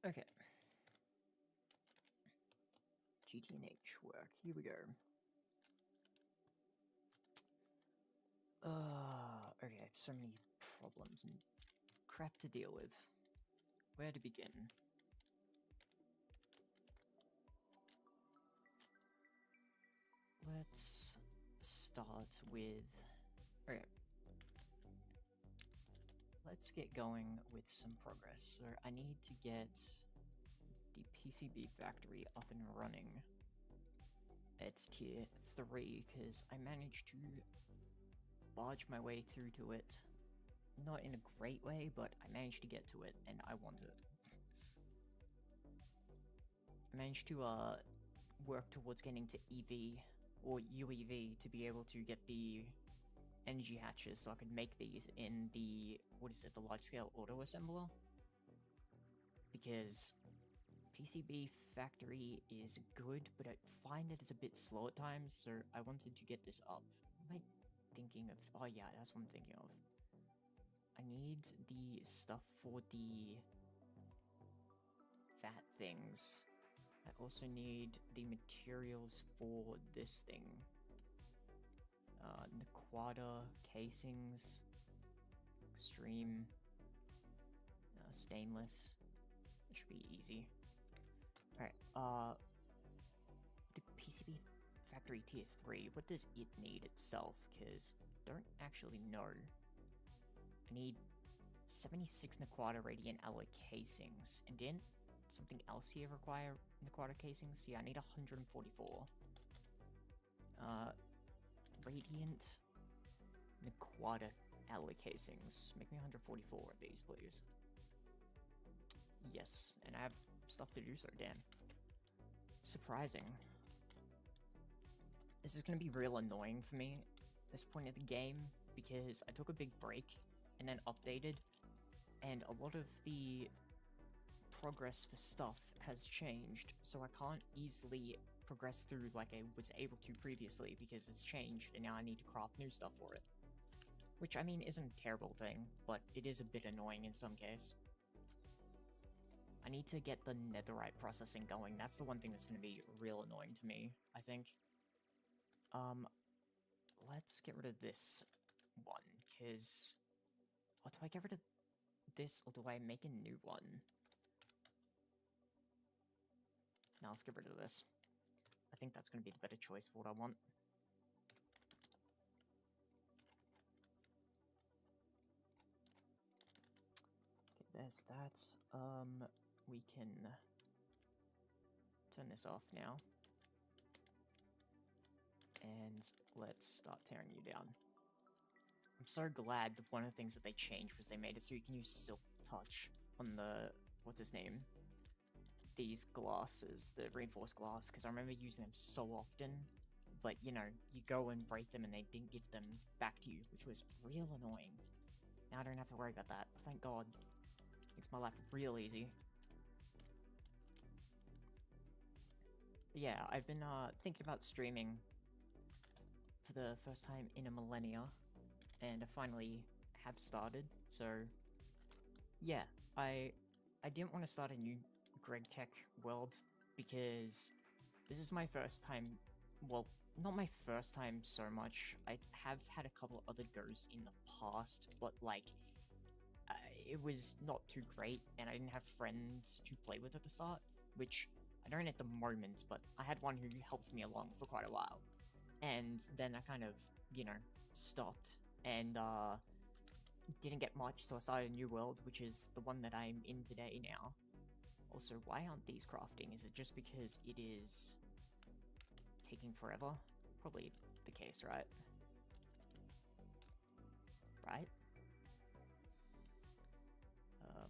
Okay. GTNH work. Here we go. Okay, so many problems and crap to deal with. Where to begin? Let's start with... Okay. Let's get going with some progress. So I need to get the PCB factory up and running. It's tier 3 because I managed to barge my way through to it. Not in a great way, but I managed to get to it and I want it. I managed to work towards getting to EV or UEV to be able to get the energy hatches so I could make these in the, the large scale auto assembler. Because PCB factory is good, but I find that it's a bit slow at times, so I wanted to get this up. Am I thinking of, oh yeah, that's what I'm thinking of. I need the stuff for the fat things. I also need the materials for this thing. The quad casings, extreme, stainless. It should be easy. Alright, the PCB factory tier 3, what does it need itself? Because I don't actually know. I need 76 Naquata radiant alloy casings, and then something else here require Naquata casings? Yeah, I need 144. Radiant Naquata alloy casings. Make me 144 of these, please. Yes, and I have stuff to do so, damn. Surprising. This is gonna be real annoying for me at this point of the game, because I took a big break and then updated, and a lot of the progress for stuff has changed, so I can't easily progress through like I was able to previously because it's changed and now I need to craft new stuff for it. Which, I mean, isn't a terrible thing, but it is a bit annoying in some case. I need to get the netherite processing going. That's the one thing that's going to be real annoying to me, I think. Let's get rid of this one, because... Or do I get rid of this, or do I make a new one? Now let's get rid of this. I think that's going to be the better choice for what I want. Okay, there's that. We can turn this off now. And let's start tearing you down. I'm so glad that one of the things that they changed was they made it so you can use Silk Touch on the, what's his name? These glasses, the reinforced glass, because I remember using them so often, but you know, you go and break them and they didn't give them back to you, which was real annoying. Now I don't have to worry about that, thank God. Makes my life real easy. But yeah, I've been thinking about streaming for the first time in a millennia, and I finally have started, so yeah, I didn't want to start a new Greg Tech world, because this is my first time, well, not my first time so much. I have had a couple other goes in the past, but like, it was not too great, and I didn't have friends to play with at the start, which I don't at the moment, but I had one who helped me along for quite a while. And then I kind of, you know, stopped, and didn't get much, so I started a new world, which is the one that I'm in today now. Also, why aren't these crafting? Is it just because it is taking forever? Probably the case, right? Right?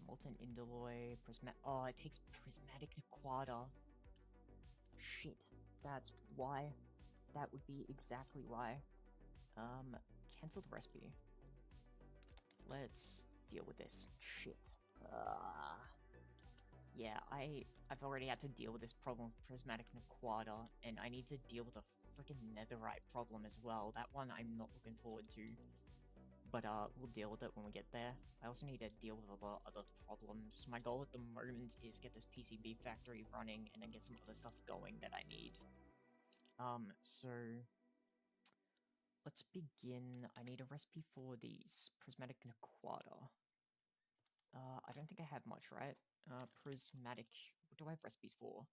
Molten Indoloy, Prismatic... Oh, it takes Prismatic Naquata. Shit, that's why. That would be exactly why. Cancel the recipe. Let's deal with this. Shit. Yeah, I've already had to deal with this problem with Prismatic Naquata, and I need to deal with a freaking netherite problem as well. That one I'm not looking forward to but we'll deal with it when we get there. I also need to deal with a lot of other problems. My goal at the moment is get this PCB factory running and then get some other stuff going that I need. So let's begin. I need a recipe for these prismatic quadra. I don't think I have much, right? Prismatic. What do I have recipes for?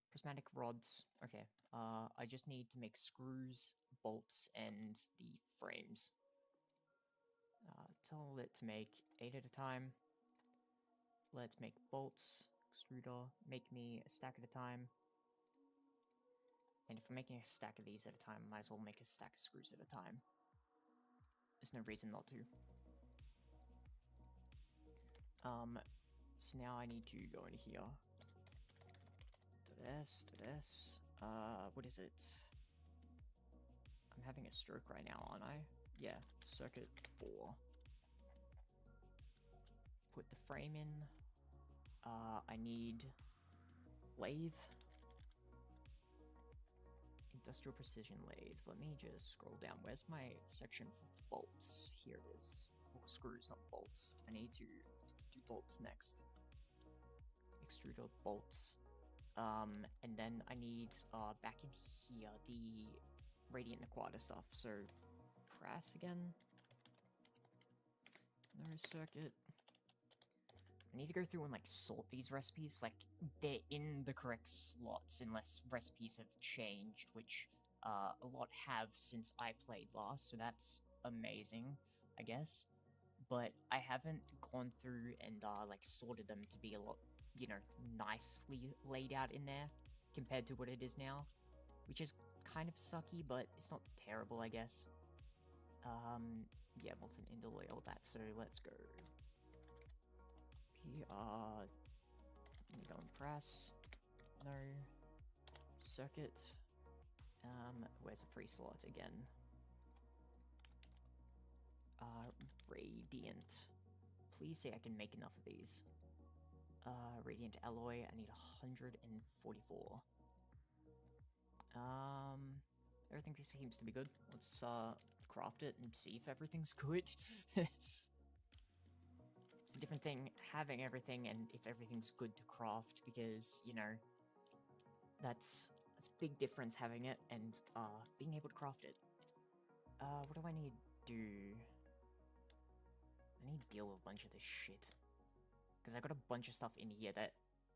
Prismatic rods. Okay. I just need to make screws, bolts, and the frames. Tell it to make 8 at a time. Let's make bolts. Extruder. Make me a stack at a time. And if I'm making a stack of these at a time, I might as well make a stack of screws at a time. There's no reason not to. So now I need to go into here. To this. What is it? I'm having a stroke right now, aren't I? Yeah, circuit 4. Put the frame in. I need lathe. Industrial precision lathe. Let me just scroll down. Where's my section for bolts? Here it is. Oh, screws, not bolts. I need to do bolts next. Extruder bolts. And then I need, back in here, the Radiant Aquata stuff. So, press again. No circuit. I need to go through and, like, sort these recipes. Like, they're in the correct slots, unless recipes have changed, which, a lot have since I played last, so that's amazing, I guess. But I haven't gone through and, like, sorted them to be a lot, you know, nicely laid out in there, compared to what it is now, which is kind of sucky, but it's not terrible, I guess. Yeah, molten indolate, all that, so let's go. Go and press. No. Circuit. Where's a free slot again? Radiant. Please say I can make enough of these. Radiant alloy, I need 144. Everything seems to be good. Let's, craft it and see if everything's good. It's a different thing having everything and if everything's good to craft, because, you know, that's a big difference having it and, being able to craft it. What do I need to do? I need to deal with a bunch of this shit. Because I got a bunch of stuff in here that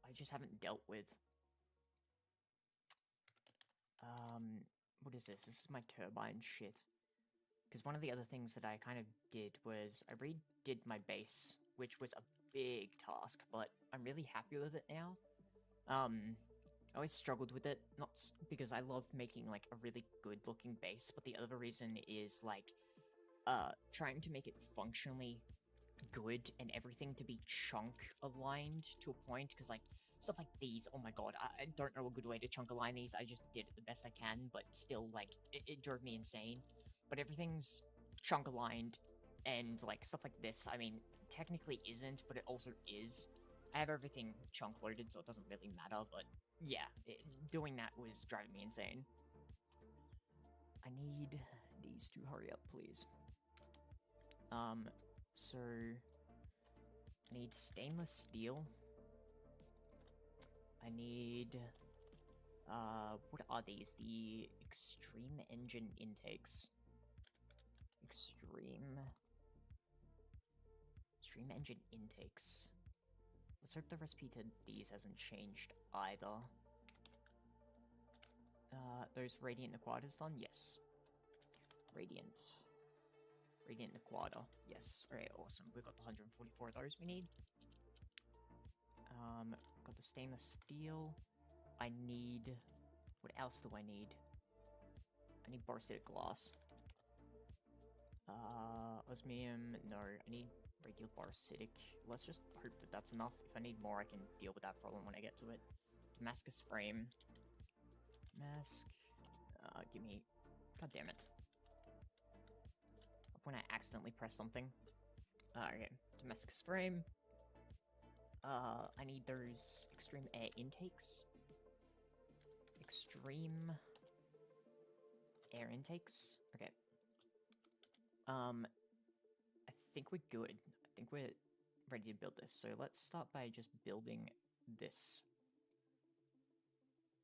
I just haven't dealt with. What is this? This is my turbine shit. Because one of the other things that I kind of did was I redid my base, which was a big task, but I'm really happy with it now. I always struggled with it, not because I love making, like, a really good-looking base, but the other reason is, like, trying to make it functionally good and everything to be chunk-aligned to a point, because, like, stuff like these, oh my god, I don't know a good way to chunk-align these, I just did it the best I can, but still, like, it drove me insane. But everything's chunk-aligned, and, like, stuff like this, I mean, technically isn't, but it also is. I have everything chunk-loaded, so it doesn't really matter, but yeah, doing that was driving me insane. I need these to hurry up, please. So I need stainless steel. I need, what are these? The extreme engine intakes. Extreme engine intakes. Let's hope the recipe to these hasn't changed either. Those Radiant Aquatas done? Yes. Radiant Aquata. Yes. Alright, awesome. We've got the 144 of those we need. Got the stainless steel. I need... What else do I need? I need borosilicate glass. Osmium, no. I need regular borosilicate. Let's just hope that that's enough. If I need more, I can deal with that problem when I get to it. Damascus frame. Mask. Give me... God damn it. When I accidentally press something. Okay. Damascus frame. I need those extreme air intakes. Extreme air intakes. Okay. think we're good. I think we're ready to build this. So let's start by just building this.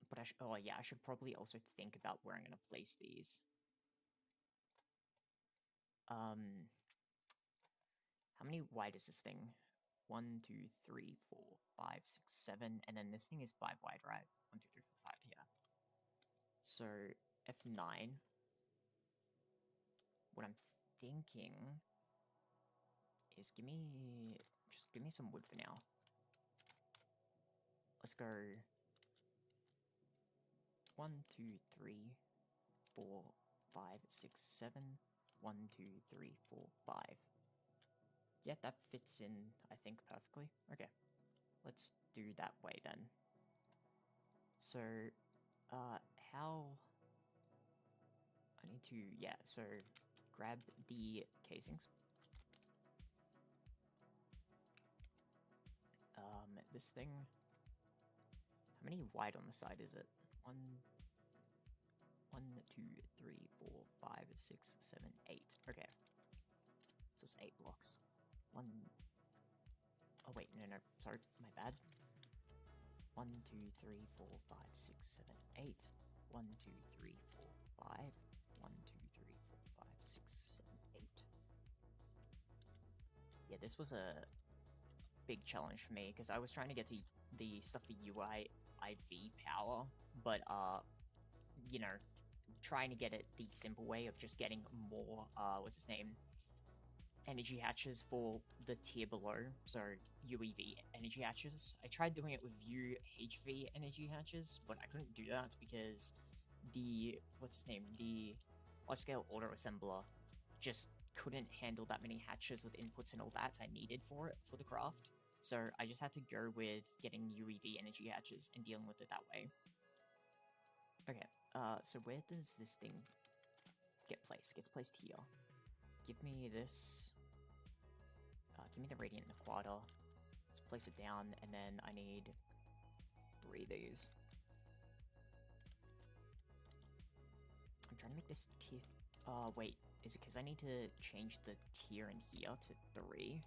But oh yeah, I should probably also think about where I'm gonna place these. How many wide is this thing? 1, 2, 3, 4, 5, 6, 7, and then this thing is 5 wide, right? 1, 2, 3, 4, 5, yeah. So F9. What I'm thinking is just give me some wood for now. Let's go 1, 2, 3, 4, 5, 6, 7. 1, 2, 3, 4, 5. Yeah, that fits in, I think, perfectly. Okay, let's do that way then. So, how... I need to, yeah, so grab the casings. This thing... How many wide on the side is it? 1, 2, 3, 4, 5, 6, 7, 8. Okay. So it's 8 blocks. 1... Oh wait, no, sorry, my bad. 1, 2, 3, 4, 5, 6, 7, 8. 1, 2, 3, 4, 5. 1, 2, 3, 4, 5, 6, 7, 8. Yeah, this was a big challenge for me, because I was trying to get to the stuff for UI IV power, but, you know, trying to get it the simple way of just getting more, what's his name? Energy hatches for the tier below, so UEV energy hatches. I tried doing it with UHV energy hatches, but I couldn't do that because the, what's his name, the large-scale auto-assembler just couldn't handle that many hatches with inputs and all that I needed for it, for the craft. So I just had to go with getting UEV energy hatches and dealing with it that way. Okay, so where does this thing get placed? It gets placed here. Give me this. Give me the radiant equator. Let's place it down, and then I need 3 of these. I'm trying to make this tier... wait. Is it because I need to change the tier in here to 3?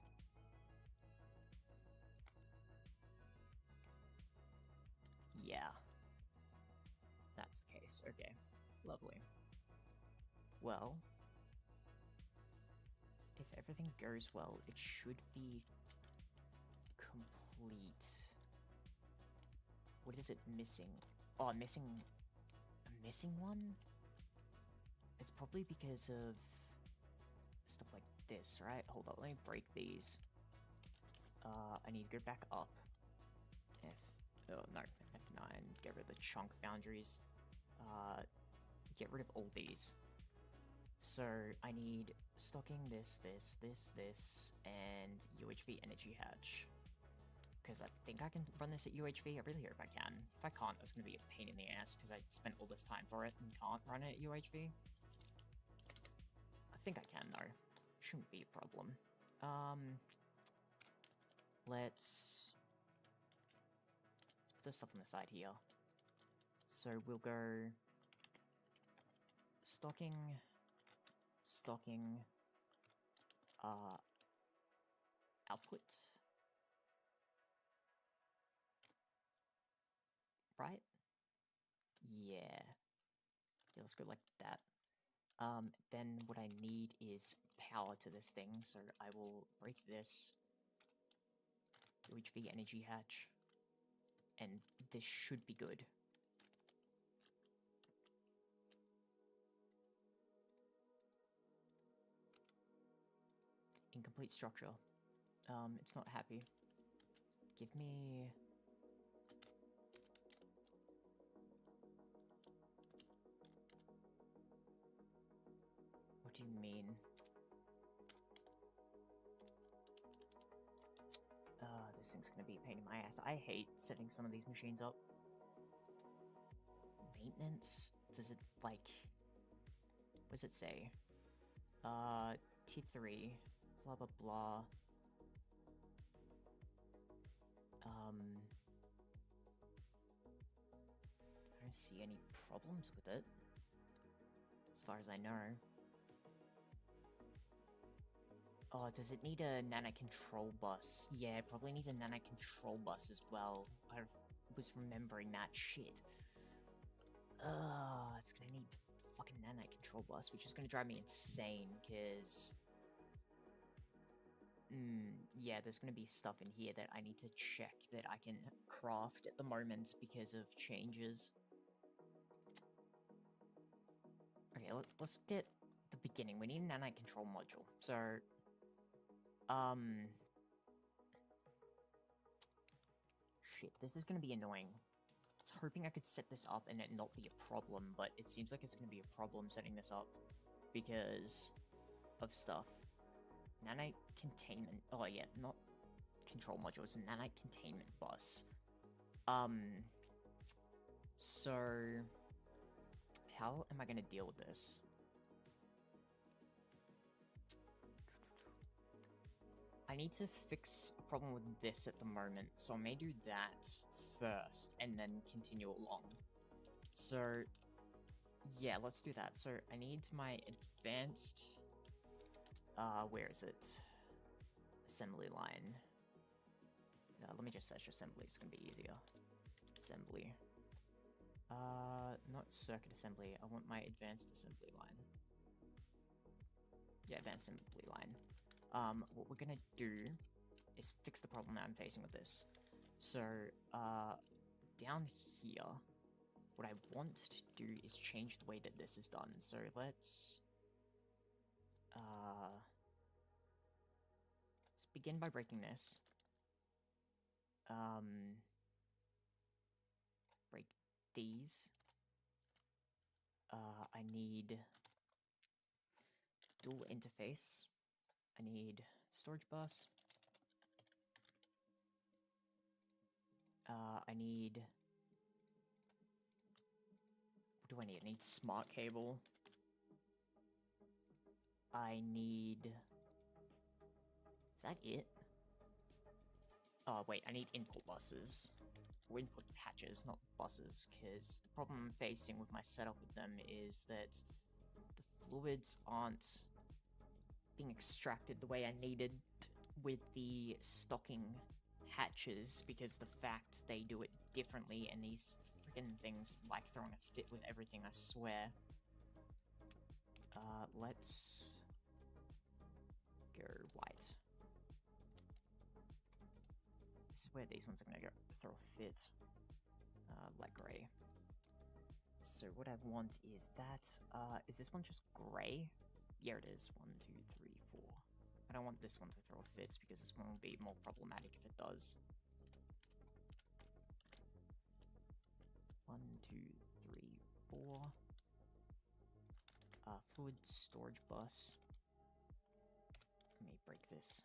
Yeah. That's the case. Okay. Lovely. Well... if everything goes well, it should be complete. What is it missing? Oh, I'm missing one? It's probably because of stuff like this, right? Hold up, let me break these. I need to go back up. Oh no, F9, get rid of the chunk boundaries. Get rid of all these. So I need stocking this, and UHV energy hatch. Because I think I can run this at UHV. I really hope I can. If I can't, that's going to be a pain in the ass, because I spent all this time for it and can't run it at UHV. I think I can, though. Shouldn't be a problem. Let's put this stuff on the side here. So we'll go stocking, output, right? Yeah, let's go like that. Then what I need is power to this thing, so I will break this UHV energy hatch, and this should be good. Incomplete structure. It's not happy. Give me... What do you mean? This thing's gonna be a pain in my ass. I hate setting some of these machines up. Maintenance? Does it, like... What does it say? T3. Blah, blah, blah. I don't see any problems with it, as far as I know. Oh, does it need a nano control bus? Yeah, it probably needs a nano control bus as well. I was remembering that shit. It's gonna need fucking nano control bus, which is gonna drive me insane, because... yeah, there's gonna be stuff in here that I need to check that I can craft at the moment because of changes. Okay, let's get the beginning. We need a nanite control module. So, shit, this is gonna be annoying. I was hoping I could set this up and it not be a problem, but it seems like it's gonna be a problem setting this up because of stuff. Nanite containment. Oh yeah, not control module. It's a nanite containment bus. So how am I gonna deal with this? I need to fix a problem with this at the moment, so I may do that first and then continue along. So yeah, let's do that. So I need my advanced, where is it? Assembly line. Let me just search assembly, it's gonna be easier. Assembly. Not circuit assembly, I want my advanced assembly line. Yeah, advanced assembly line. What we're gonna do is fix the problem that I'm facing with this. So, down here, what I want to do is change the way that this is done. So let's begin by breaking this. Break these. I need dual interface. I need storage bus. I need... What do I need? I need smart cable. I need... Is that it? Oh, wait, I need input buses. Or input patches, not buses, because the problem I'm facing with my setup with them is that the fluids aren't being extracted the way I needed with the stocking hatches, because the fact they do it differently, and these freaking things like throwing a fit with everything, I swear. Let's go white. This is where these ones are gonna go throw a fit. Light gray. So what I want is that, is this one just gray? Yeah, it is. 1, 2, 3, 4. I don't want this one to throw fits because this one will be more problematic if it does. 1, 2, 3, 4. Fluid storage bus. Let me break this.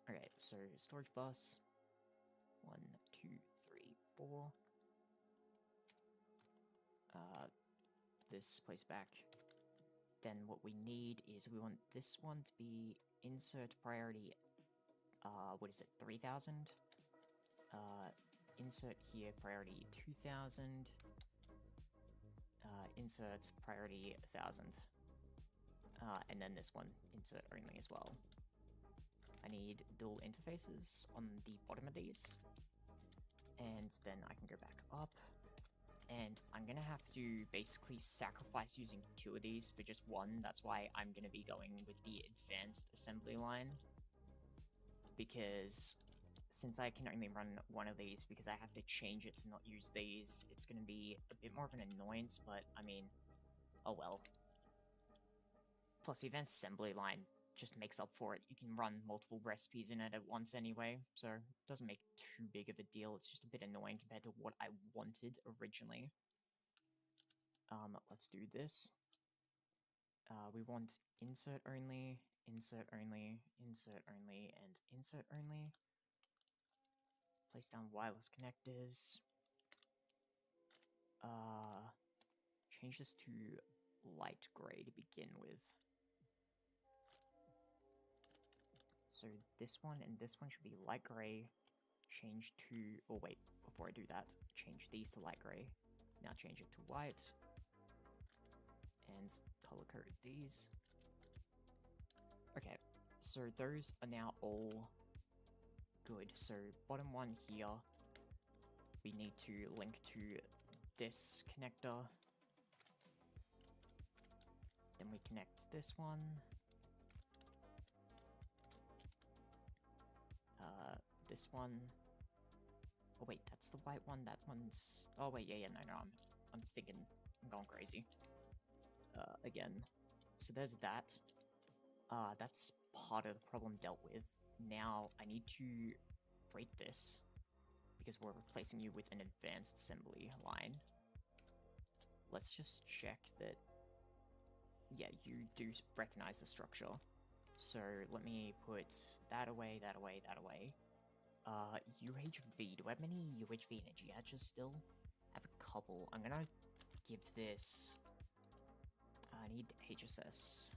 Okay, so storage bus. 1, 2, 3, 4. This place back. Then what we need is we want this one to be insert priority, what is it, 3000? Insert here priority 2000. Insert priority 1000. And then this one, insert only as well. I need dual interfaces on the bottom of these. And then I can go back up. And I'm gonna have to basically sacrifice using 2 of these for just 1. That's why I'm gonna be going with the advanced assembly line. Because since I can only run 1 of these because I have to change it to not use these, it's gonna be a bit more of an annoyance, but I mean, oh well. Plus the advanced assembly line just makes up for it. You can run multiple recipes in it at once anyway, so it doesn't make too big of a deal. It's just a bit annoying compared to what I wanted originally. Let's do this. We want insert only, insert only, insert only, and insert only. Place down wireless connectors. Change this to light gray to begin with. So this one and this one should be light gray. Change to, oh wait, before I do that, change these to light gray. Now change it to white. And color code these. Okay, so those are now all good. So bottom one here, we need to link to this connector. Then we connect this one. This one. Oh wait, that's the white one. That one's. Oh wait, yeah, no. I'm thinking. I'm going crazy. Again. So there's that. That's part of the problem dealt with. Now I need to break this because we're replacing you with an advanced assembly line. Let's just check that. Yeah, you do recognize the structure. So let me put that away, that away, that away. UHV. Do I have any UHV energy hatches still? I have a couple. I'm gonna give this. I need HSS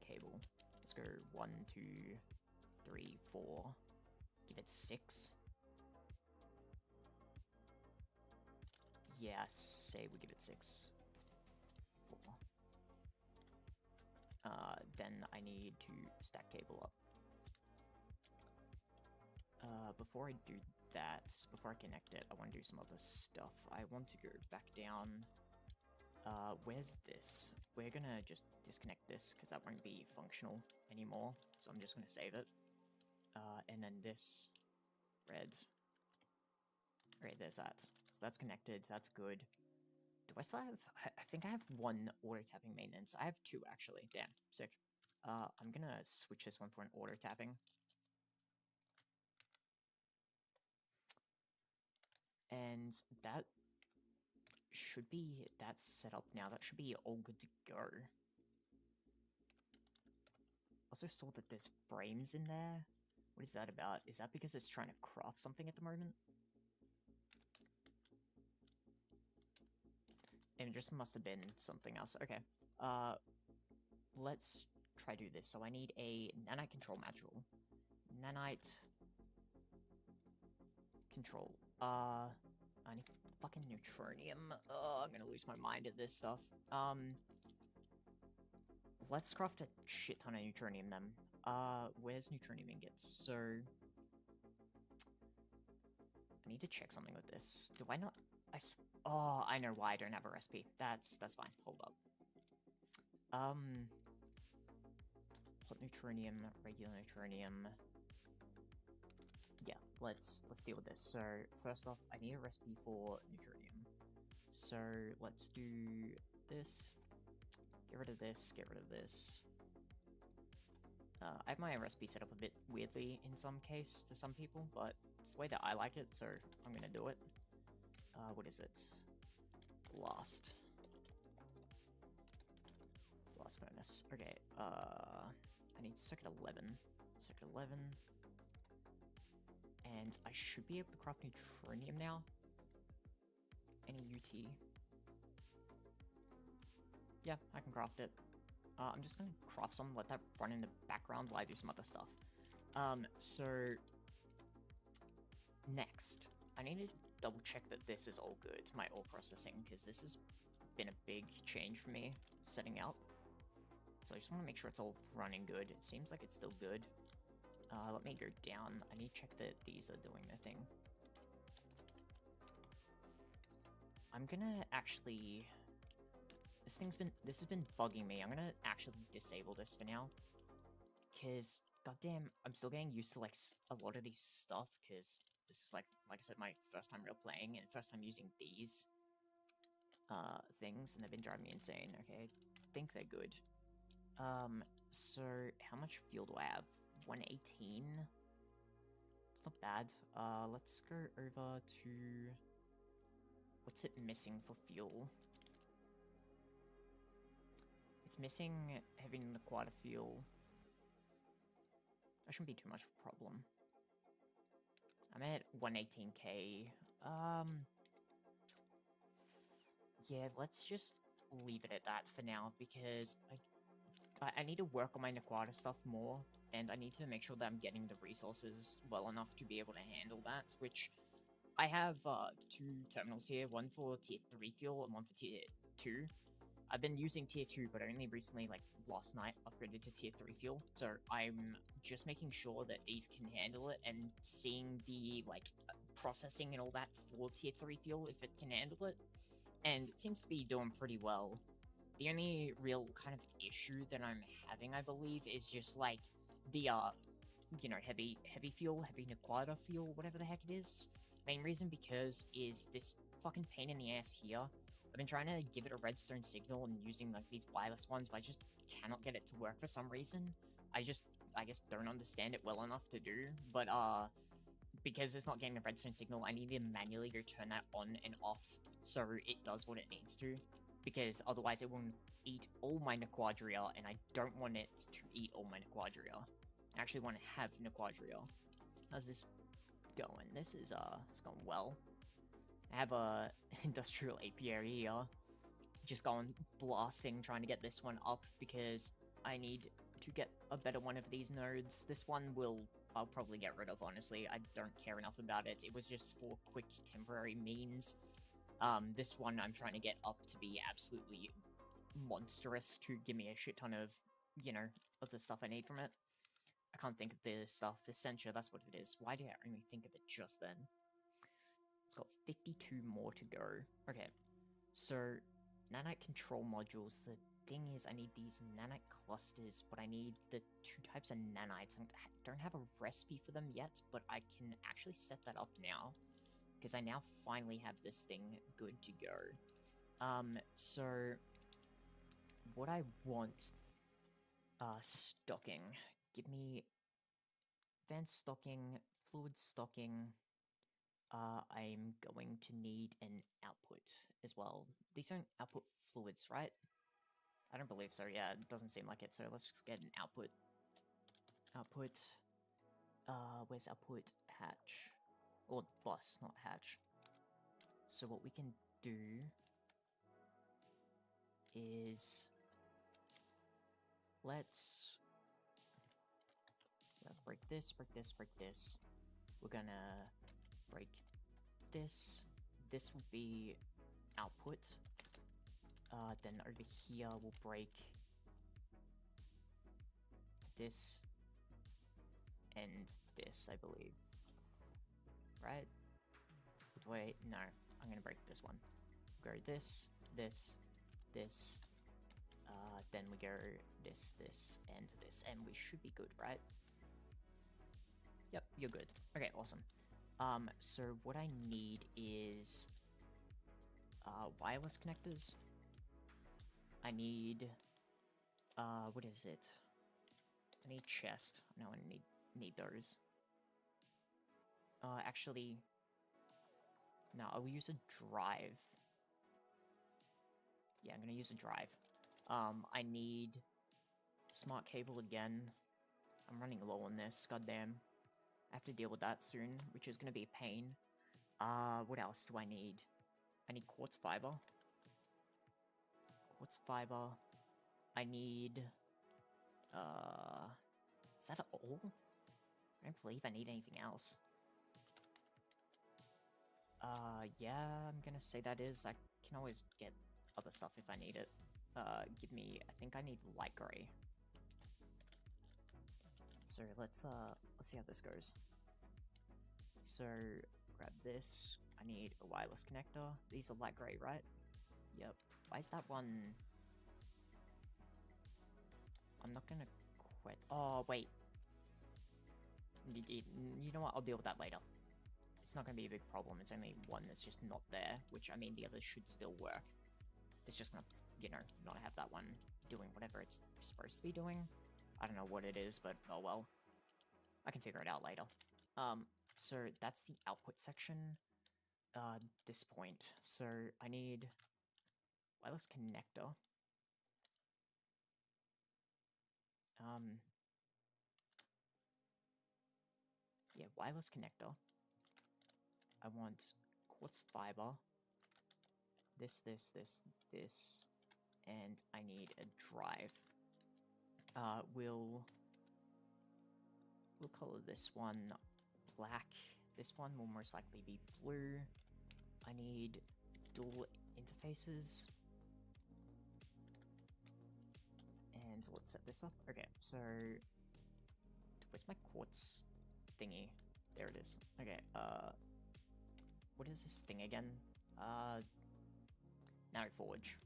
cable. Let's go 1, 2, 3, 4. Give it 6. Yeah, say we give it 6. 4. Then I need to stack cable up. Before I do that, before I connect it, I want to do some other stuff. I want to go back down. Where's this? We're gonna just disconnect this, because that won't be functional anymore, so I'm just gonna save it. And then this red. Alright, there's that. So that's connected, that's good. Do I still have... I think I have 1 auto-tapping maintenance. I have 2, actually. Damn, sick. I'm gonna switch this one for an auto-tapping. And that should be... That's set up now. That should be all good to go. Also saw that there's frames in there. What is that about? Is that because it's trying to craft something at the moment? It just must have been something else. Okay. Let's try do this. So I need a nanite control module. Nanite control. I need fucking neutronium. I'm gonna lose my mind at this stuff. Let's craft a shit ton of neutronium then. Where's neutronium ingots? So I need to check something with this. Do I not? Oh, I know why I don't have a recipe. That's fine. Hold up. Hot neutronium, regular neutronium. Yeah, let's deal with this. So first off, I need a recipe for neutronium. So let's do this. Get rid of this. Get rid of this. I have my recipe set up a bit weirdly in some case to some people, but it's the way that I like it, so I'm gonna do it. What is it? Blast furnace. Okay, I need circuit 11. Circuit 11. And I should be able to craft neutronium now. Any UT. Yeah, I can craft it. I'm just gonna craft some, let that run in the background while I do some other stuff. So next, I need to double check that this is all good, my ore processing, because this has been a big change for me setting up. So I just want to make sure it's all running good. It seems like it's still good. Let me go down. I need to check that these are doing their thing. I'm gonna actually... This has been bugging me. I'm gonna actually disable this for now. Because, goddamn, I'm still getting used to, like, a lot of these stuff, because this is, like I said, my first time real playing, and first time using these things, and they've been driving me insane. Okay, I think they're good. So, how much fuel do I have? 118? It's not bad. Let's go over to... What's it missing for fuel? It's missing heavy liquid fuel. That shouldn't be too much of a problem. I'm at 118k. Yeah, let's just leave it at that for now, because I need to work on my Naquata stuff more, and I need to make sure that I'm getting the resources well enough to be able to handle that, which I have 2 terminals here, one for tier 3 fuel and one for tier 2. I've been using tier 2, but only recently, like last night, upgraded to tier 3 fuel. So I'm just making sure that these can handle it and seeing the like processing and all that for tier 3 fuel if it can handle it. And it seems to be doing pretty well. The only real kind of issue that I'm having, I believe, is just like the heavy fuel, heavy Nequada fuel, whatever the heck it is. Main reason because is this fucking pain in the ass here. I've been trying to give it a redstone signal and using like these wireless ones, but I just cannot get it to work for some reason. I guess don't understand it well enough to do, but because it's not getting a redstone signal, I need to manually go turn that on and off so it does what it needs to, because otherwise it will eat all my Nequadria, and I don't want it to eat all my Nequadria. I actually want to have Nequadria. How's this going? This is it's going well. I have a industrial apiary here, just going blasting, trying to get this one up because I need to get a better one of these nodes. This one I'll probably get rid of, honestly. I don't care enough about it. It was just for quick temporary means. This one I'm trying to get up to be absolutely monstrous to give me a shit ton of, of the stuff I need from it. I can't think of the stuff. Essentia, that's what it is. Why did I only think of it just then? It's got 52 more to go. Okay, so nanite control modules. The thing is, I need these nanite clusters, but I need the 2 types of nanites. I don't have a recipe for them yet, but I can actually set that up now, because I now finally have this thing good to go. So what I want, stocking. Give me advanced stocking, fluid stocking. I'm going to need an output as well. These aren't output fluids, right? I don't believe so. Yeah, it doesn't seem like it. So let's just get an output. Output. Where's output? Hatch. Or bus, not hatch. So what we can do is let's break this, break this, break this. We're gonna break this. This will be output. Then over here we'll break this and this, I believe. Right? Wait, no. I'm gonna break this one. Go this, this, this. Then we go this, this, and this, and we should be good, right? Yep, you're good. Okay, awesome. So what I need is wireless connectors. I need what is it? I need chest. No, I need those. Actually, no, I'll use a drive. Yeah, I'm gonna use a drive. I need smart cable again. I'm running low on this, goddamn. I have to deal with that soon, which is gonna be a pain. What else do I need? I need quartz fiber. Quartz fiber. I need, is that all? I don't believe I need anything else. Yeah, I'm gonna say that is. I can always get other stuff if I need it. Give me, I think I need light gray. So let's see how this goes. So, grab this. I need a wireless connector. These are light gray, right? Yep. Why is that one? I'm not gonna quit. Oh, wait. You know what? I'll deal with that later. It's not gonna be a big problem. It's only one that's just not there, which, I mean, the others should still work. It's just gonna, not have that one doing whatever it's supposed to be doing. I don't know what it is, but oh well. I can figure it out later. So that's the output section. This point. So I need wireless connector. Yeah, wireless connector. I want quartz fiber. This, and I need a drive. We'll color this one black. This one will most likely be blue. I need dual interfaces. And let's set this up. Okay, so where's my quartz thingy? There it is. Okay, what is this thing again? Nano Forge.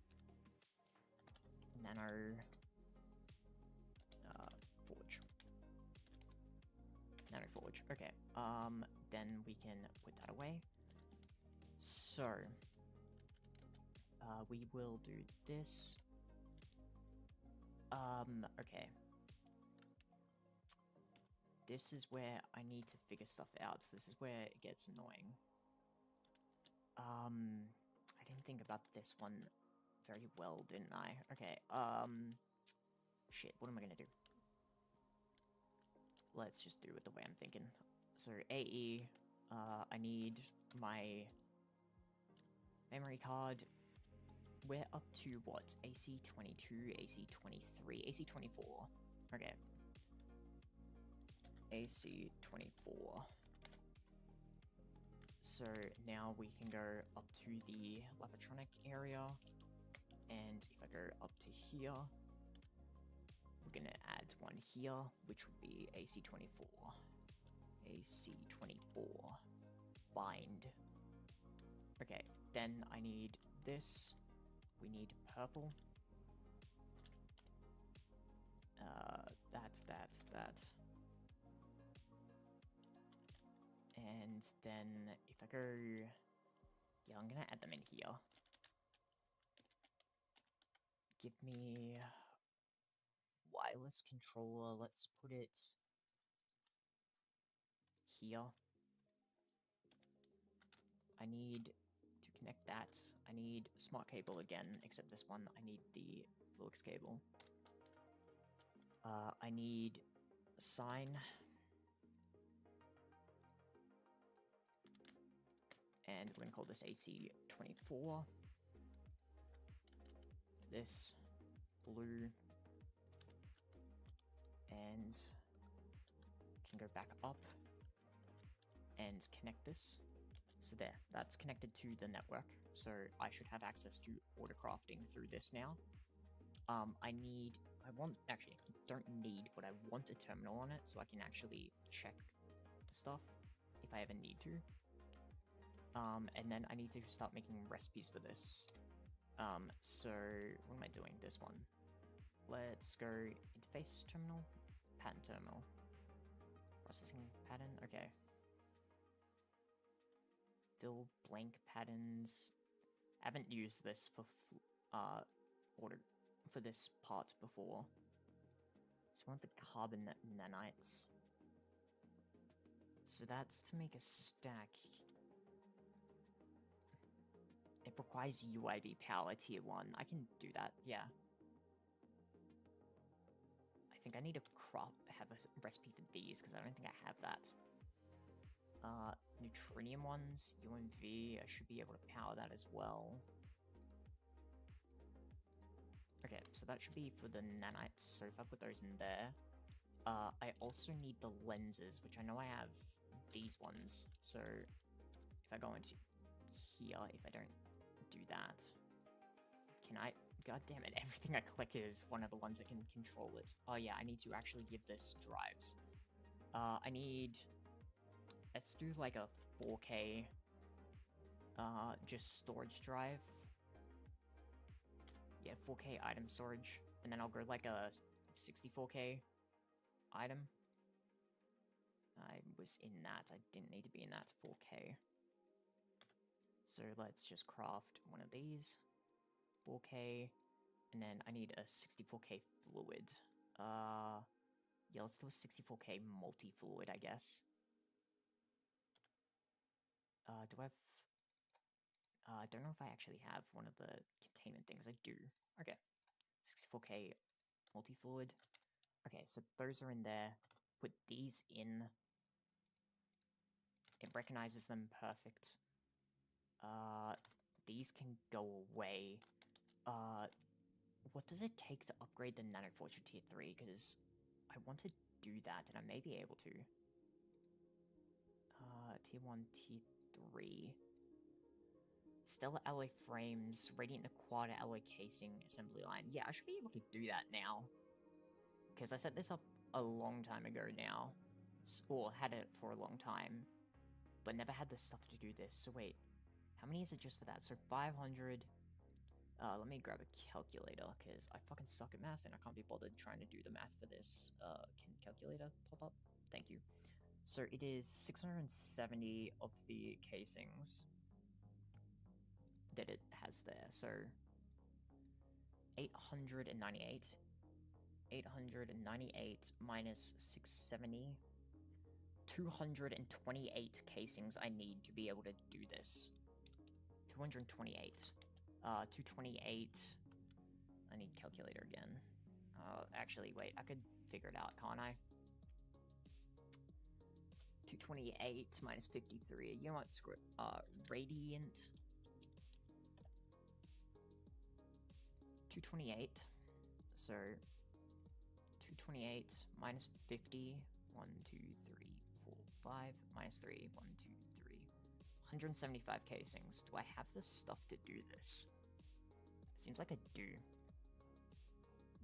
Nano Forge. Nano Forge. Okay. Then we can put that away. So we will do this. Okay. This is where I need to figure stuff out. So this is where it gets annoying. I didn't think about this one very well, didn't I? Okay, shit, what am I gonna do? Let's just do it the way I'm thinking. So, AE, I need my memory card. We're up to, what, AC22, AC23, AC24. Okay. AC24. So now we can go up to the Lapatronic area, and if I go up to here, we're gonna add one here, which would be AC24. AC24. Bind. Okay, then I need this. We need purple. That. And then if I go... Yeah, I'm gonna add them in here. Give me... wireless controller. Let's put it... here. I need to connect that. I need smart cable again, except this one, I need the flux cable. I need a sign. And we're gonna call this AC24. This blue. And can go back up and connect this. So there, that's connected to the network. So I should have access to order crafting through this now. Actually, don't need, but I want a terminal on it so I can actually check stuff if I ever need to. And then I need to start making recipes for this. So what am I doing? This one. Let's go interface terminal, pattern terminal, processing pattern. Okay. Fill blank patterns. I haven't used this for this part before. So I want the carbon nanites. So that's to make a stack. It requires UIB power tier 1. I can do that, yeah. I think I need to have a recipe for these, because I don't think I have that. Neutrinium ones, UMV, I should be able to power that as well. Okay, so that should be for the nanites, so if I put those in there. I also need the lenses, which I know I have these ones, so if I go into here, if I don't do that, can I? God damn it, everything I click is one of the ones that can control it. Oh yeah, I need to actually give this drives. I need... Let's do like a 4K, just storage drive. Yeah, 4K item storage, and then I'll go like a 64K item. I was in that, I didn't need to be in that 4K. So let's just craft one of these, 4K, and then I need a 64K fluid. Yeah, let's do a 64K multi-fluid, I guess. Do I have... I don't know if I actually have one of the containment things. I do. Okay. 64K multi-fluid. Okay, so those are in there. Put these in. It recognizes them perfect. These can go away. What does it take to upgrade the Nanoforge to Tier 3? Because I want to do that, and I may be able to. Tier 1, Tier 3. Stellar alloy frames, radiant quad alloy casing, assembly line. Yeah, I should be able to do that now. because I set this up a long time ago now, or had it for a long time, but never had the stuff to do this. So wait, how many is it just for that? So 500. Let me grab a calculator, because I fucking suck at math and I can't be bothered trying to do the math for this. Can calculator pop up? Thank you. So it is 670 of the casings that it has there. So 898. 898 minus 670. 228 casings I need to be able to do this. 228. 228. I need calculator again. Actually, wait, I could figure it out, can't I? 228 minus 53. You know what? Screw it. Radiant. 228. So 228 minus 50. 1, 2, 3, 4, 5. Minus 3. 1, 2, 3. 175 casings. Do I have the stuff to do this? Seems like I do.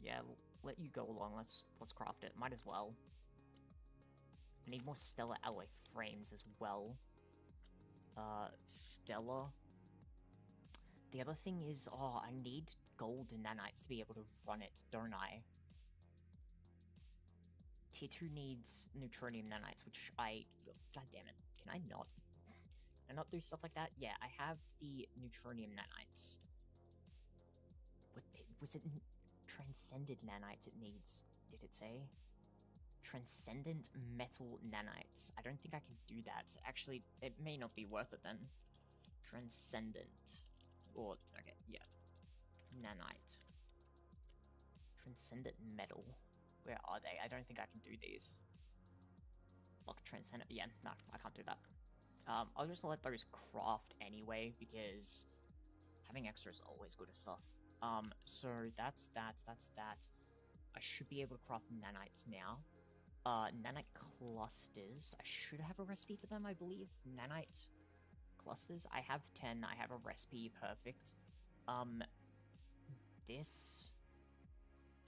Yeah, let you go along. Let's craft it. Might as well. I need more stellar alloy frames as well. Stellar. The other thing is, I need gold nanites to be able to run it, don't I? Tier 2 needs neutronium nanites, which God damn it. Can I not? Can I not do stuff like that? Yeah, I have the neutronium nanites. Was it transcended nanites it needs? Did it say? Transcendent metal nanites. I don't think I can do that. Actually, it may not be worth it then. Transcendent. Or, okay, yeah. Nanite. Transcendent metal. Where are they? I don't think I can do these. Look, transcendent. Yeah, no, I can't do that. I'll just let those craft anyway, because having extra is always good as stuff. So that's that. I should be able to craft nanites now. Nanite clusters. I should have a recipe for them, I believe. Nanite clusters. I have 10. I have a recipe. Perfect. This...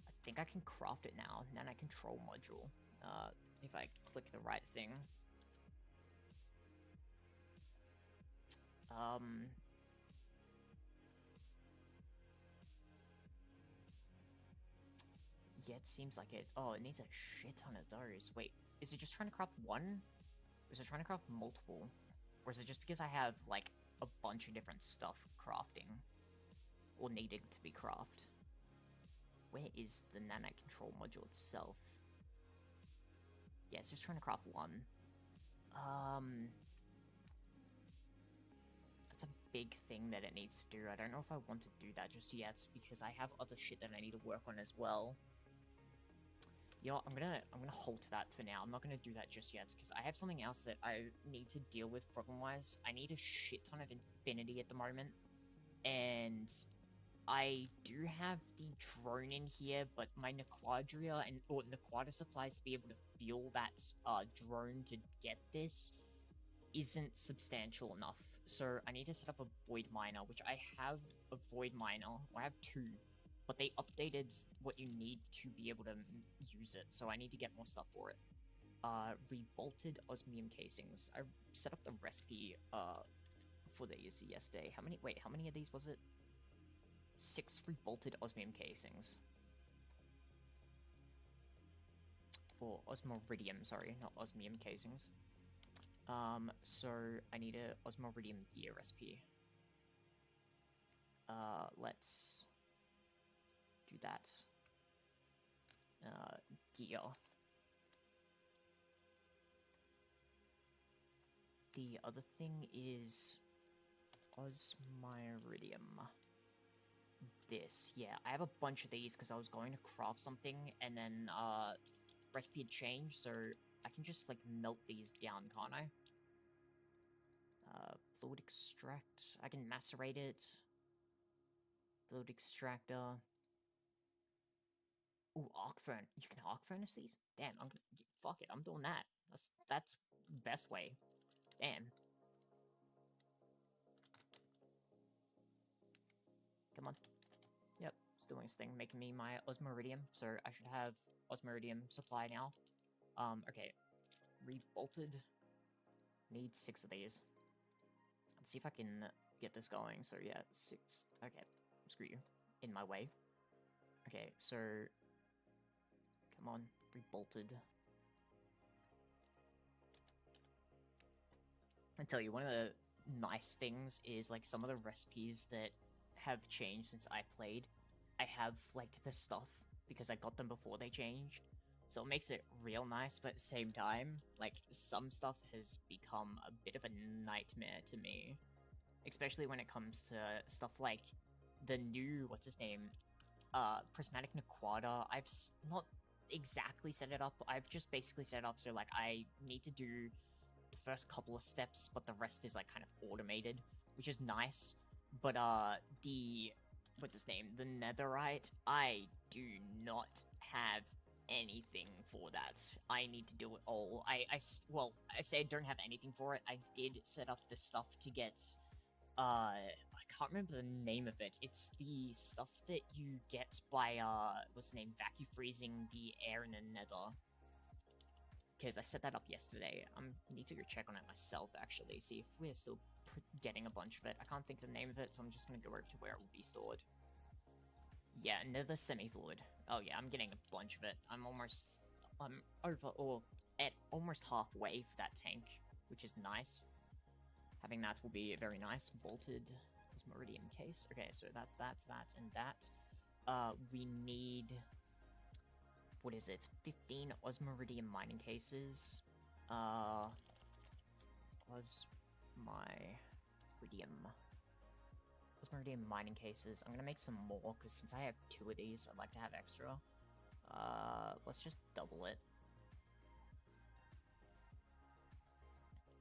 I think I can craft it now. Nanite control module. If I click the right thing. Yeah, it seems like it. Oh, it needs a shit ton of those. Wait, is it just trying to craft one? Or is it trying to craft multiple? Or is it just because I have, like, a bunch of different stuff crafting? Or needing to be crafted? Where is the nanite control module itself? Yeah, it's just trying to craft one. That's a big thing that it needs to do. I don't know if I want to do that just yet, because I have other shit that I need to work on as well. You know what, I'm gonna halt that for now. I'm not gonna do that just yet, because I have something else that I need to deal with problem-wise. I need a shit ton of infinity at the moment, and I do have the drone in here, but my Nequadria or Nequada supplies to be able to fuel that drone to get this isn't substantial enough. So I need to set up a void miner, which I have a void miner. I have 2, but they updated what you need to be able to use it, so I need to get more stuff for it. Rebolted osmium casings. I set up the recipe for these yesterday. How many of these was it? 6 rebolted osmium casings. Or osmoridium, sorry, not osmium casings. So I need a osmoridium gear recipe. Let's do that. Gear. The other thing is osmiridium. This, yeah, I have a bunch of these because I was going to craft something and then recipe had changed, so I can just like melt these down, can't I? Fluid extract. I can macerate it. Fluid extractor. Ooh, arc furnace. You can arc furnace these? Damn, fuck it, I'm doing that. That's best way. Damn. Come on. Yep, it's doing its thing, making me my Osmiridium, so I should have Osmiridium supply now. Okay, rebolted. Need 6 of these. Let's see if I can get this going. So yeah, 6. Okay, screw you. In my way. Okay, so come on, rebolted. I tell you, one of the nice things is like some of the recipes that have changed since I played. I have like the stuff because I got them before they changed. So it makes it real nice, but at the same time, like some stuff has become a bit of a nightmare to me. Especially when it comes to stuff like the new, what's his name, Prismatic Naquada. I've not exactly set it up, I've just basically set it up so like I need to do the first couple of steps, but the rest is like kind of automated, which is nice. But the what's his name, the Netherite, I do not have anything for that. I need to do it all. Well, I say I don't have anything for it. I did set up the stuff to get I can't remember the name of it. It's the stuff that you get by what's the name, vacuum freezing the air in the Nether. Because I set that up yesterday. I need to go check on it myself, actually, see if we're still getting a bunch of it. I can't think of the name of it, so I'm just going to go over to where it will be stored. Yeah, Nether semi-fluid. Oh yeah, I'm getting a bunch of it. I'm over, or at almost halfway for that tank, which is nice. Having that will be very nice. Bolted Osmiridium case. Okay, so that's that, and that. We need... what is it? 15 Osmiridium mining cases. Osmiridium mining cases. I'm gonna make some more, because since I have 2 of these, I'd like to have extra. Let's just double it.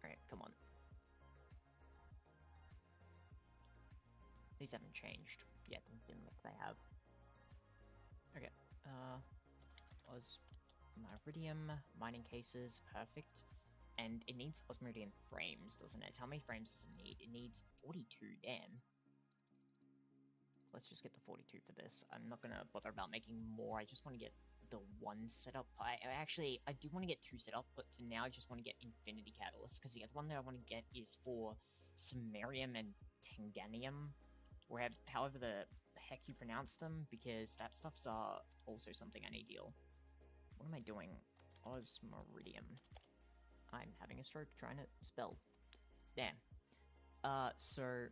Alright, come on. These haven't changed. Yeah, it doesn't seem like they have. Okay, Osmiridium mining cases, perfect. And it needs Osmiridium frames, doesn't it? How many frames does it need? It needs 42, damn. Let's just get the 42 for this. I'm not gonna bother about making more, I just want to get the 1 set up. I do want to get 2 set up, but for now I just want to get Infinity Catalyst, because the other one that I want to get is for Samarium and Tanganium, or however the heck you pronounce them, because that stuff's also something I need deal. What am I doing? Osmiridium. I'm having a stroke trying to spell. Damn. So...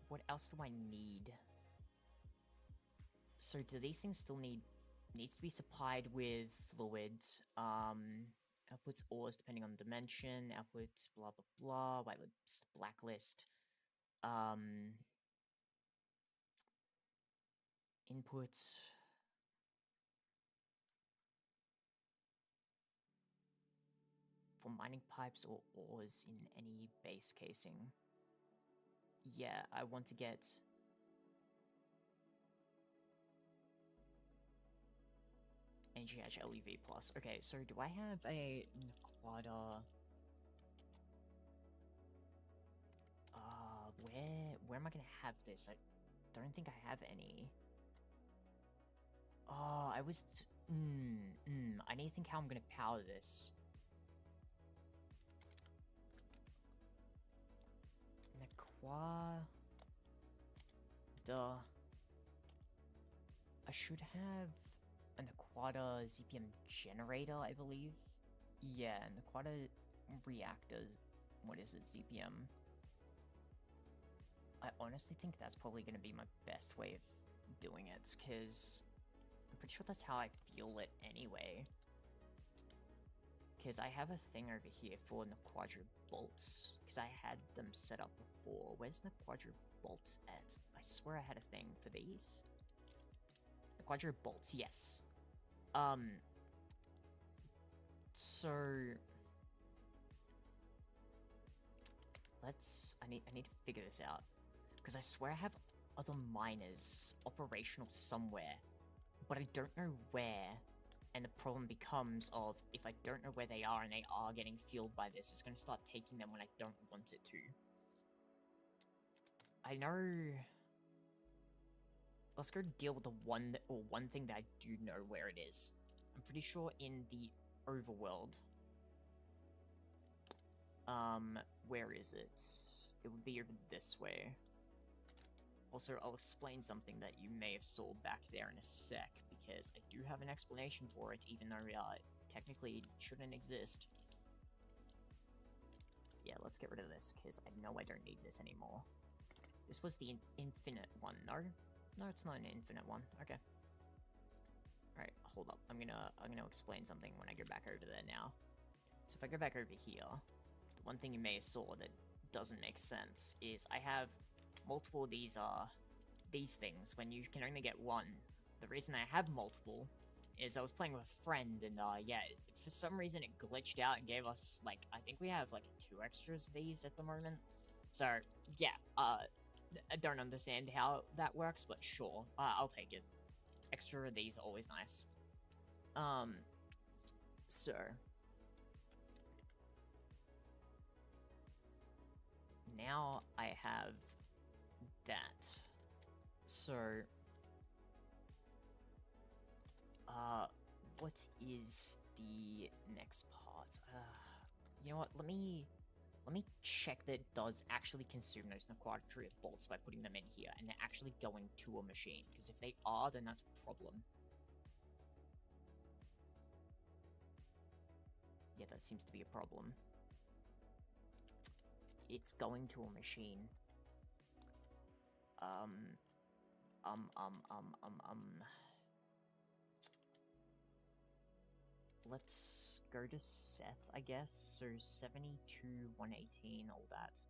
what else do I need? So do these things still needs to be supplied with fluids, outputs ores depending on dimension, output blah blah blah, whitelist, blacklist, input. For mining pipes or ores in any base casing. Yeah, I want to get... GTNH LEV plus. Okay, so do I have a Naquada? Where am I gonna have this? I don't think I have any. Oh, I need to think how I'm gonna power this. Naquada. I should have an Naquada ZPM generator, I believe. Yeah, Naquada reactor. What is it? ZPM. I honestly think that's probably going to be my best way of doing it, because I'm pretty sure that's how I feel it anyway. Because I have a thing over here for Naquadra bolts, because I had them set up before. Where's Naquadra bolts at? I swear I had a thing for these. Naquadra bolts, yes. So... I need to figure this out. Because I swear I have other miners operational somewhere, but I don't know where, and the problem becomes of, if I don't know where they are and they are getting fueled by this, it's going to start taking them when I don't want it to. I know... let's go deal with the one thing that I do know where it is. I'm pretty sure in the overworld. Where is it? It would be over this way. Also, I'll explain something that you may have saw back there in a sec, because I do have an explanation for it, even though technically it shouldn't exist. Yeah, let's get rid of this, because I know I don't need this anymore. This was the infinite one, no? No, it's not an infinite one. Okay. Alright, hold up. I'm gonna explain something when I go back over there now. So if I go back over here, the one thing you may have saw that doesn't make sense is I have multiple of these things when you can only get one. The reason I have multiple is I was playing with a friend, and yeah, for some reason it glitched out and gave us, like, I think we have like 2 extras of these at the moment. So yeah, I don't understand how that works, but sure, I'll take it. Extra of these are always nice. So now I have that. So, what is the next part? You know what? Let me check that it does actually consume those Nequadria bolts by putting them in here, and they're actually going to a machine. Because if they are, then that's a problem. Yeah, that seems to be a problem. It's going to a machine. Let's go to Seth, I guess. So 72, 118, all that.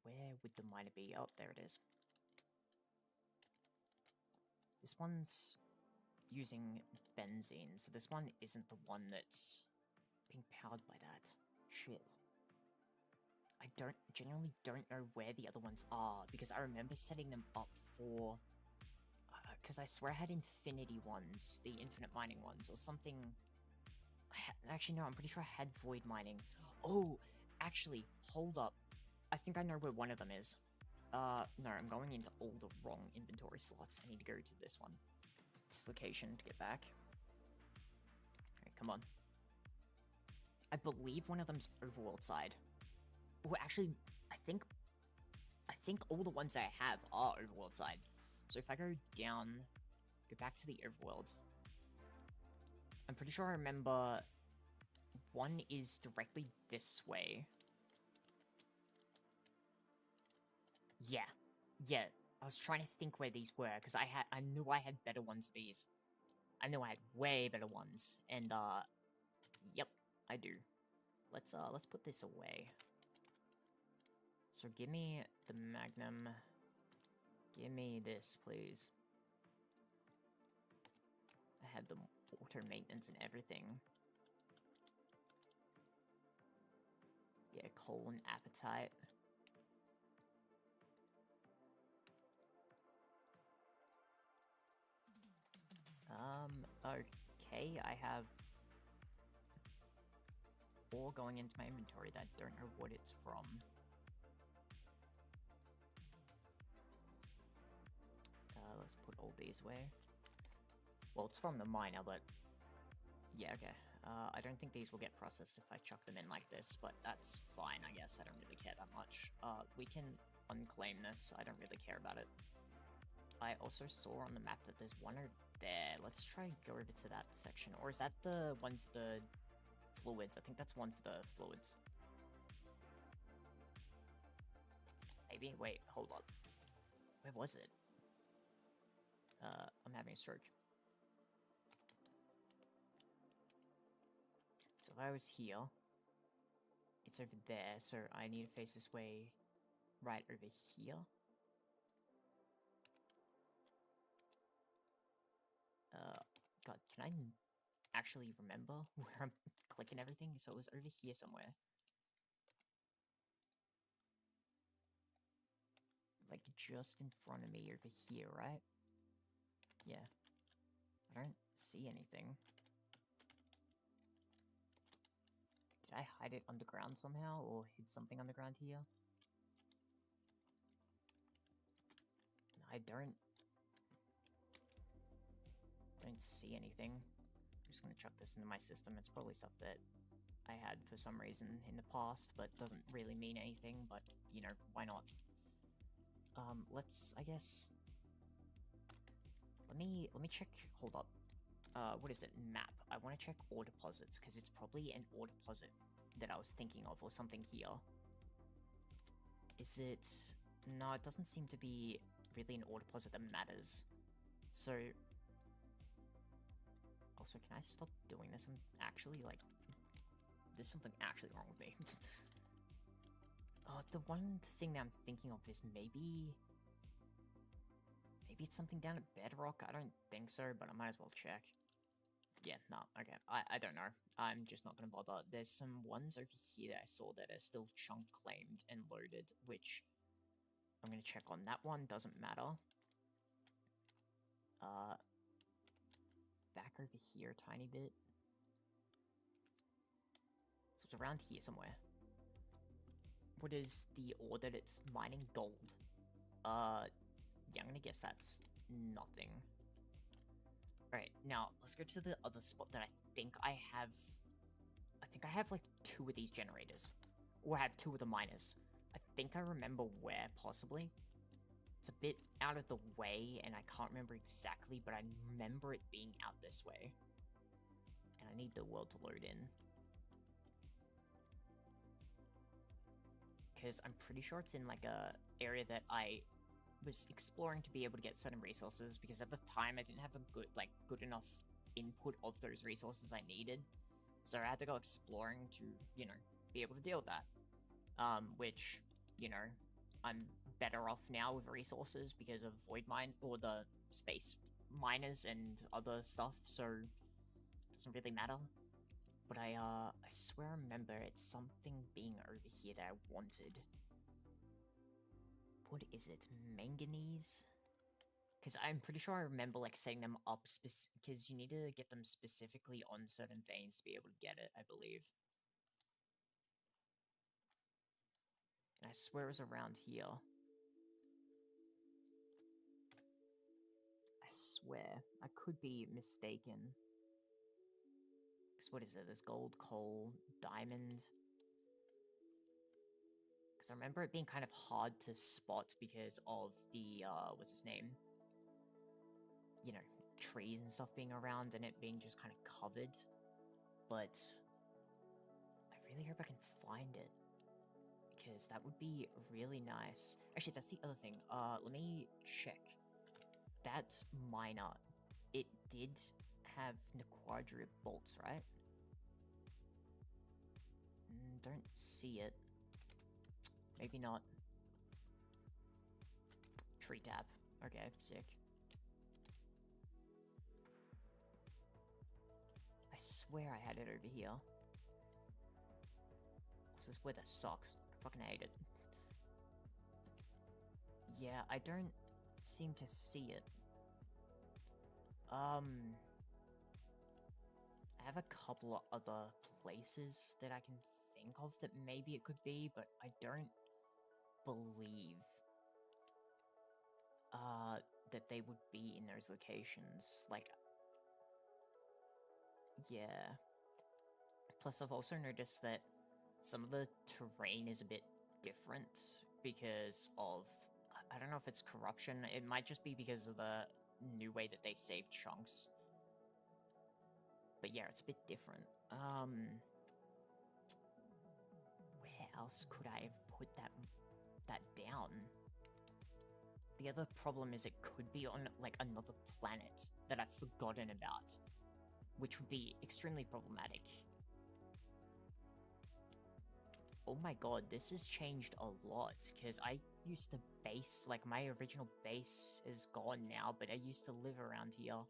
Where would the miner be? Oh, there it is. This one's using benzene, so this one isn't the one that's being powered by that. Shit. I genuinely don't know where the other ones are, because I remember setting them up for... because I swear I had infinity ones, the infinite mining ones, or something... Actually, no, I'm pretty sure I had void mining. Oh, actually, hold up. I think I know where one of them is. No, I'm going into all the wrong inventory slots. I need to go to this one. Dislocation to get back. Alright, come on. I believe one of them's overworld side. Oh, actually, I think all the ones I have are overworld side. So if I go down, go back to the overworld, I'm pretty sure I remember one is directly this way. Yeah. Yeah. I was trying to think where these were, because I knew I had better ones than these. I knew I had way better ones. And yep, I do. Let's put this away. So give me the Magnum. Give me this, please. I had the auto maintenance and everything. Yeah, colon appetite. Okay, I have ore going into my inventory that I don't know what it's from. Let's put all these away. Well, it's from the miner, but yeah, okay. I don't think these will get processed if I chuck them in like this, but that's fine, I guess. I don't really care that much. We can unclaim this. I don't really care about it. I also saw on the map that there's one over there. Let's try and go over to that section. Or is that the one for the fluids? I think that's one for the fluids. Maybe? Wait, hold on. Where was it? I'm having a stroke. So if I was here, it's over there, so I need to face this way right over here. God, can I actually remember where I'm clicking everything? So it was over here somewhere. Like, just in front of me over here, right? Yeah. see anything. Did I hide it underground somehow, or hid something underground here? I don't see anything. I'm just gonna chuck this into my system. It's probably stuff that I had for some reason in the past, but doesn't really mean anything, but, you know, why not? Let's, I guess... Let me check, hold up. What is it? Map. I want to check ore deposits, because it's probably an ore deposit that I was thinking of, or something here. Is it... No, it doesn't seem to be really an ore deposit that matters. So... Also, can I stop doing this? I'm actually, like... There's something actually wrong with me. The one thing that I'm thinking of is maybe... Maybe it's something down at Bedrock? I don't think so, but I might as well check. Yeah, no, okay. I don't know. I'm just not gonna bother. There's some ones over here that I saw that are still chunk claimed and loaded, which I'm gonna check on. That one doesn't matter. Back over here a tiny bit. So it's around here somewhere. What is the ore that it's mining? Gold. Yeah, I'm gonna guess that's nothing. Alright, now, let's go to the other spot that I think I have... I think I have, like, 2 of these generators. Or I have 2 of the miners. I think I remember where, possibly. It's a bit out of the way, and I can't remember exactly, but I remember it being out this way. And I need the world to load in. Because I'm pretty sure it's in, like, a area that I was exploring to be able to get certain resources, because at the time I didn't have a good enough input of those resources I needed. So I had to go exploring to, you know, be able to deal with that. Which, you know, I'm better off now with resources because of Void Mine, or the space miners and other stuff, so it doesn't really matter. But I swear I remember it's something being over here that I wanted. What is it? Manganese? Because I'm pretty sure I remember, like, setting them up because you need to get them specifically on certain veins to be able to get it, I believe. And I swear it was around here. I swear. I could be mistaken. Because what is it? There's gold, coal, diamond. Because I remember it being kind of hard to spot because of the, what's his name? You know, trees and stuff being around and it being just kind of covered. But I really hope I can find it, because that would be really nice. Actually, that's the other thing. Let me check. That miner, it did have Nequadria bolts, right? Don't see it. Maybe not. Tree tap. Okay, sick. I swear I had it over here. This is where the socks. I fucking hate it. Yeah, I don't seem to see it. I have a couple of other places that I can think of that maybe it could be, but I don't believe that they would be in those locations. Like, yeah. Plus, I've also noticed that some of the terrain is a bit different because of... I don't know if it's corruption. It might just be because of the new way that they save chunks. But yeah, it's a bit different. Where else could I have put that down? The other problem is it could be on, like, another planet that I've forgotten about, which would be extremely problematic. Oh my god, this has changed a lot, because I used to base, like, my original base is gone now, but I used to live around here.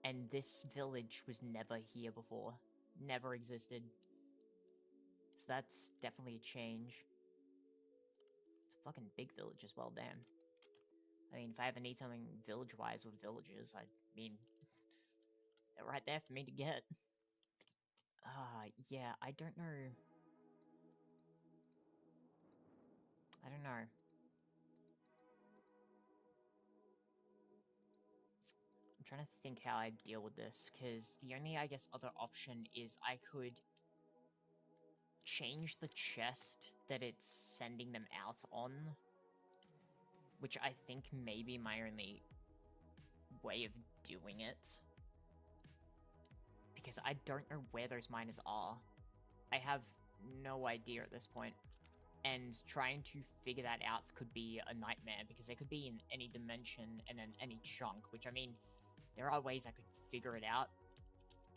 And this village was never here before. Never existed. So that's definitely a change. It's a fucking big village as well, damn. I mean, if I ever need something village-wise with villages, I mean... right there for me to get. Yeah, I don't know. I don't know. I'm trying to think how I deal with this, because the only, I guess, other option is I could change the chest that it's sending them out on, which I think may be my only way of doing it. Because I don't know where those miners are. I have no idea at this point. And trying to figure that out could be a nightmare, because they could be in any dimension and in any chunk, which, I mean, there are ways I could figure it out,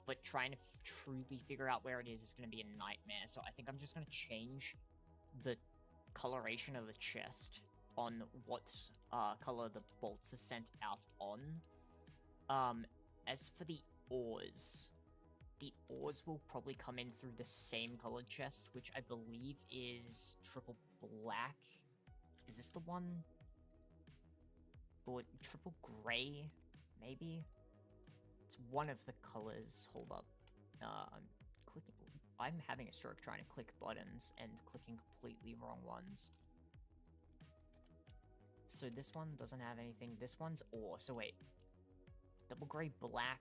but trying to truly figure out where it is going to be a nightmare. So I think I'm just going to change the coloration of the chest on what color the bolts are sent out on. As for the ores will probably come in through the same colored chest, which I believe is triple black. Is this the one? Or triple gray, maybe? It's one of the colors. Hold up. I'm having a stroke trying to click buttons and clicking completely wrong ones. So this one doesn't have anything. This one's ore. So wait. Double gray black.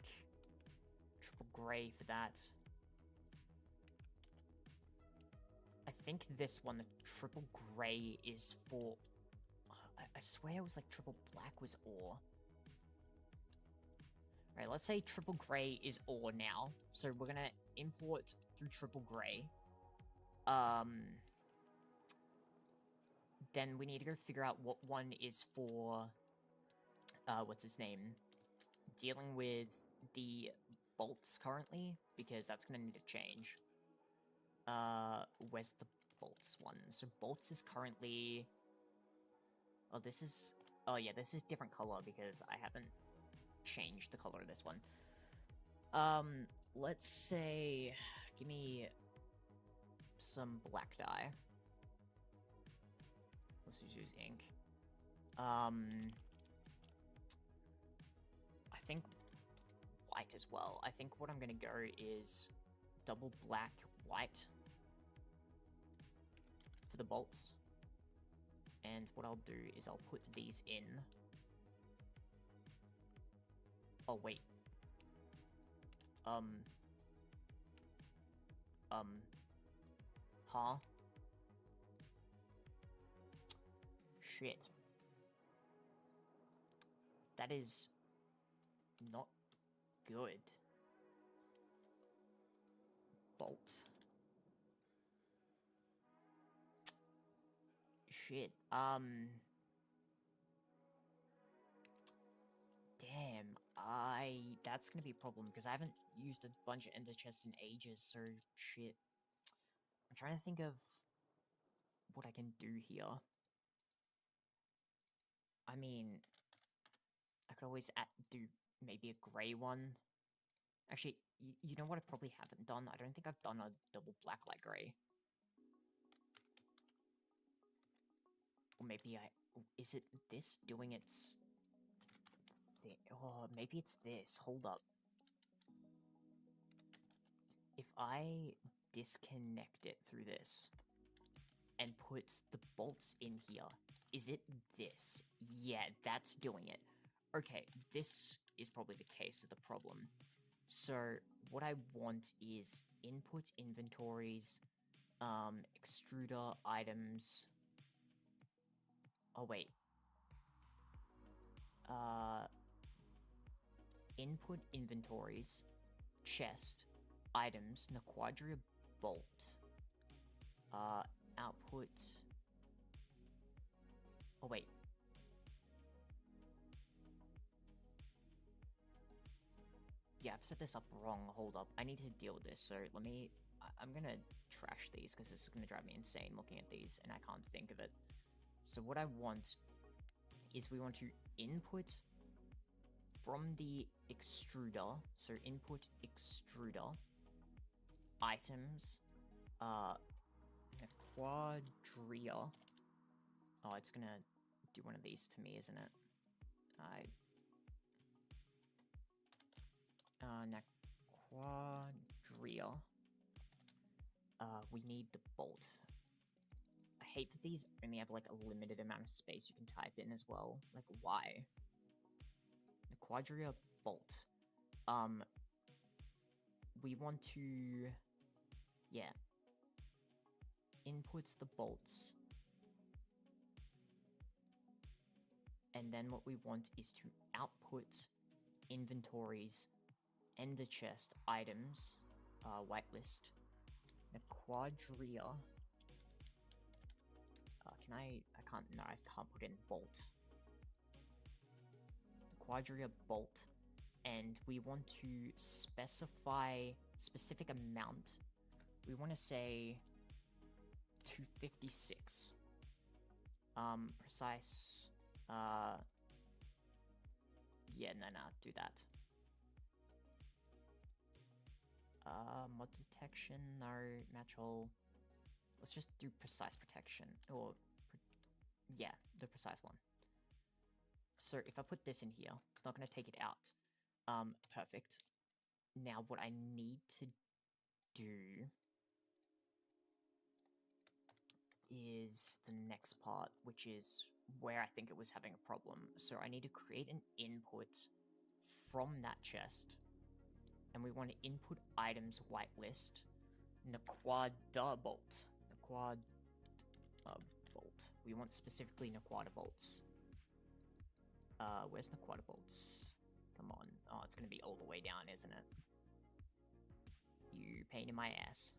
Triple gray for that. I think this one, the triple gray, is for... I swear it was like triple black was ore. Alright, let's say triple gray is ore now. So we're gonna import through triple gray. Then we need to go figure out what one is for... what's his name? Dealing with the bolts currently, because that's gonna need to change. Where's the bolts one? So bolts is currently... Oh, this is... Oh yeah, this is different color, because I haven't changed the color of this one. Let's say... Give me some black dye. Let's just use ink. I think white as well. I think what I'm gonna go is double black, white for the bolts. And what I'll do is I'll put these in. Oh, wait. Huh? Shit. That is not good. Bolt. Shit. Damn. That's gonna be a problem, because I haven't used a bunch of ender chests in ages, so shit. I'm trying to think of what I can do here. I mean, I could always do maybe a grey one. Actually, you know what I probably haven't done? I don't think I've done a double black light grey. Or maybe is it this doing its thing? Oh, maybe it's this. Hold up. If I disconnect it through this and put the bolts in here, is it this? Yeah, that's doing it. Okay, this is probably the case of the problem. So what I want is input inventories, extruder items. Oh wait. Input inventories, chest, items, Nequadria bolt. Output. Oh wait. Yeah, I've set this up wrong. Hold up. I need to deal with this. So let me... I'm gonna trash these, because this is gonna drive me insane looking at these, and I can't think of it. So what I want is we want to input from the extruder. So input extruder. Items. Nequadria. Oh, it's gonna do one of these to me, isn't it? Quadria. We need the bolt. I hate that these only have like a limited amount of space you can type in as well. Like, why? The Quadria bolt. We want to, yeah, inputs the bolts. And then what we want is to output inventories, ender chest, items, whitelist, the Quadria. I can't put in bolt. The Quadria bolt, and we want to specify specific amount. We want to say 256. Precise. Yeah, no, do that. Mod detection, no, match all. Let's just do precise protection, or, yeah, the precise one. So if I put this in here, it's not going to take it out. Perfect. Now what I need to do is the next part, which is where I think it was having a problem. So I need to create an input from that chest, and we want to input items whitelist, Naquada bolt. Naquada bolt. We want specifically Naquada bolts. Where's Naquada bolts? Come on. Oh, it's gonna be all the way down, isn't it? You pain in my ass.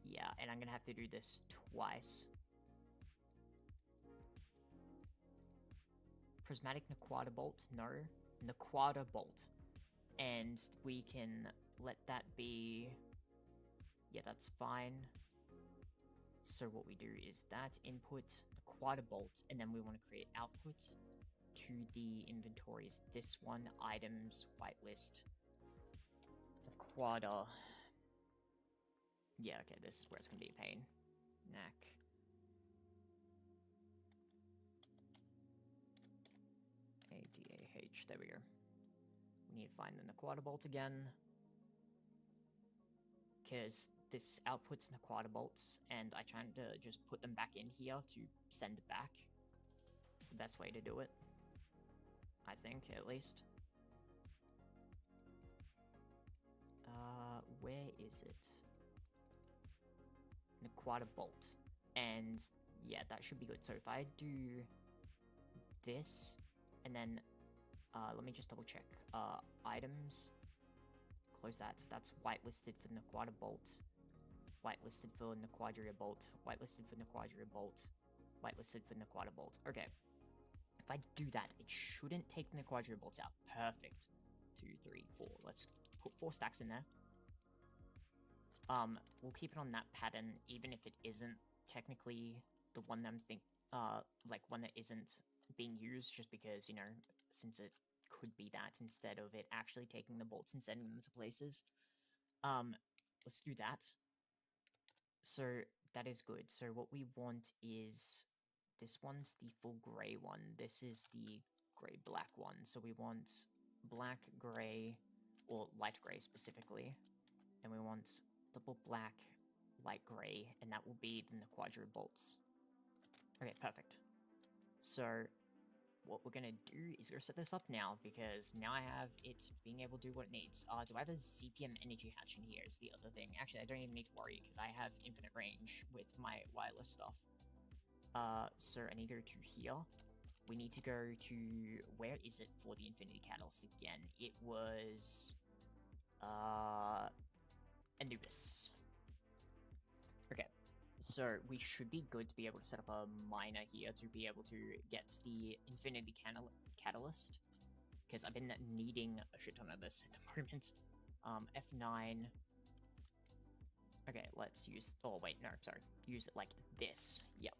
Yeah, and I'm gonna have to do this twice. Prismatic Naquada bolt? No. Naquada bolt. And we can let that be... Yeah, that's fine. So what we do is that input Naquada bolt, and then we want to create output to the inventories. This one, items, whitelist, Naquada. Yeah, okay, this is where it's going to be a pain. Knack. ADAH, there we go. We need to find the Naquada bolt again, because this outputs Naquada bolts, and I try to just put them back in here to send back. It's the best way to do it, I think, at least. Where is it? Naquada bolt. And yeah, that should be good. So if I do this, and then let me just double check. Items, close that. That's whitelisted for Naquada bolt, whitelisted for Naquadria bolt, whitelisted for Naquadria bolt, whitelisted for Naquada bolt. Okay. If I do that, it shouldn't take the Naquadria bolts out. Perfect. 2, 3, 4. Let's put 4 stacks in there. We'll keep it on that pattern, even if it isn't technically the one that I'm like one that isn't being used, just because, you know, since it could be that instead of it actually taking the bolts and sending them to places. Let's do that. So that is good. So what we want is, this one's the full gray one. This is the gray-black one. So we want black, gray, or light gray specifically. And we want double black, light gray, and that will be the Naquadria bolts. Okay, perfect. So what we're gonna do is go set this up now, because now I have it being able to do what it needs. Do I have a ZPM energy hatch in here is the other thing. Actually, I don't even need to worry, because I have infinite range with my wireless stuff. So I need to go to here. We need to go to, where is it for the Infinity Catalyst again? It was, Anubis. Okay, so we should be good to be able to set up a miner here to be able to get the Infinity Catalyst, because I've been needing a shit ton of this at the moment. F9. Okay, let's use, oh wait, no, sorry. Use it like this. Yep.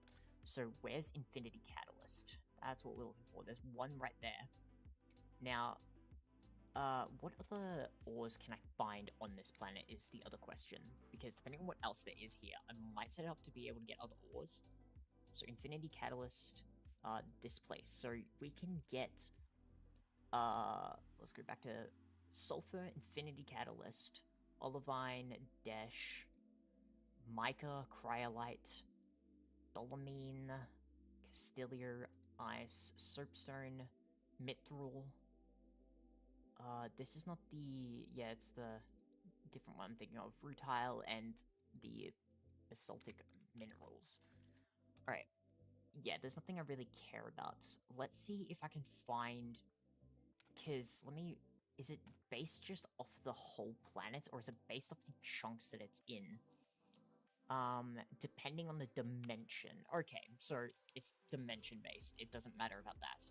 So where's Infinity Catalyst? That's what we're looking for. There's one right there. Now, what other ores can I find on this planet is the other question. Because depending on what else there is here, I might set it up to be able to get other ores. So Infinity Catalyst, this place. So we can get let's go back to sulfur, infinity catalyst, olivine, desh, mica, cryolite, dolamine, castilier, ice, soapstone, mithril. This is not the... yeah, it's the different one I'm thinking of. Rutile and the basaltic minerals. Alright. Yeah, there's nothing I really care about. Let's see if I can find... because, let me... is it based just off the whole planet, or is it based off the chunks that it's in? Depending on the dimension. Okay, so it's dimension-based. It doesn't matter about that.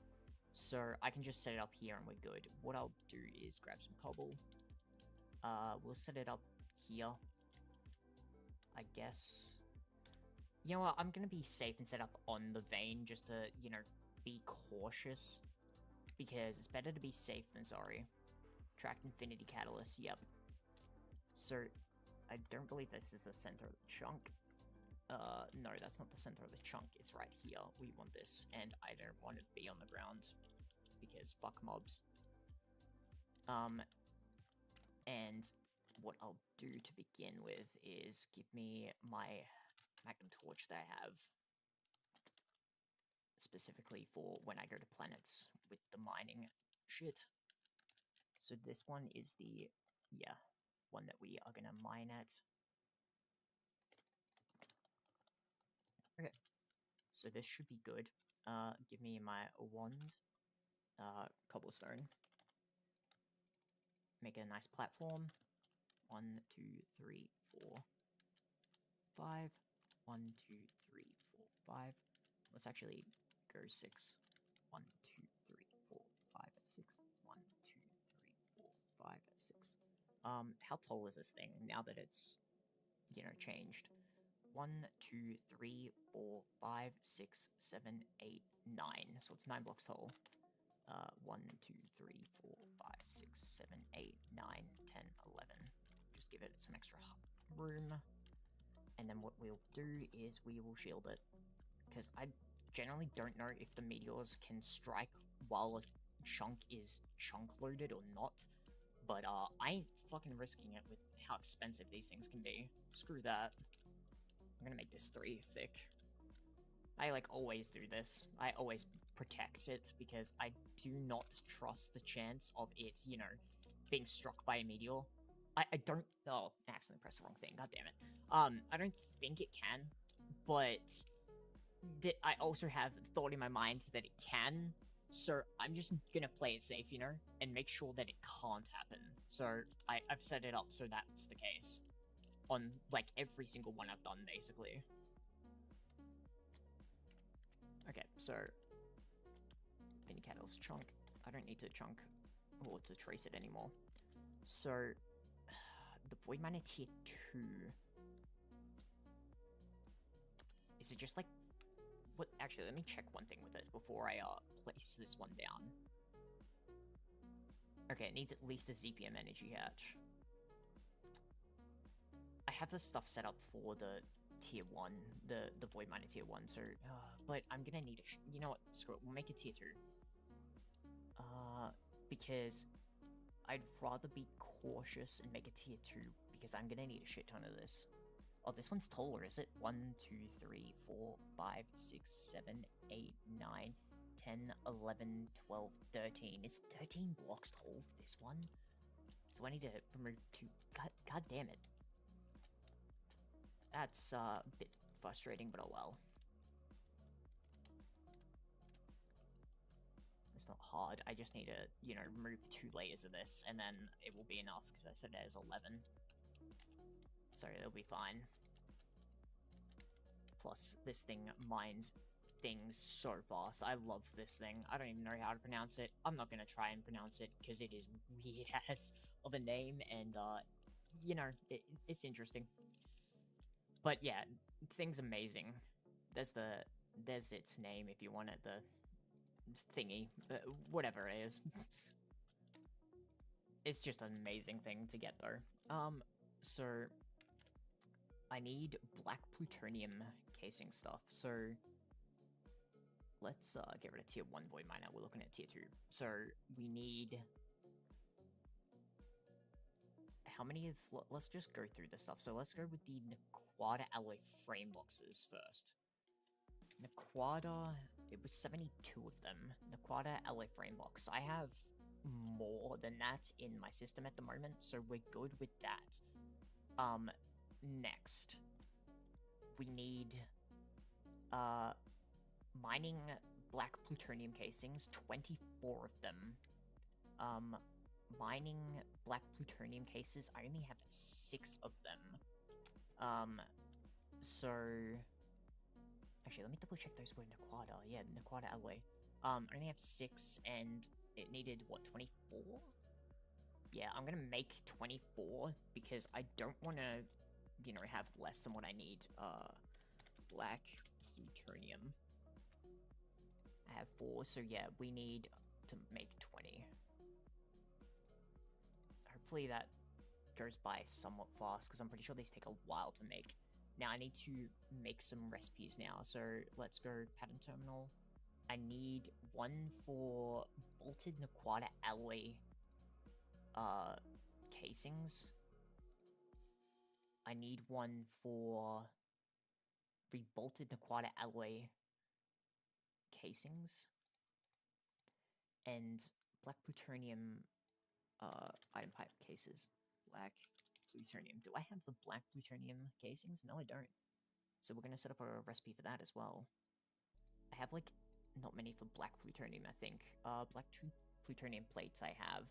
So I can just set it up here and we're good. What I'll do is grab some cobble. We'll set it up here, I guess. You know what, I'm gonna be safe and set up on the vein just to, you know, be cautious. Because it's better to be safe than sorry. Tracked Infinity Catalyst, yep. So, I don't believe this is the center of the chunk. No, that's not the center of the chunk. It's right here. We want this, and I don't want it to be on the ground. Because fuck mobs. And what I'll do to begin with is give me my magnum torch that I have. Specifically for when I go to planets with the mining shit. So this one is the, yeah, one that we are gonna mine at. Okay, so this should be good. Give me my wand, cobblestone. Make it a nice platform. 1, 2, 3, 4, 5. 1, 2, 3, 4, 5. Let's actually go 6. 1, 2, 3, 4, 5, 6. 1, 2, 3, 4, 5, 6. How tall is this thing now that it's, you know, changed? 1, 2, 3, 4, 5, 6, 7, 8, 9. So it's 9 blocks tall. 1, 2, 3, 4, 5, 6, 7, 8, 9, 10, 11. Just give it some extra room. And then what we'll do is we will shield it. Because I generally don't know if the meteors can strike while a chunk is chunk loaded or not. But I ain't fucking risking it with how expensive these things can be. Screw that. I'm gonna make this 3 thick. I like always do this. I always protect it because I do not trust the chance of it, you know, being struck by a meteor. I don't... oh, I accidentally pressed the wrong thing. God damn it. I don't think it can, but I also have thought in my mind that it can, so I'm just gonna play it safe, you know, and make sure that it can't happen. So I've set it up so that's the case on, like, every single one I've done, basically. Okay, so Infinity Catalyst chunk. I don't need to chunk or to trace it anymore. So the Void Miner tier 2. Is it just like... what? Actually, let me check one thing with it before I place this one down. Okay, it needs at least a ZPM energy hatch. I have the stuff set up for the tier 1, the Void Miner tier 1, so... but I'm gonna need a... you know what? Screw it, we'll make it tier 2. Because I'd rather be cautious and make a tier 2, because I'm gonna need a shit ton of this. Oh, this one's taller, is it? 1, 2, 3, 4, 5, 6, 7, 8, 9, 10, 11, 12, 13. It's 13 blocks tall for this one. So I need to remove 2. God damn it. That's a bit frustrating, but oh well. It's not hard. I just need to, you know, remove 2 layers of this, and then it will be enough, because I said it has 11. So it'll be fine. Plus, this thing mines things so fast. I love this thing. I don't even know how to pronounce it. I'm not gonna try and pronounce it, because it is weird as of a name, and, you know, it's interesting. But yeah, thing's amazing. There's its name if you want it, the thingy, whatever it is. It's just an amazing thing to get though. So I need black plutonium casing stuff. So let's get rid of tier 1 void miner. We're looking at tier 2. So we need... How many of... Let's just go through this stuff. So let's go with the Naquada alloy frame boxes first. Naquada... It was 72 of them. Naquada alloy frame box. I have more than that in my system at the moment, so we're good with that. Next. We need... mining black plutonium casings, 24 of them. Mining black plutonium cases, I only have 6 of them. So... Actually, let me double check those were Naquada. Yeah, Naquada alloy. I only have 6, and it needed, what, 24? Yeah, I'm gonna make 24, because I don't want to, you know, have less than what I need. Black plutonium. I have 4, so yeah, we need to make 20. Hopefully that goes by somewhat fast, because I'm pretty sure these take a while to make. Now I need to make some recipes now, so let's go pattern terminal. I need 1 for bolted Naquada alloy casings. I need 1 for rebolted Naquada alloy casings. And black plutonium item pipe cases. Black plutonium. Do I have the black plutonium casings? No, I don't. So we're going to set up a recipe for that as well. I have, like, not many for black plutonium, I think. Black plutonium plates I have.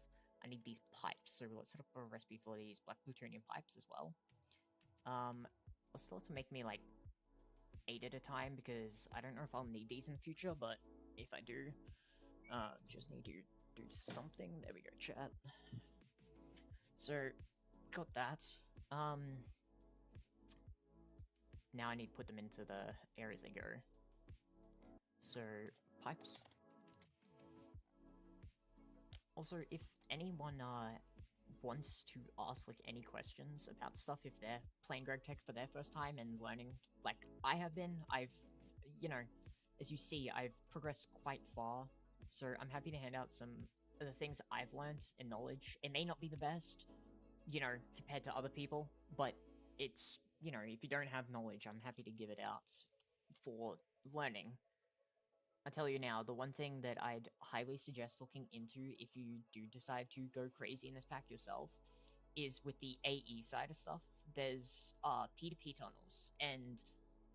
I need these pipes, so let's set up a recipe for these black plutonium pipes as well. Let's start to make me, like, 8 at a time, because I don't know if I'll need these in the future, but if I do, just need to do something. There we go, chat. So, got that. Now I need to put them into the areas they go. So, pipes. Also, if anyone wants to ask, like, any questions about stuff, if they're playing Greg Tech for their first time and learning, like I have been, you know, as you see, I've progressed quite far, so I'm happy to hand out some of the things I've learned in knowledge. It may not be the best, you know, compared to other people, but it's, you know, if you don't have knowledge, I'm happy to give it out for learning. I tell you now, the one thing that I'd highly suggest looking into if you do decide to go crazy in this pack yourself is with the AE side of stuff. There's P2P tunnels, and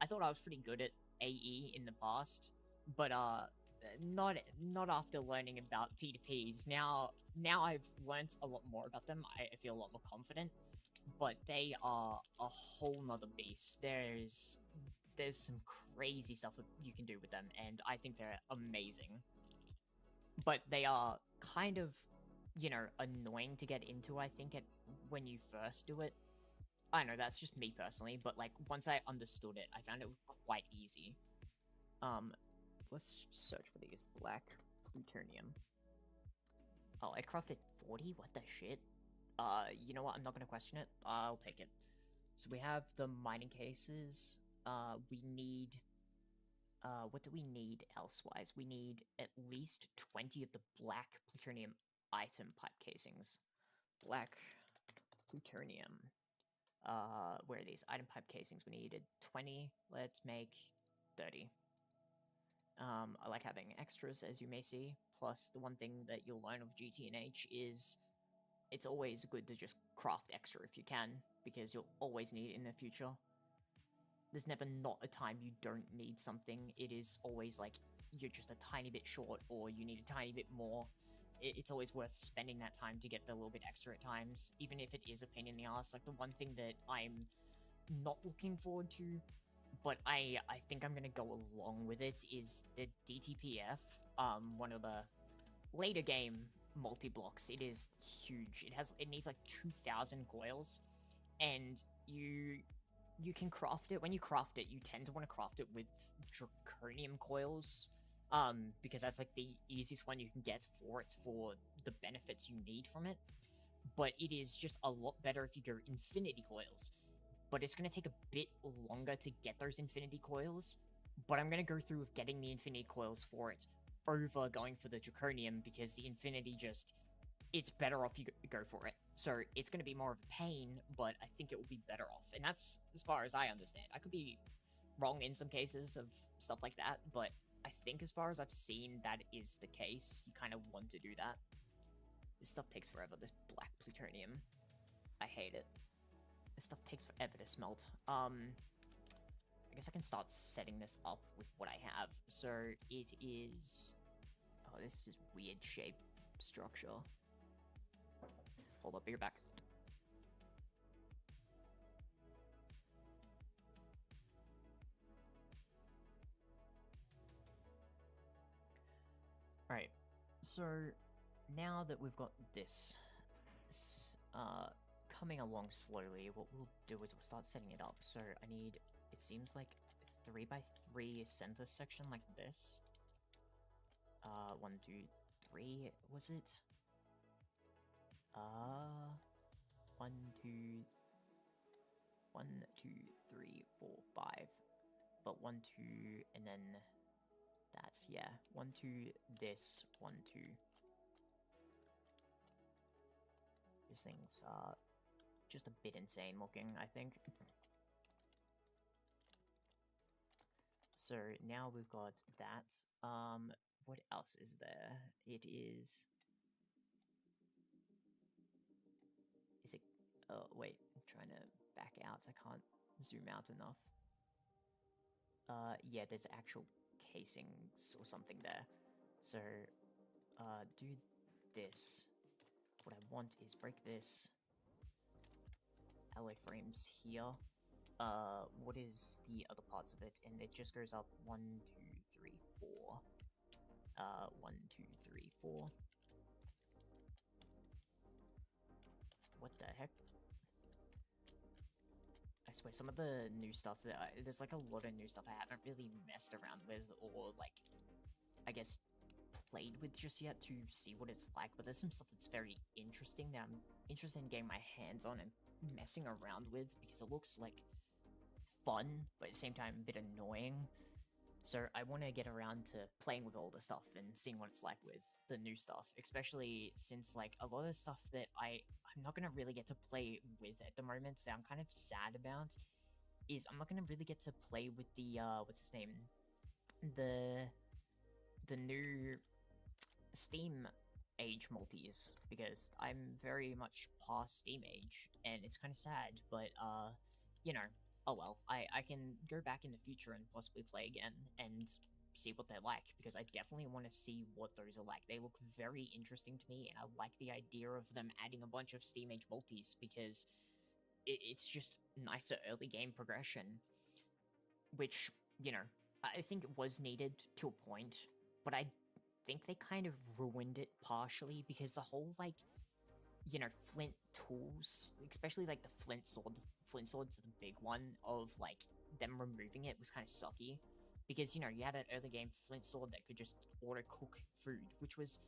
I thought I was pretty good at AE in the past, but not after learning about P2Ps. Now I've learned a lot more about them. I feel a lot more confident, but they are a whole nother beast. There's some crazy stuff you can do with them, and I think they're amazing. But they are kind of, you know, annoying to get into, I think, when you first do it. I don't know, that's just me personally, but, like, once I understood it, I found it quite easy. Let's search for these. Black plutonium. Oh, I crafted 40? What the shit? You know what? I'm not gonna question it. I'll take it. So we have the mining cases. We need... what do we need elsewise? We need at least 20 of the black plutonium item pipe casings. Black plutonium. Where are these? Item pipe casings. We needed 20. Let's make 30. I like having extras, as you may see. Plus, the one thing that you'll learn of GTNH is it's always good to just craft extra if you can, because you'll always need it in the future. There's never not a time you don't need something. It is always like you're just a tiny bit short, or you need a tiny bit more. It's always worth spending that time to get the little bit extra at times, even if it is a pain in the ass. Like, the one thing that I'm not looking forward to, but I think I'm gonna go along with it, is the DTPF, one of the later game multi-blocks. It is huge. It needs like 2,000 coils, and you can craft it. When you craft it, you tend to want to craft it with draconium coils, because that's like the easiest one you can get for the benefits you need from it. But it is just a lot better if you go infinity coils. But it's going to take a bit longer to get those infinity coils. but I'm gonna go through with getting the infinity coils for it over going for the draconium, because the infinity just, it's better off you go for it. So it's gonna be more of a pain, but I think it will be better off. And that's as far as I understand. I could be wrong in some cases of stuff like that, but I think as far as I've seen, that is the case. You kind of want to do that. This stuff takes forever, this black plutonium. I hate it. This stuff takes forever to smelt. I guess I can start setting this up with what I have. So it is... Oh, this is weird shape structure. Hold up, be right back. Alright, so now that we've got this coming along slowly, what we'll do is we'll start setting it up. So I need, it seems like 3x3 center section like this. 1, 2, 3, was it? 1, 2, 1, 2, 3, 4, 5. But 1, 2, and then that's, yeah. 1, 2, this, 1, 2. This thing's, just a bit insane looking, I think. So now we've got that. What else is there? It is... Is it... Oh, wait. I'm trying to back out. I can't zoom out enough. Yeah, there's actual casings or something there. So, do this. What I want is break this. Alloy frames here. What is the other parts of it? And it just goes up 1, 2, 3, 4. 1, 2, 3, 4. What the heck? I swear, some of the new stuff that there's like a lot of new stuff I haven't really messed around with, or like, I guess, played with just yet to see what it's like, but there's some stuff that's very interesting that I'm interested in getting my hands on and messing around with, because it looks like fun, but at the same time a bit annoying. So I want to get around to playing with all the stuff and seeing what it's like with the new stuff, especially since like a lot of stuff that I'm not going to really get to play with at the moment that I'm kind of sad about is I'm not going to really get to play with the, what's his name? The new Steam age multis, because I'm very much past Steam age, and it's kind of sad, but, you know, oh well, I can go back in the future and possibly play again and see what they're like, because I definitely want to see what those are like. They look very interesting to me, and I like the idea of them adding a bunch of Steam Age multis, because it's just nicer early game progression, which, you know, I think it was needed to a point, but I think they kind of ruined it partially, because the whole, like, you know, flint tools, especially like the flint sword's the big one, of like them removing it was kind of sucky, because, you know, you had an early game flint sword that could just auto cook food, which was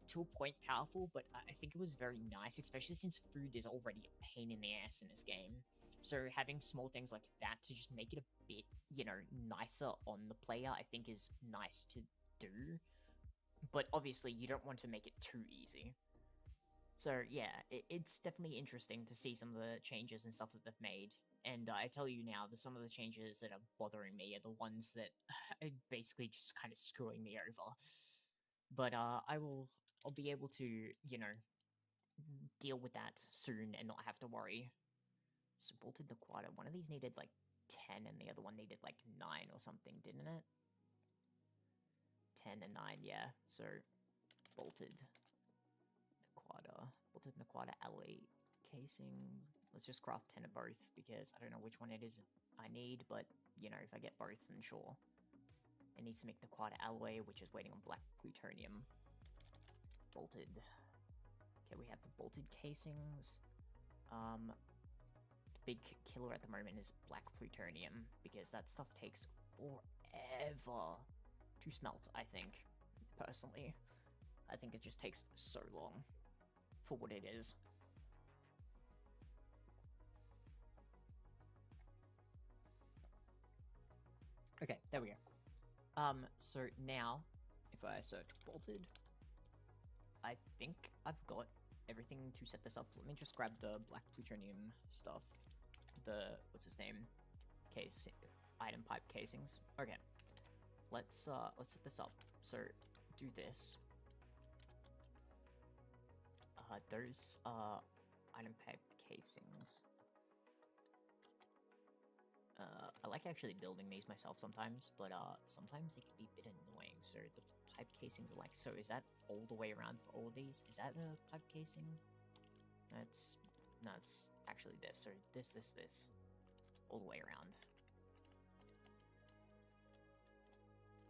to a point powerful, but I think it was very nice, especially since food is already a pain in the ass in this game. So having small things like that to just make it a bit, you know, nicer on the player, I think is nice to do, but obviously you don't want to make it too easy. So yeah, it's definitely interesting to see some of the changes and stuff that they've made. And I tell you now, that some of the changes that are bothering me are the ones that are basically just kind of screwing me over. But I'll be able to, you know, deal with that soon and not have to worry. So bolted the quad. One of these needed like 10 and the other one needed like 9 or something, didn't it? 10 and 9, yeah. So bolted Naquada alloy casing. Let's just craft 10 of both, because I don't know which one it is I need, but, you know, if I get both, then sure. It needs to make Naquada alloy, which is waiting on black plutonium. Bolted. Okay, we have the bolted casings. The big killer at the moment is black plutonium, because that stuff takes forever to smelt, I think, personally. I think it just takes so long for what it is. Okay, there we go. So now, if I search bolted, I think I've got everything to set this up. Let me just grab the black plutonium stuff. The, what's his name? Case, item pipe casings. Okay. Let's set this up. So, do this. Those, item pipe casings. I like actually building these myself sometimes, but sometimes they can be a bit annoying. So the pipe casings are like, so is that all the way around for all of these? Is that the pipe casing? No, it's actually this, or this, all the way around.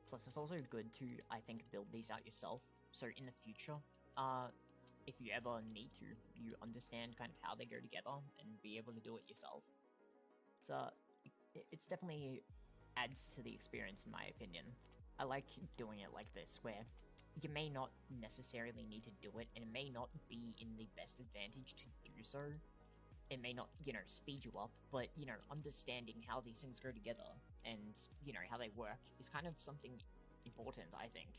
Plus, it's also good to, I think, build these out yourself. So in the future, if you ever need to, you understand kind of how they go together and be able to do it yourself. It's definitely adds to the experience, in my opinion. I like doing it like this, where you may not necessarily need to do it, and it may not be in the best advantage to do so. It may not, you know, speed you up, but, you know, understanding how these things go together and, you know, how they work is kind of something important, I think.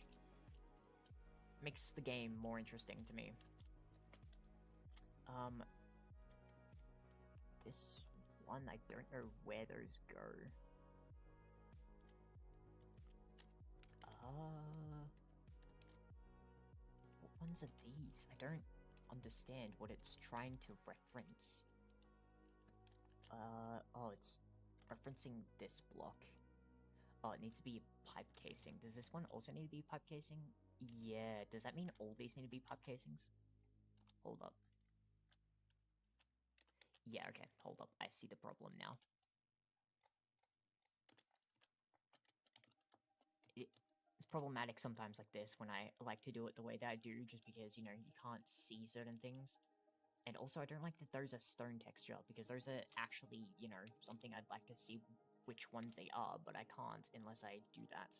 Makes the game more interesting to me. This one, I don't know where those go. What ones are these? I don't understand what it's trying to reference. Oh, it's referencing this block. Oh, it needs to be pipe casing. Does this one also need to be pipe casing? Yeah, does that mean all these need to be pipe casings? Hold up. Yeah, okay, hold up. I see the problem now. It's problematic sometimes like this when I like to do it the way that I do, just because, you know, you can't see certain things. And also, I don't like that those are stone texture, because those are actually, you know, something I'd like to see which ones they are, but I can't unless I do that.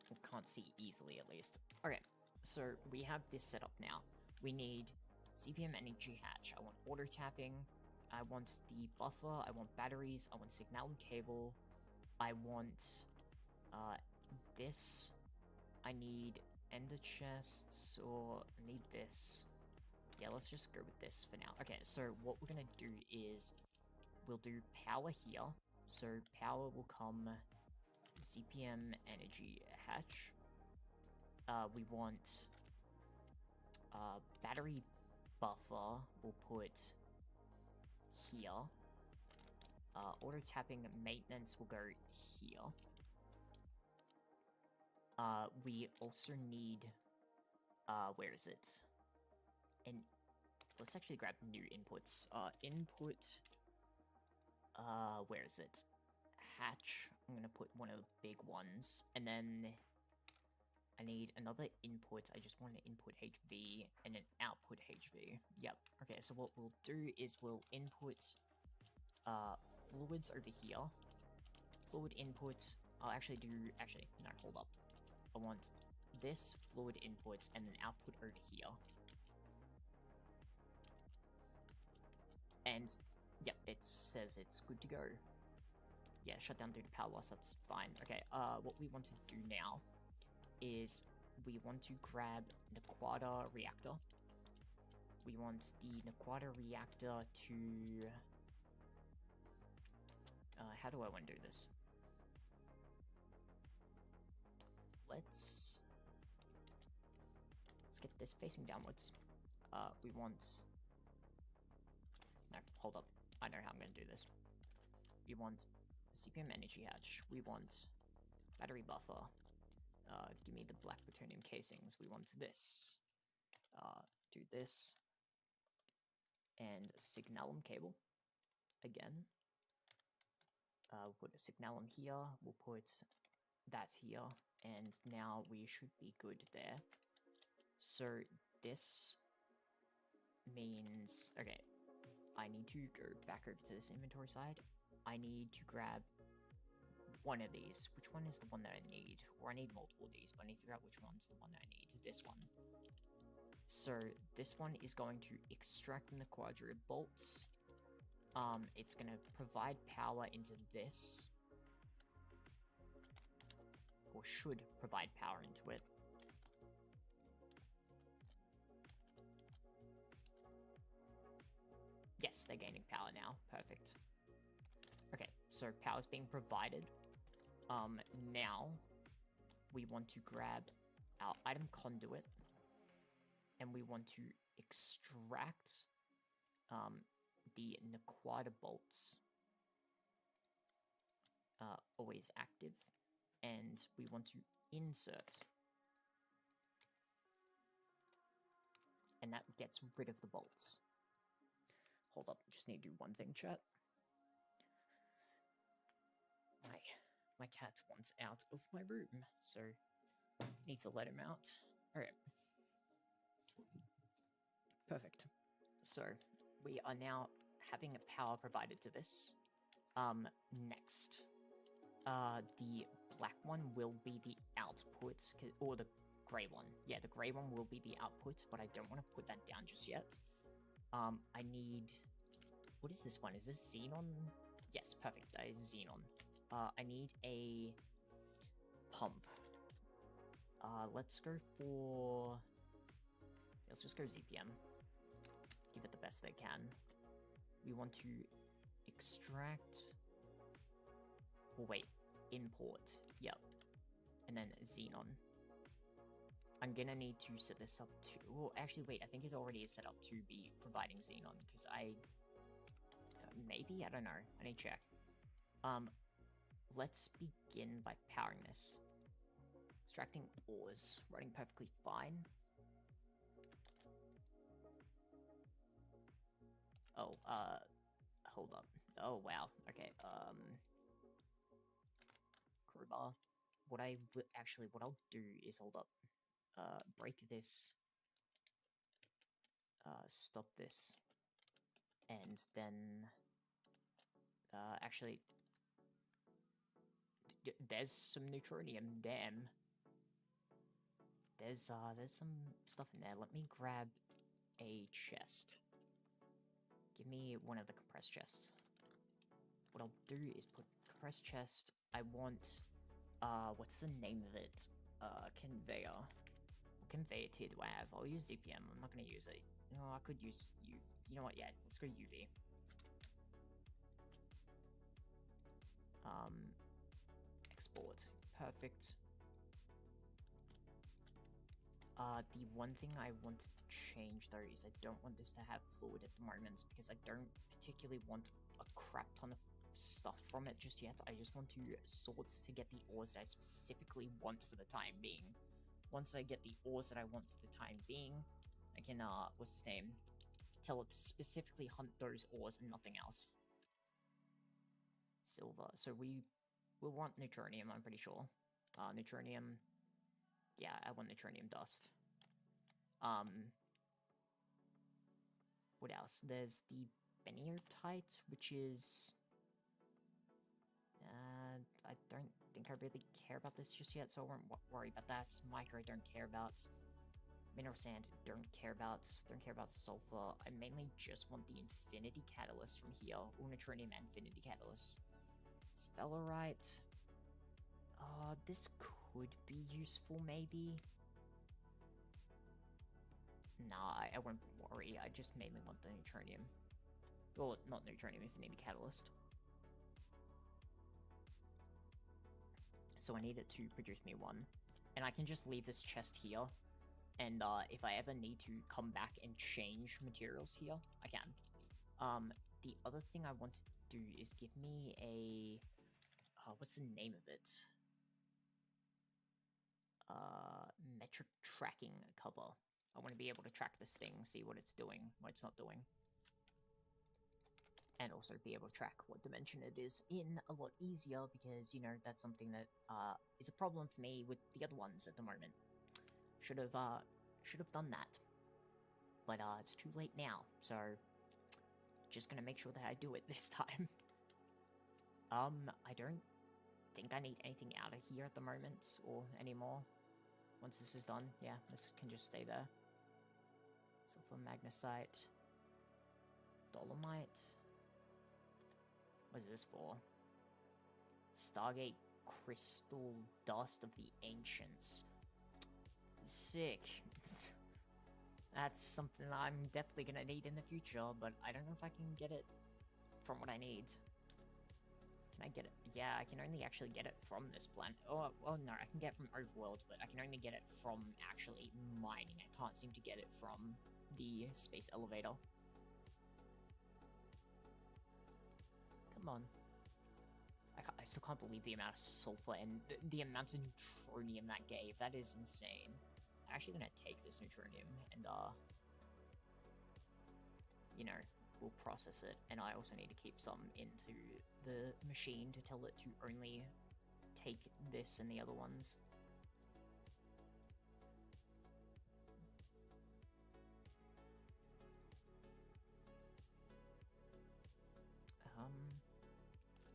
I can't see easily, at least. Okay, so we have this set up now. We need CPM energy hatch. I want auto tapping. I want the buffer. I want batteries. I want signal cable. I want this. I need ender chests, or I need this. Yeah, let's just go with this for now. Okay, so what we're gonna do is we'll do power here. So power will come CPM energy hatch. We want battery buffer, we'll put here. Auto tapping maintenance will go here. We also need, where is it? And let's actually grab new inputs. Input, where is it? Hatch, I'm gonna put one of the big ones, and then I need another input. I just want an input HV and an output HV. Yep. Okay, so what we'll do is we'll input fluids over here. Fluid input. I'll actually do, no, hold up. I want this fluid input and then output over here. And, yep, it says it's good to go. Yeah, shut down due to power loss, that's fine. Okay, what we want to do now is we want to grab the Quada reactor. We want the Quada reactor to... how do I want to do this? Let's get this facing downwards. We want... No, hold up. I know how I'm going to do this. We want CPM energy hatch. We want battery buffer. Give me the black plutonium casings. We want this. Do this. And signalum cable. Again. We'll put a signalum here. We'll put that here. And now we should be good there. So this means... Okay. I need to go back over to this inventory side. I need to grab one of these. Which one is the one that I need? Or I need multiple of these, but I need to figure out which one's the one that I need. This one. So this one is going to extract from the quadruped bolts. It's going to provide power into this. or should provide power into it. Yes, they're gaining power now. Perfect. Okay, so power's being provided. Now we want to grab our item conduit, and we want to extract the Nequada bolts, always active, and we want to insert, and that gets rid of the bolts. Hold up, just need to do one thing, chat. My cat wants out of my room, so need to let him out. Alright. Perfect. So, we are now having a power provided to this. Next. The black one will be the output, or the grey one. Yeah, the grey one will be the output, but I don't want to put that down just yet. I need... What is this one? Is this Xenon? Yes, perfect. That is Xenon. I need a pump. Let's go for... Let's just go ZPM. Give it the best they can. We want to extract... Oh, wait. Import. Yep. And then Xenon. I'm gonna need to set this up to... Well, actually, wait. I think it already is set up to be providing Xenon, because I... maybe? I don't know. I need to check. Let's begin by powering this. Extracting ores. Running perfectly fine. Oh, hold up. Oh, wow. Okay, crowbar. What I'll do is, hold up. Break this. Stop this. And then... actually... there's some neutronium, damn. There's some stuff in there. Let me grab a chest. Give me one of the compressed chests. What I'll do is put compressed chest. I want, what's the name of it? Conveyor. What conveyor tier do I have? I'll use ZPM. I'm not gonna use it. No, I could use UV. You know what? Yeah, let's go UV. Export. Perfect. The one thing I want to change though is I don't want this to have fluid at the moment, because I don't particularly want a crap ton of stuff from it just yet. I just want to sort to get the ores I specifically want for the time being. Once I get the ores that I want for the time being, I can, what's its name? Tell it to specifically hunt those ores and nothing else. Silver. So we will want neutronium, I'm pretty sure. Neutronium. Yeah, I want neutronium dust. What else? There's the Beniotite, which is... I don't think I really care about this just yet, so I won't worry about that. Micro, I don't care about. Mineral sand, don't care about. Don't care about sulfur. I mainly just want the infinity catalyst from here. Or neutronium and infinity catalyst. Sphelerite. This could be useful, maybe. Nah, I won't worry. I just mainly want the neutronium. Well, not neutronium, infinity catalyst. So I need it to produce me one. And I can just leave this chest here. And if I ever need to come back and change materials here, I can. The other thing I want to do is give me a... what's the name of it? Metric tracking cover. I want to be able to track this thing, see what it's doing, what it's not doing. And also be able to track what dimension it is in a lot easier, because, you know, that's something that is a problem for me with the other ones at the moment. Should have done that. But it's too late now, so just gonna make sure that I do it this time. I don't think I need anything out of here at the moment, or anymore. Once this is done, yeah, this can just stay there. Sulfur magnesite. Dolomite. What is this for? Stargate crystal dust of the ancients. Sick. That's something I'm definitely gonna need in the future, but I don't know if I can get it from what I need. Can I get it? Yeah, I can only actually get it from this planet. Oh no, I can get it from Overworld, but I can only get it from actually mining. I can't seem to get it from the space elevator. Come on. I still can't believe the amount of sulfur and the amount of neutronium that gave. That is insane. I'm actually gonna take this neutronium and, you know, we'll process it. And I also need to keep some into the machine to tell it to only take this and the other ones.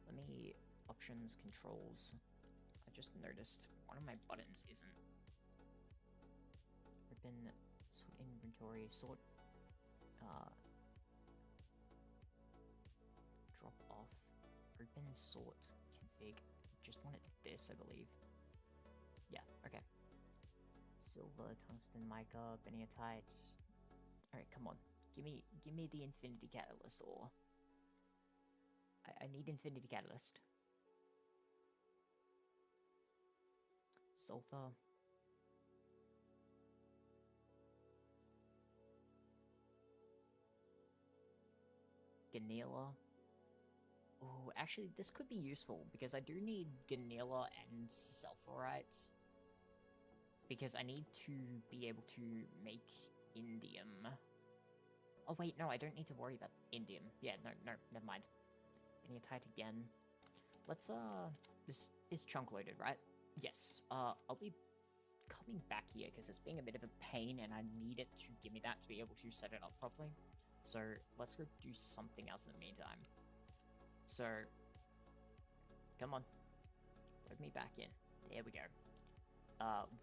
Let me options, controls. I just noticed one of my buttons isn't open, sort inventory, sort, drop off, open, sort, config. Just wanted this, I believe. Yeah, okay. Silver, tungsten, mica, beniatite. Alright, come on. Give me the infinity catalyst ore. I need infinity catalyst. Sulfur. Ganila. Oh, actually, this could be useful, because I do need Ganila and Sulfurite. Because I need to be able to make indium. Oh wait, no, I don't need to worry about indium. Yeah, no, never mind. Beniatite again. Let's, this is chunk loaded, right? Yes, I'll be coming back here, because it's being a bit of a pain, and I need it to give me that to be able to set it up properly. So, let's go do something else in the meantime. So, come on. Load me back in. There we go.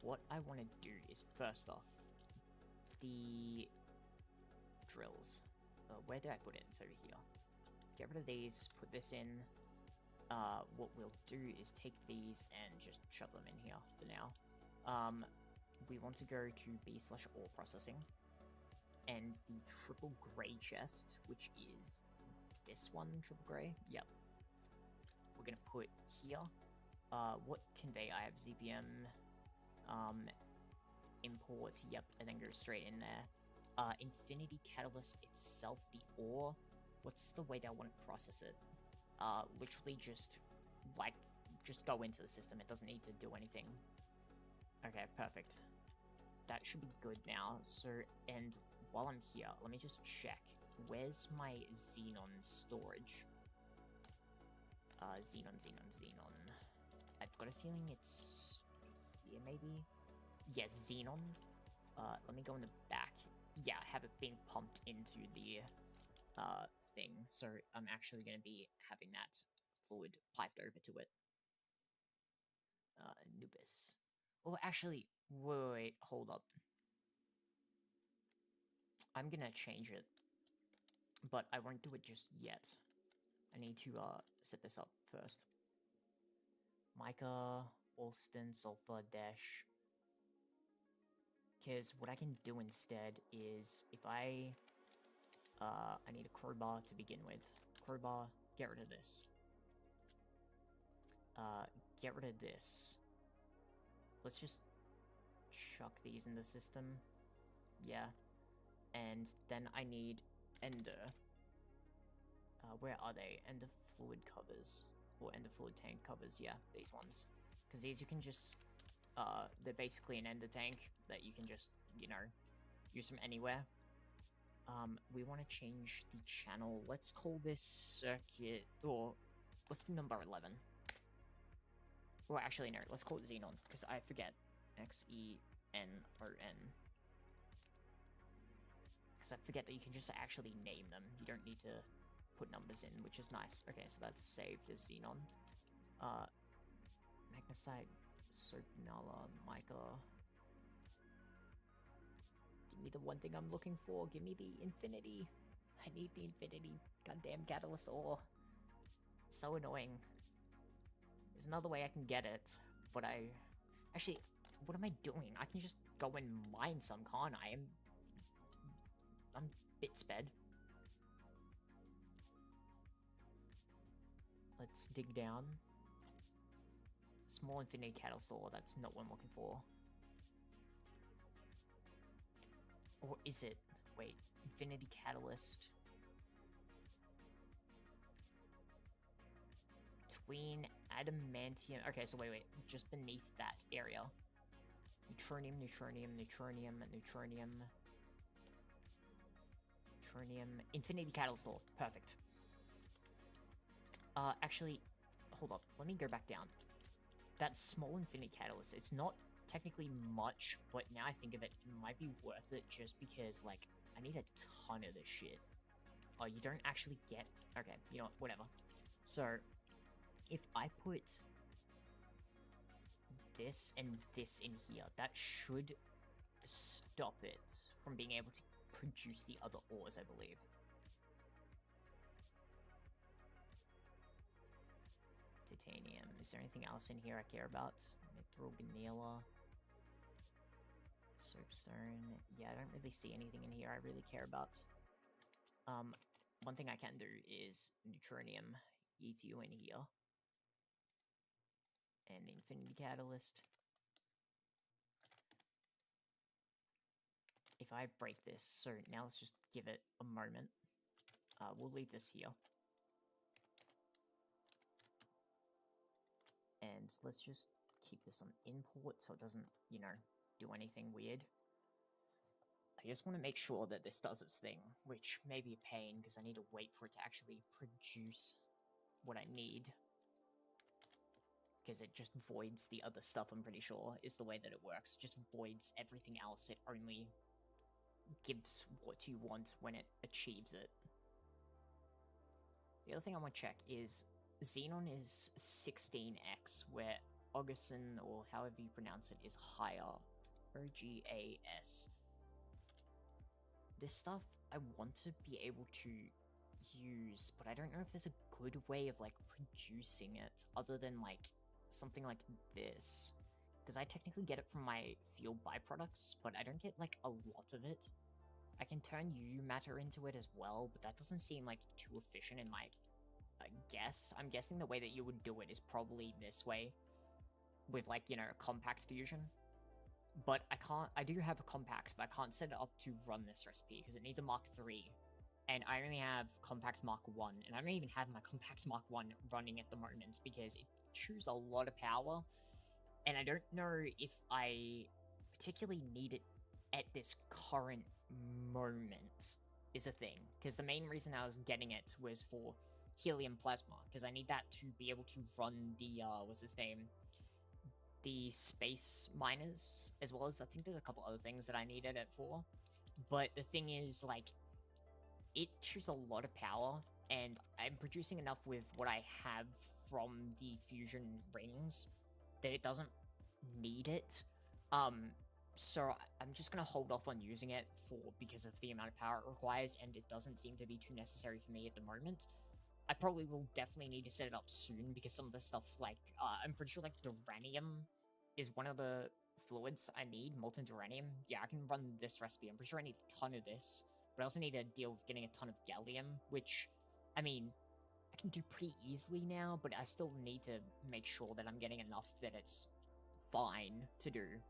What I want to do is, first off, the drills. Where did I put it? It's over here. Get rid of these, put this in. What we'll do is take these and just shove them in here for now. We want to go to B/ore processing. And the triple gray chest, which is this one, triple gray. Yep. We're gonna put here. What convey? I have ZPM, imports, yep, and then go straight in there. Infinity Catalyst itself, the ore, what's the way that I want to process it? Literally just go into the system, it doesn't need to do anything. Okay, perfect. That should be good now, so, and while I'm here, let me just check. Where's my Xenon storage? Xenon. I've got a feeling it's here, maybe? Yeah, Xenon. Let me go in the back. Yeah, I have it being pumped into the, thing, so I'm actually going to be having that fluid piped over to it. Anubis. Oh, actually, wait, hold up. I'm gonna change it, but I won't do it just yet. I need to, set this up first. Mica, Alston, Sulfur, Dash. Because what I can do instead is, if I need a crowbar to begin with. Crowbar, get rid of this. Get rid of this. Let's just chuck these in the system. Yeah. And then I need Ender. Where are they? Ender fluid covers. Or Ender fluid tank covers, yeah, these ones. Because these you can just, they're basically an Ender tank that you can just, you know, use from anywhere. We want to change the channel. Let's call this circuit, or let's do number 11. Well, actually, no, let's call it Xenon, because I forget. Xenon. Because I forget that you can just actually name them. You don't need to put numbers in, which is nice. Okay, so that's saved as Xenon. Magnesite, Soapnala, Mica. Give me the one thing I'm looking for. Give me the infinity. I need the infinity. Goddamn catalyst ore. So annoying. There's another way I can get it, but actually, what am I doing? I can just go and mine some, can't I? I'm bit sped. Let's dig down. Small infinity cattle store, that's not what I'm looking for. Or is it? Wait, infinity catalyst. Between adamantium. Okay, so wait. Just beneath that area. Neutronium, neutronium, neutronium, neutronium. Neutronium. Infinity catalyst store. Perfect. Actually, hold up. Let me go back down. That small infinity catalyst, it's not technically much, but now I think of it, it might be worth it just because, like, I need a ton of this shit. Oh, you don't actually get... Okay, you know what? Whatever. So, if I put this and this in here, that should stop it from being able to produce the other ores, I believe. Titanium. Is there anything else in here I care about? Mithril, Ganila. Soapstone. Yeah, I don't really see anything in here I really care about. One thing I can do is neutronium. Eat you in here. And the infinity catalyst. If I break this, so now let's just give it a moment. We'll leave this here. And let's just keep this on import so it doesn't, you know, do anything weird. I just want to make sure that this does its thing, which may be a pain because I need to wait for it to actually produce what I need. Because it just voids the other stuff, I'm pretty sure, is the way that it works. It just voids everything else. It only gives what you want when it achieves it. The other thing I want to check is Xenon is 16x, where Augustin, or however you pronounce it, is higher. OGAS. This stuff I want to be able to use, but I don't know if there's a good way of, like, producing it other than, like, something like this. Because I technically get it from my fuel byproducts, but I don't get, like, a lot of it. I can turn UU matter into it as well, but that doesn't seem, like, too efficient in my guess. I'm guessing the way that you would do it is probably this way. With, like, you know, compact fusion. But I do have a compact, but I can't set it up to run this recipe, because it needs a Mark 3. And I only have compact Mark 1, and I don't even have my compact Mark 1 running at the moment, because it chews a lot of power. And I don't know if I particularly need it at this current moment, is a thing. Because the main reason I was getting it was for helium plasma, because I need that to be able to run the, what's his name? The space miners, as well as I think there's a couple other things that I needed it for. But the thing is, like, it chews a lot of power, and I'm producing enough with what I have from the fusion rings that it doesn't need it. So I'm just gonna hold off on using it because of the amount of power it requires, and it doesn't seem to be too necessary for me at the moment. I probably will definitely need to set it up soon, because some of the stuff, like, I'm pretty sure, like, duranium is one of the fluids I need, molten duranium. Yeah, I can run this recipe. I'm pretty sure I need a ton of this, but I also need to deal with getting a ton of gallium, which, I mean, I can do pretty easily now, but I still need to make sure that I'm getting enough that it's fine to do.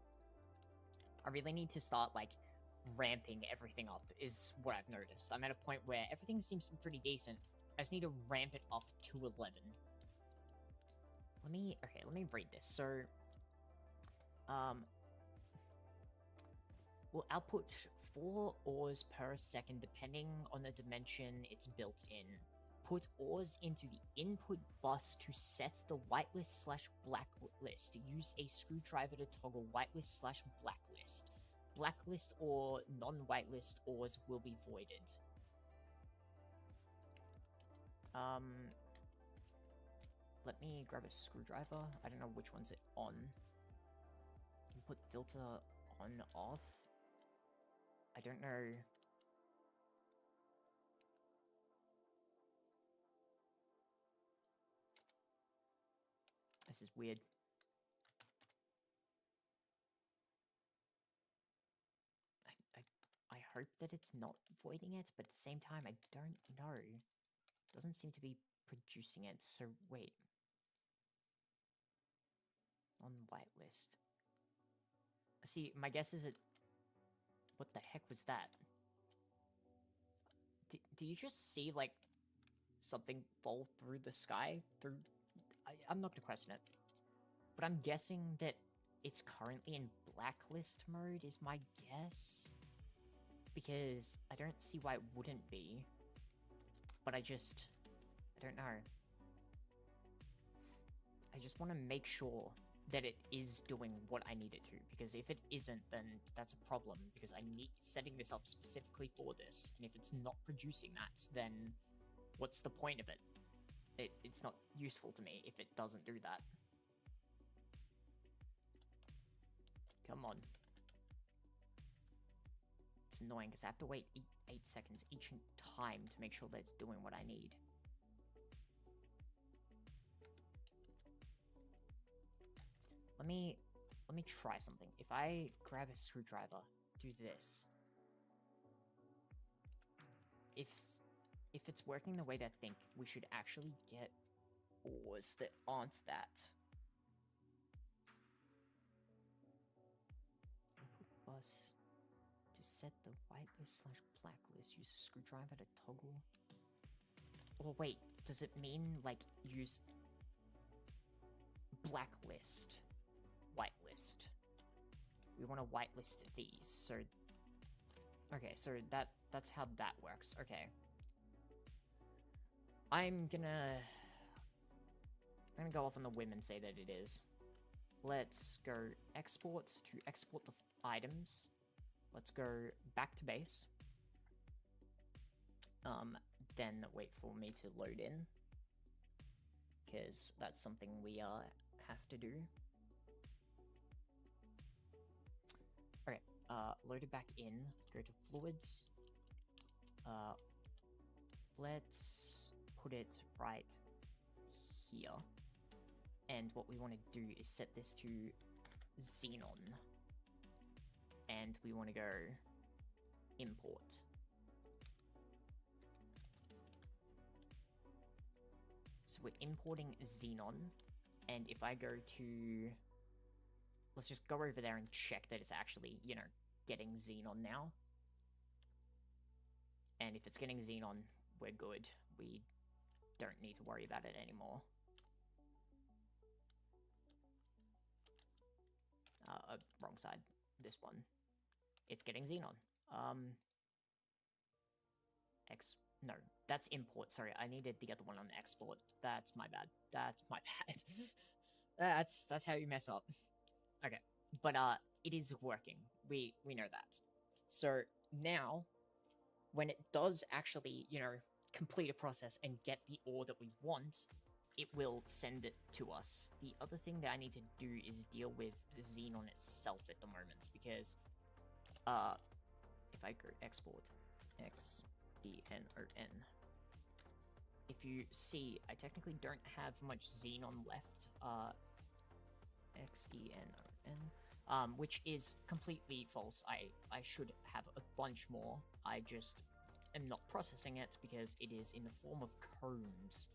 I really need to start, like, ramping everything up, is what I've noticed. I'm at a point where everything seems to be pretty decent. I just need to ramp it up to 11. Let me read this. So, will output 4 ores per second depending on the dimension it's built in. Put ores into the input bus to set the whitelist/blacklist. Use a screwdriver to toggle whitelist/blacklist. Blacklist or non-whitelist ores will be voided. Let me grab a screwdriver. I don't know which one's it on. Input filter on, off. I don't know. This is weird. I hope that it's not voiding it, but at the same time, I don't know. It doesn't seem to be producing it, so wait. On whitelist. See, my guess is it... What the heck was that? Do you just see, like, something fall through the sky? I'm not gonna question it. But I'm guessing that it's currently in blacklist mode, is my guess? Because I don't see why it wouldn't be. But I don't know. I just want to make sure that it is doing what I need it to, because if it isn't, then that's a problem, because I need setting this up specifically for this, and if it's not producing that, then what's the point of it? It's not useful to me if it doesn't do that. Come on. It's annoying, because I have to wait 8 seconds each time to make sure that it's doing what I need. Let me try something. If I grab a screwdriver, do this. If it's working the way that I think, we should actually get ores that aren't that. Input bus. To set the whitelist/blacklist, use a screwdriver to toggle. Oh wait, does it mean, like, use blacklist? Whitelist. We want to whitelist these, so... Okay, so that's how that works. Okay. I'm gonna go off on the whim and say that it is. Let's go export to export the items. Let's go back to base. Then wait for me to load in, because that's something we have to do. Okay, load it back in, go to fluids. Let's put it right here. And what we want to do is set this to xenon. And we want to go import. So we're importing xenon, and if I go to... Let's just go over there and check that it's actually, you know, getting xenon now. And if it's getting xenon, we're good. We don't need to worry about it anymore. Wrong side. This one. It's getting xenon. No, that's import. Sorry, I needed the other one on export. That's my bad. That's my bad. That's how you mess up. Okay, but it is working. We know that. So now, when it does actually, you know, complete a process and get the ore that we want, it will send it to us. The other thing that I need to do is deal with xenon itself at the moment, because if I go export XENON, if you see, I technically don't have much xenon left. XENON, which is completely false. I should have a bunch more. I just am not processing it because it is in the form of combs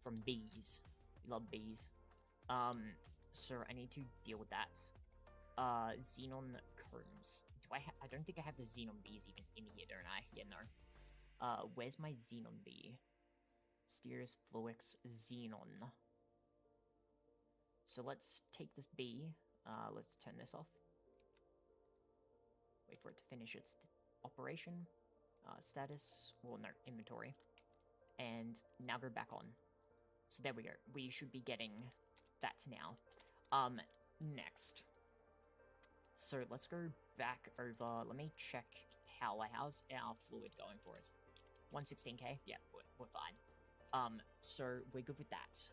from bees. We love bees. So I need to deal with that. Xenon combs. I don't think I have the xenon bees even in here, don't I? Yeah, no. Where's my xenon bee? Mysterious Fluix xenon. So let's take this bee. Let's turn this off. Wait for it to finish its operation. Status. Well, no, inventory. And now go back on. So there we go. We should be getting that now. Next. So let's go back over. Let me check power. How's our fluid going for us? 116k? Yeah, we're fine. So we're good with that.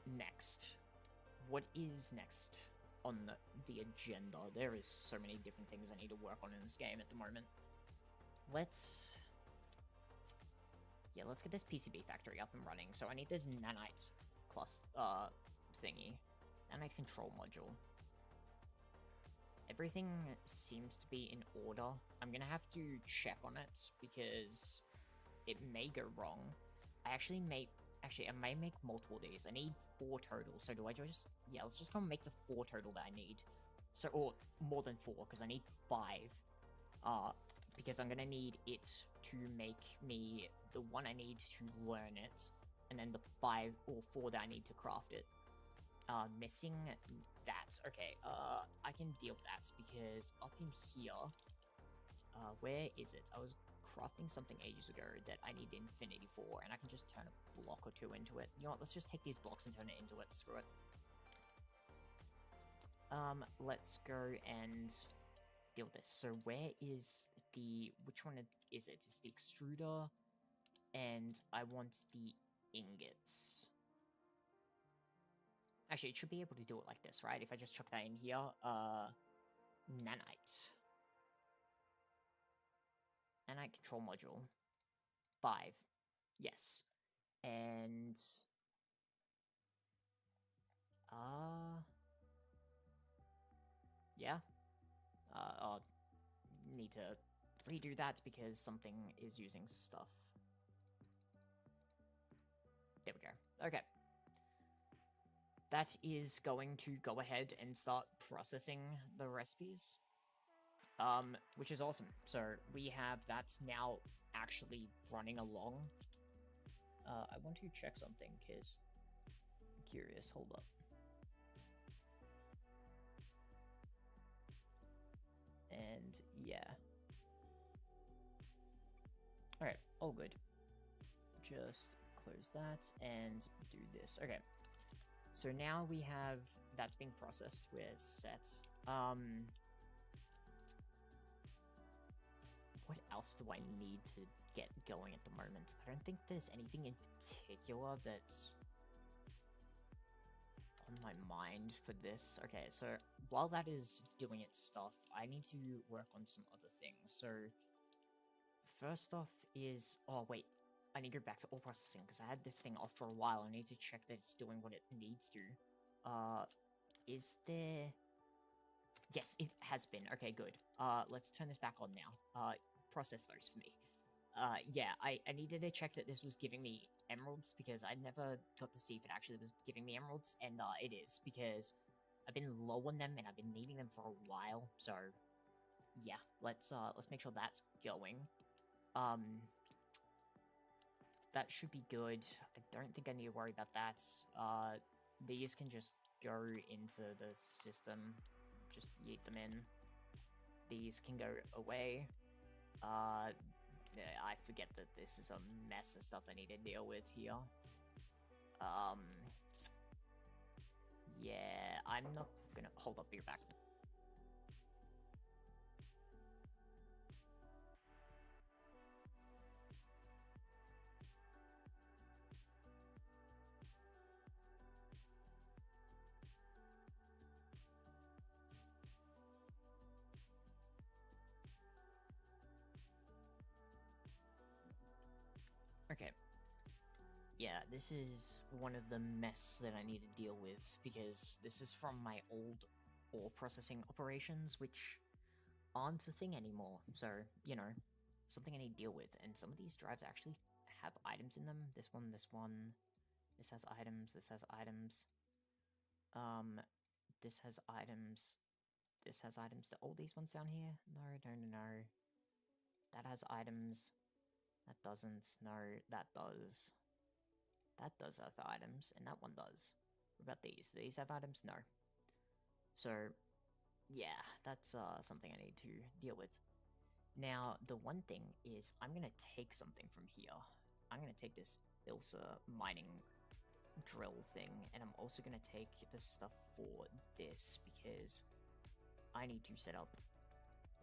Next. What is next on the agenda? There is so many different things I need to work on in this game at the moment. Let's get this PCB factory up and running. So I need this nanite thingy. Nanite control module. Everything seems to be in order. I'm gonna have to check on it because it may go wrong. I may make multiple of these. I need 4 total, so do I just... Yeah, let's just go and make the 4 total that I need. So, or more than 4, because I need 5. Because I'm gonna need it to make me the one I need to learn it, and then the 5 or 4 that I need to craft it. Missing that. Okay, I can deal with that, because up in here... where is it? I was crafting something ages ago that I need infinity for, and I can just turn a block or 2 into it. You know what, let's just take these blocks and turn it into it. Screw it. Let's go and deal with this. So where is the... which one is it? It's the extruder, and I want the ingots. Actually, it should be able to do it like this, right? If I just chuck that in here, nanite. Nanite control module. 5. Yes. And... yeah. I'll need to redo that because something is using stuff. There we go. Okay. That is going to go ahead and start processing the recipes. Which is awesome. So we have that now actually running along. I want to check something because I'm curious. Hold up. And yeah. Alright, all good. Just close that and do this. Okay. So now we have that's being processed. We're set. What else do I need to get going at the moment? I don't think there's anything in particular that's on my mind for this. Okay, so while that is doing its stuff, I need to work on some other things. So first off is... oh, wait. I need to go back to ore processing because I had this thing off for a while. I need to check that it's doing what it needs to. Is there... yes, it has been. Okay, good. Let's turn this back on now. Process those for me. Yeah, I needed to check that this was giving me emeralds because I never got to see if it actually was giving me emeralds, and it is because I've been low on them and I've been needing them for a while. So yeah, let's make sure that's going. That should be good. I don't think I need to worry about that. These can just go into the system. Just yeet them in. These can go away. I forget that this is a mess of stuff I need to deal with here. Yeah, I'm not gonna... hold up, your back. Okay. Yeah, this is one of the mess that I need to deal with, because this is from my old ore processing operations, which aren't a thing anymore. So, you know, something I need to deal with. And some of these drives actually have items in them. This one, this one. This has items, this has items. This has items. This has items. All these ones down here? No, no, no, no. That has items. That doesn't. No, that does. That does have items, and that one does. What about these? These have items? No. So, yeah, that's something I need to deal with. Now, the one thing is, I'm gonna take something from here. I'm gonna take this Ilsa mining drill thing, and I'm also gonna take the stuff for this, because I need to set up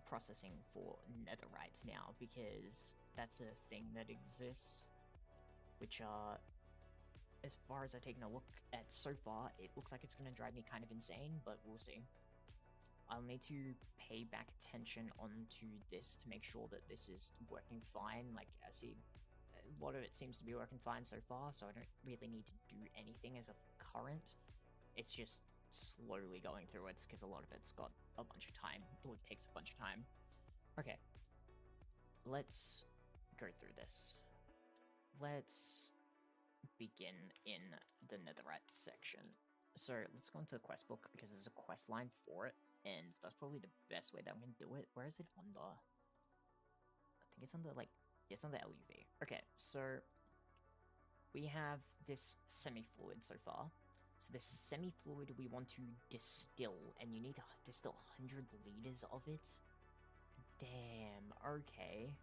processing for netherite now, because that's a thing that exists, which, as far as I've taken a look at so far, it looks like it's going to drive me kind of insane, but we'll see. I'll need to pay back attention onto this to make sure that this is working fine. Like, I see a lot of it seems to be working fine so far, so I don't really need to do anything as of current. It's just slowly going through it because a lot of it's got a bunch of time, or it takes a bunch of time. Okay, let's go through this. Let's begin in the netherite section. So let's go into the quest book because there's a quest line for it, and that's probably the best way that I'm gonna do it. Where is it under? I think it's under, like, it's under LUV. Okay, so we have this semi-fluid so far. So this semi-fluid we want to distill, and you need to distill 100 liters of it. Damn, okay.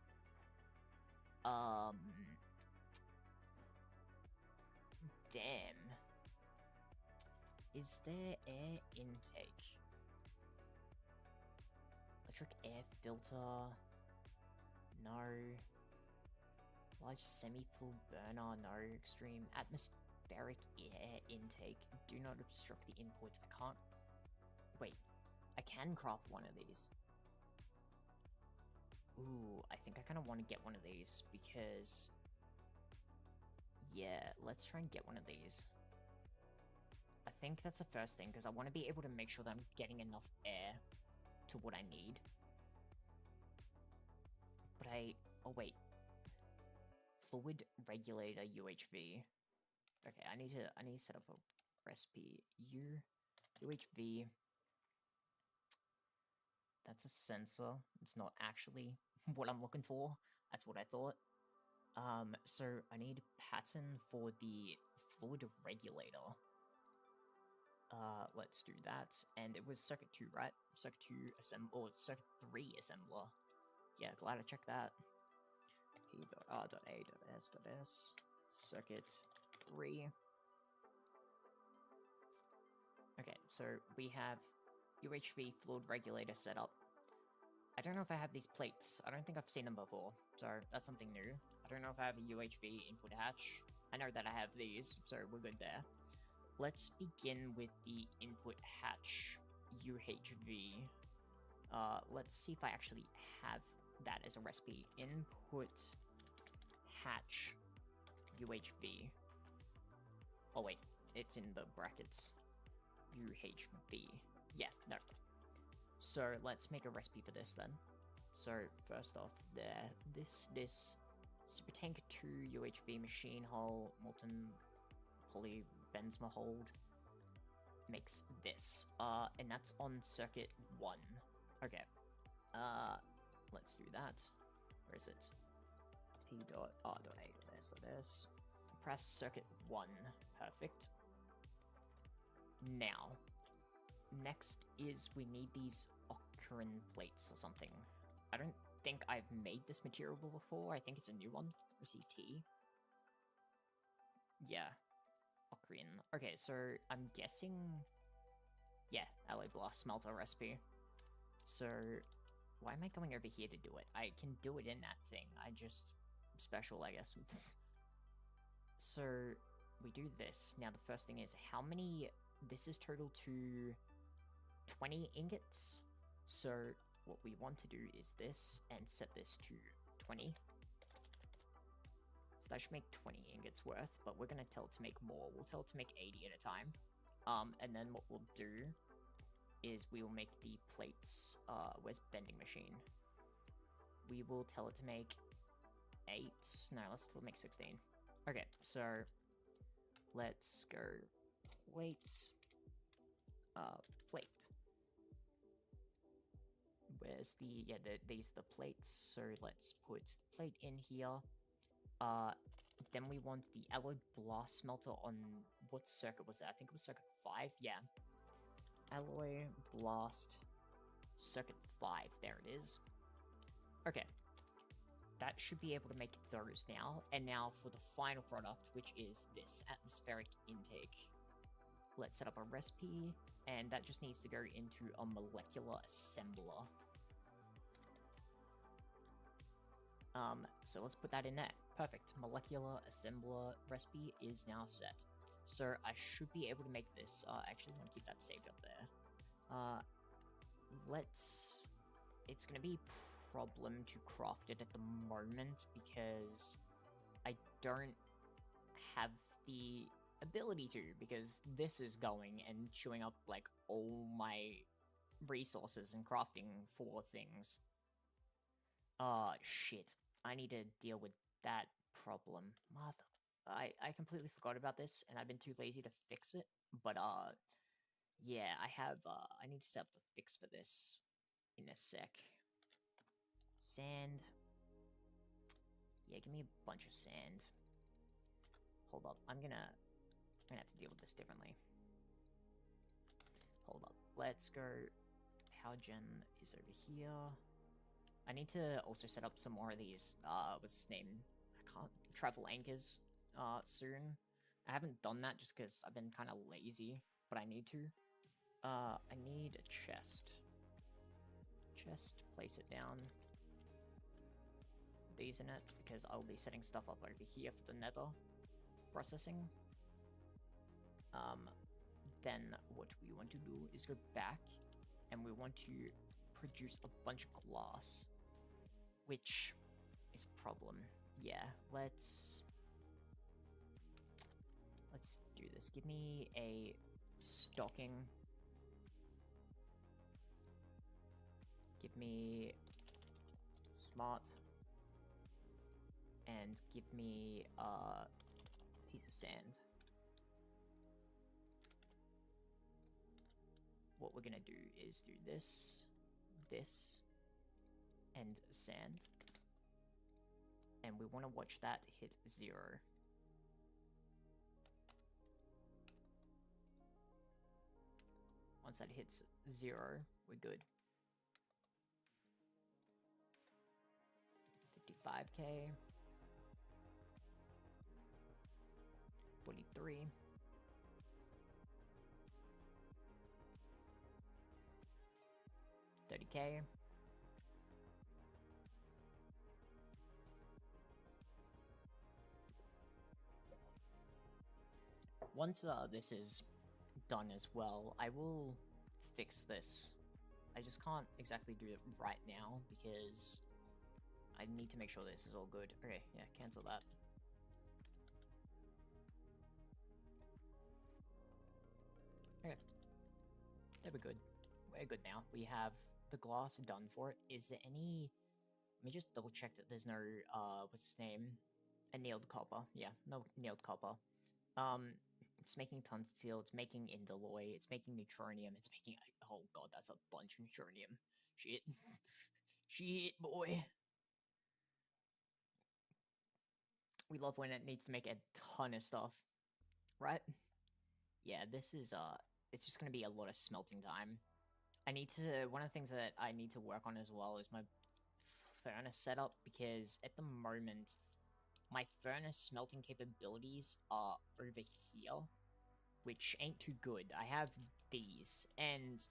Damn. Is there air intake? Electric air filter? No. Large semi-fluid burner? No. Extreme atmospheric air intake. Do not obstruct the inputs. I can't... Wait. I can craft one of these. Ooh, I think I kind of want to get one of these because... Yeah, let's try and get one of these. I think that's the first thing, because I want to be able to make sure that I'm getting enough air to what I need. But oh wait. Fluid regulator UHV. Okay, I need to set up a recipe. UHV. That's a sensor. It's not actually what I'm looking for. That's what I thought. So I need pattern for the fluid regulator. Let's do that. And it was circuit 2, right? Circuit 2 or circuit 3 assembler. Yeah, glad I checked that. P.R.A.S.S. Circuit 3. Okay, so we have UHV fluid regulator set up. I don't know if I have these plates. I don't think I've seen them before, so that's something new. I don't know if I have a UHV input hatch. I know that I have these, so we're good there. Let's begin with the input hatch UHV. Let's see if I actually have that as a recipe. Input hatch UHV. Oh wait, it's in the brackets. UHV. Yeah, no. So let's make a recipe for this then. So first off, this Super Tank 2 UHV machine hull molten polybenzma makes this. And that's on circuit 1. Okay. Let's do that. Where is it? P.R.A.S.S. Press circuit 1. Perfect. Now, next is we need these occurring plates or something. I don't think I've made this material before. I think it's a new one. RCT. Yeah. Ocrian. Okay, so I'm guessing... Yeah, alloy blast smelter recipe. So, why am I going over here to do it? I can do it in that thing. I just... Special, I guess. So, we do this. Now, the first thing is, how many... This is total to 20 ingots. So, what we want to do is this, and set this to 20. So that should make 20 ingots worth, but we're going to tell it to make more. We'll tell it to make 80 at a time. And then what we'll do is we will make the plates. Where's bending machine? We will tell it to make 8. No, let's tell it to make 16. Okay, so let's go plates. Plate. Where's the, yeah, these are the plates, so let's put the plate in here. Then we want the alloy blast smelter on, what circuit was that? I think it was circuit 5, yeah. Alloy blast circuit 5, there it is. Okay. That should be able to make those now, and now for the final product, which is this atmospheric intake. Let's set up a recipe, and that just needs to go into a molecular assembler. So let's put that in there. Perfect. Molecular assembler recipe is now set. So I should be able to make this. Actually, I want to keep that saved up there. It's going to be a problem to craft it at the moment because I don't have the ability to, because this is going and chewing up, like, all my resources and crafting for things. Shit. I need to deal with that problem. I completely forgot about this, and I've been too lazy to fix it, but, yeah, I need to set up the fix for this in a sec. Sand. Yeah, give me a bunch of sand. Hold up, I'm gonna have to deal with this differently. Hold up, let's go. Power gen is over here. I need to also set up some more of these, what's his name? I can't, travel anchors, soon. I haven't done that just because I've been kind of lazy, but I need to. I need a chest. Chest, place it down. These in it, because I'll be setting stuff up over here for the nether processing. Then what we want to do is go back, and we want to produce a bunch of glass, which is a problem. Yeah, let's do this. Give me a stocking. Give me smart. And give me a piece of sand. What we're gonna do is do this, and sand. And we want to watch that hit 0. Once that hits 0, we're good. 55k. 43. $30k. Once this is done as well, I will fix this. I just can't exactly do it right now because I need to make sure this is all good. Okay, yeah, cancel that. Okay. Yeah, we're good. We're good now. We have the glass done for it. Is there any... Let me just double check that there's no, what's his name? Annealed copper. Yeah, no annealed copper. It's making tungsteel, it's making indoloi, it's making neutronium, it's making... Oh god, that's a bunch of neutronium. Shit. Shit, boy. We love when it needs to make a ton of stuff. Right? Yeah, this is, it's just gonna be a lot of smelting time. I need to... One of the things that I need to work on as well is my furnace setup, because at the moment, my furnace smelting capabilities are over here, which ain't too good. I have these, and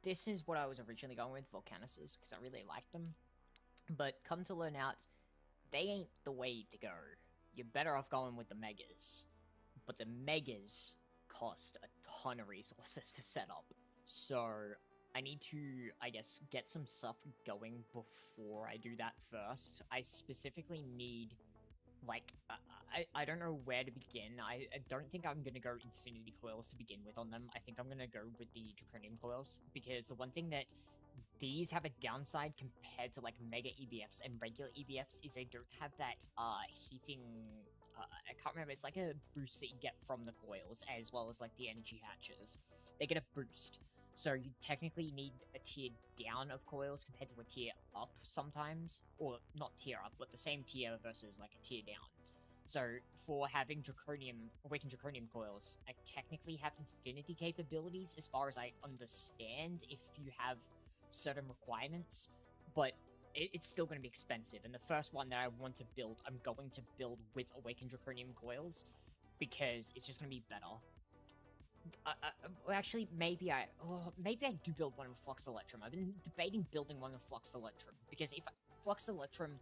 this is what I was originally going with, Volcanuses, because I really like them. But come to learn out, they ain't the way to go. You're better off going with the Megas. But the Megas cost a ton of resources to set up. So I need to, I guess, get some stuff going before I do that first. I specifically need, like, I don't know where to begin. I don't think I'm gonna go infinity coils to begin with on them. I think I'm gonna go with the draconium coils, because the one thing that these have a downside compared to, like, mega EBFs and regular EBFs is they don't have that, heating, I can't remember, it's like a boost that you get from the coils, as well as, like, the energy hatches. They get a boost. So you technically need a tier down of coils compared to a tier up sometimes. Or, not tier up, but the same tier versus, like, a tier down. So, for having Awakened Draconium coils, I technically have infinity capabilities as far as I understand if you have certain requirements, but it's still going to be expensive, and the first one that I want to build, I'm going to build with Awakened Draconium coils, because it's just going to be better. Actually, maybe I do build one with Flux Electrum. I've been debating building one with Flux Electrum, because if Flux Electrum,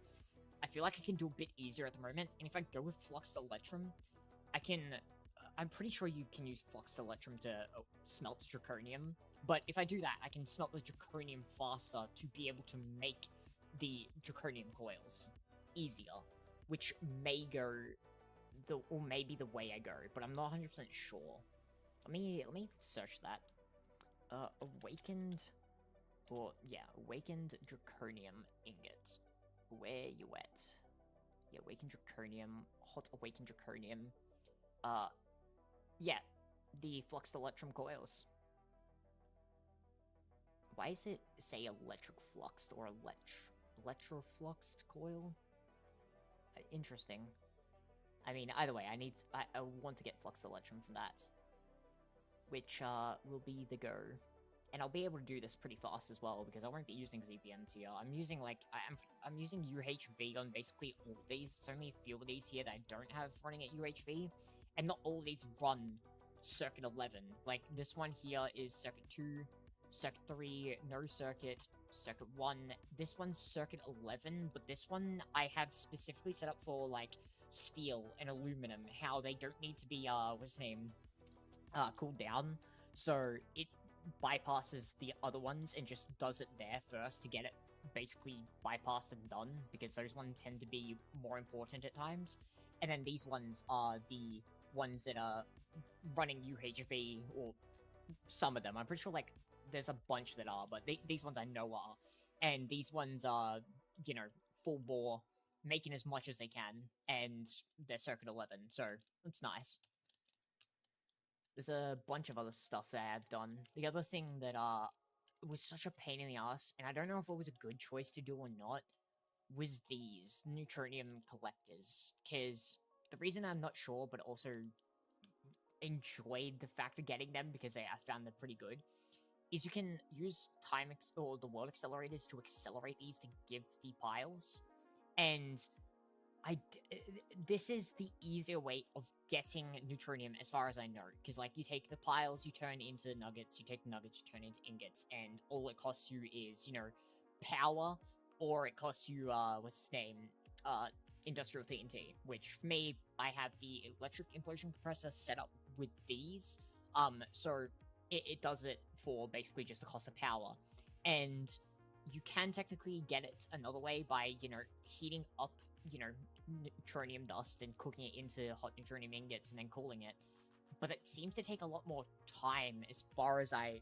I feel like I can do a bit easier at the moment, and if I go with Flux Electrum, I can... I'm pretty sure you can use Flux Electrum to smelt Draconium, but if I do that, I can smelt the Draconium faster to be able to make the Draconium coils easier, which may go or maybe the way I go, but I'm not 100% sure. Let me search that. Awakened, or yeah, awakened draconium ingot. Where you at? Yeah, awakened draconium, hot awakened draconium. Yeah, the fluxed electrum coils. Why does it say electric fluxed or electrofluxed coil? Interesting. I mean, either way, I want to get fluxed electrum from that, which will be the go. And I'll be able to do this pretty fast as well because I won't be using ZBMTR. I'm using like I'm using UHV on basically all these. There's only a few of these here that I don't have running at UHV, and not all of these run Circuit 11. Like this one here is Circuit 2, Circuit 3, no circuit, Circuit 1. This one's Circuit 11, but this one I have specifically set up for like steel and aluminum. How they don't need to be what's his name? Cooled down. So it bypasses the other ones and just does it there first to get it basically bypassed and done, because those ones tend to be more important at times. And then these ones are the ones that are running UHV, or some of them. I'm pretty sure like there's a bunch that are, but these ones I know are. And these ones are, you know, full bore, making as much as they can, and they're Circuit 11, so it's nice. There's a bunch of other stuff that I've done. The other thing that was such a pain in the ass, and I don't know if it was a good choice to do or not, was these neutronium collectors. Because the reason I'm not sure, but also enjoyed the fact of getting them because I found them pretty good, is you can use or the world accelerators to accelerate these to give the piles, and this is the easier way of getting neutronium as far as I know, because like you take the piles, you turn into nuggets, you take the nuggets, you turn into ingots, and all it costs you is, you know, power, or it costs you what's its name, industrial TNT, which for me, I have the electric implosion compressor set up with these, so it does it for basically just the cost of power. And you can technically get it another way by, you know, heating up, you know, neutronium dust and cooking it into hot neutronium ingots and then cooling it. But it seems to take a lot more time as far as I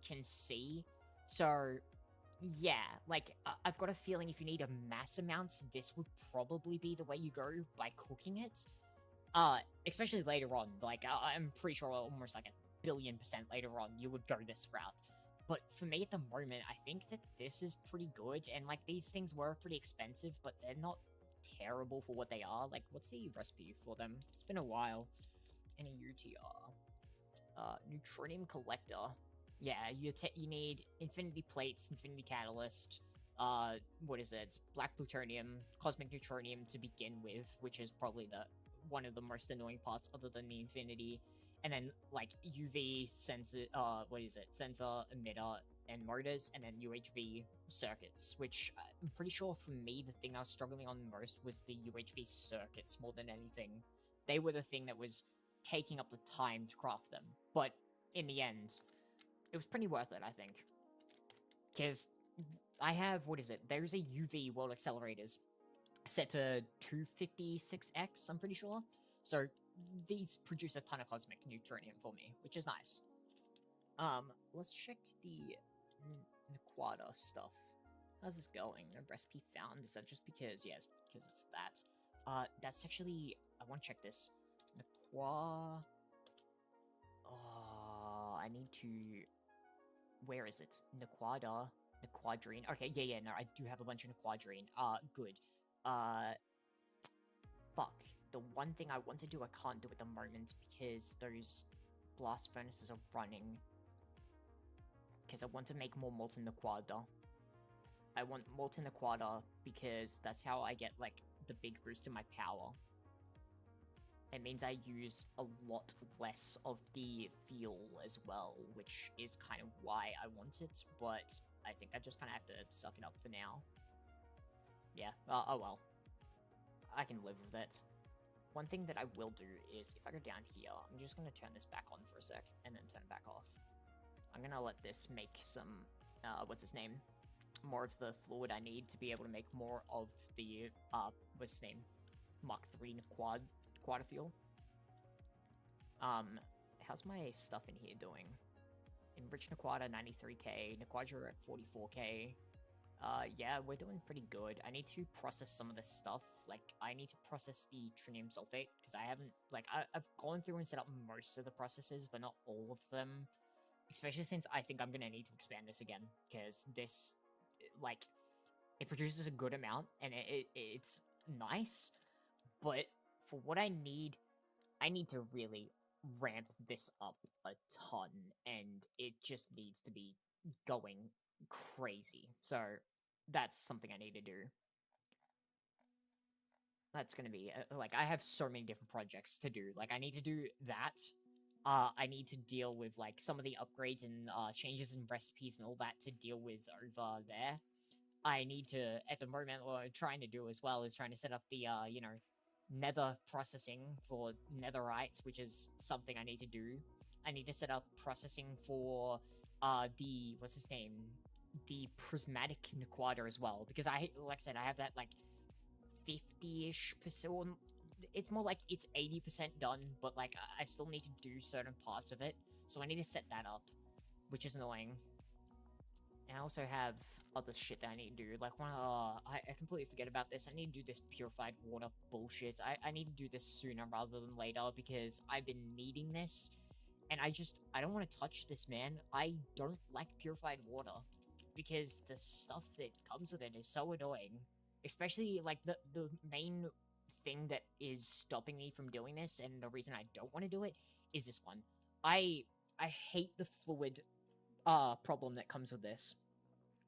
can see. So, yeah, like, I've got a feeling if you need a mass amounts, this would probably be the way you go by cooking it. Especially later on. Like, I'm pretty sure almost like 1,000,000,000% later on, you would go this route. But for me at the moment, I think that this is pretty good, and like these things were pretty expensive, but they're not terrible for what they are. Like, what's the recipe for them? It's been a while. Any UTR. Neutronium collector. Yeah, you need infinity plates, infinity catalyst, what is it? Black plutonium, cosmic neutronium to begin with, which is probably one of the most annoying parts other than the infinity. And then, like, UV sensor, sensor, emitter, and motors, and then UHV circuits, which I'm pretty sure for me, the thing I was struggling on most was the UHV circuits more than anything. They were the thing that was taking up the time to craft them. But in the end, it was pretty worth it, I think. Because I have, there's a UV world accelerators set to 256x, I'm pretty sure. So these produce a ton of cosmic neutronium for me, which is nice. Let's check the Nequada stuff. How's this going? A recipe found? Is that just because? Yes, because it's that. That's actually, I want to check this. Nequada. Oh, I need to, where is it? Nequada. Nequadrine. Okay, yeah, no, I do have a bunch of Nequadrine. Good. Fuck. The one thing I want to do, I can't do at the moment because those blast furnaces are running. Because I want to make more molten Nequada. I want molten Nequada because that's how I get, like, the big boost in my power. It means I use a lot less of the fuel as well, which is kind of why I want it, but I think I just kind of have to suck it up for now. Yeah, oh well. I can live with it. One thing that I will do is, if I go down here, I'm just going to turn this back on for a sec, and then turn it back off. I'm going to let this make some, more of the fluid I need to be able to make more of the, Mach 3 quad quite a few. How's my stuff in here doing? Enriched Nequada 93k, Nequadra at 44k. Yeah, we're doing pretty good. I need to process some of this stuff. Like, I need to process the trinium sulfate, because I haven't, like, I've gone through and set up most of the processes, but not all of them. Especially since I think I'm gonna need to expand this again, because this, like, it produces a good amount, and it's nice, but for what I need to really ramp this up a ton, and it just needs to be going crazy. So that's something I need to do. That's gonna be, like, I have so many different projects to do. Like, I need to do that. I need to deal with, like, some of the upgrades and changes in recipes and all that to deal with over there. I need to, at the moment, what I'm trying to do as well is trying to set up the, you know, nether processing for netherites, which is something I need to do. I need to set up processing for, the, what's his name? The prismatic Nequada as well, because like I said, I have that, like, 50-ish percent, it's more like it's 80% done, but, like, I still need to do certain parts of it, so I need to set that up, which is annoying. And I also have other shit that I need to do, like, I completely forget about this, I need to do this purified water bullshit, I need to do this sooner rather than later, because I've been needing this, and I don't want to touch this, man. I don't like purified water, because the stuff that comes with it is so annoying. Especially, like, the main thing that is stopping me from doing this, and the reason I don't want to do it, is this one. I hate the fluid, problem that comes with this.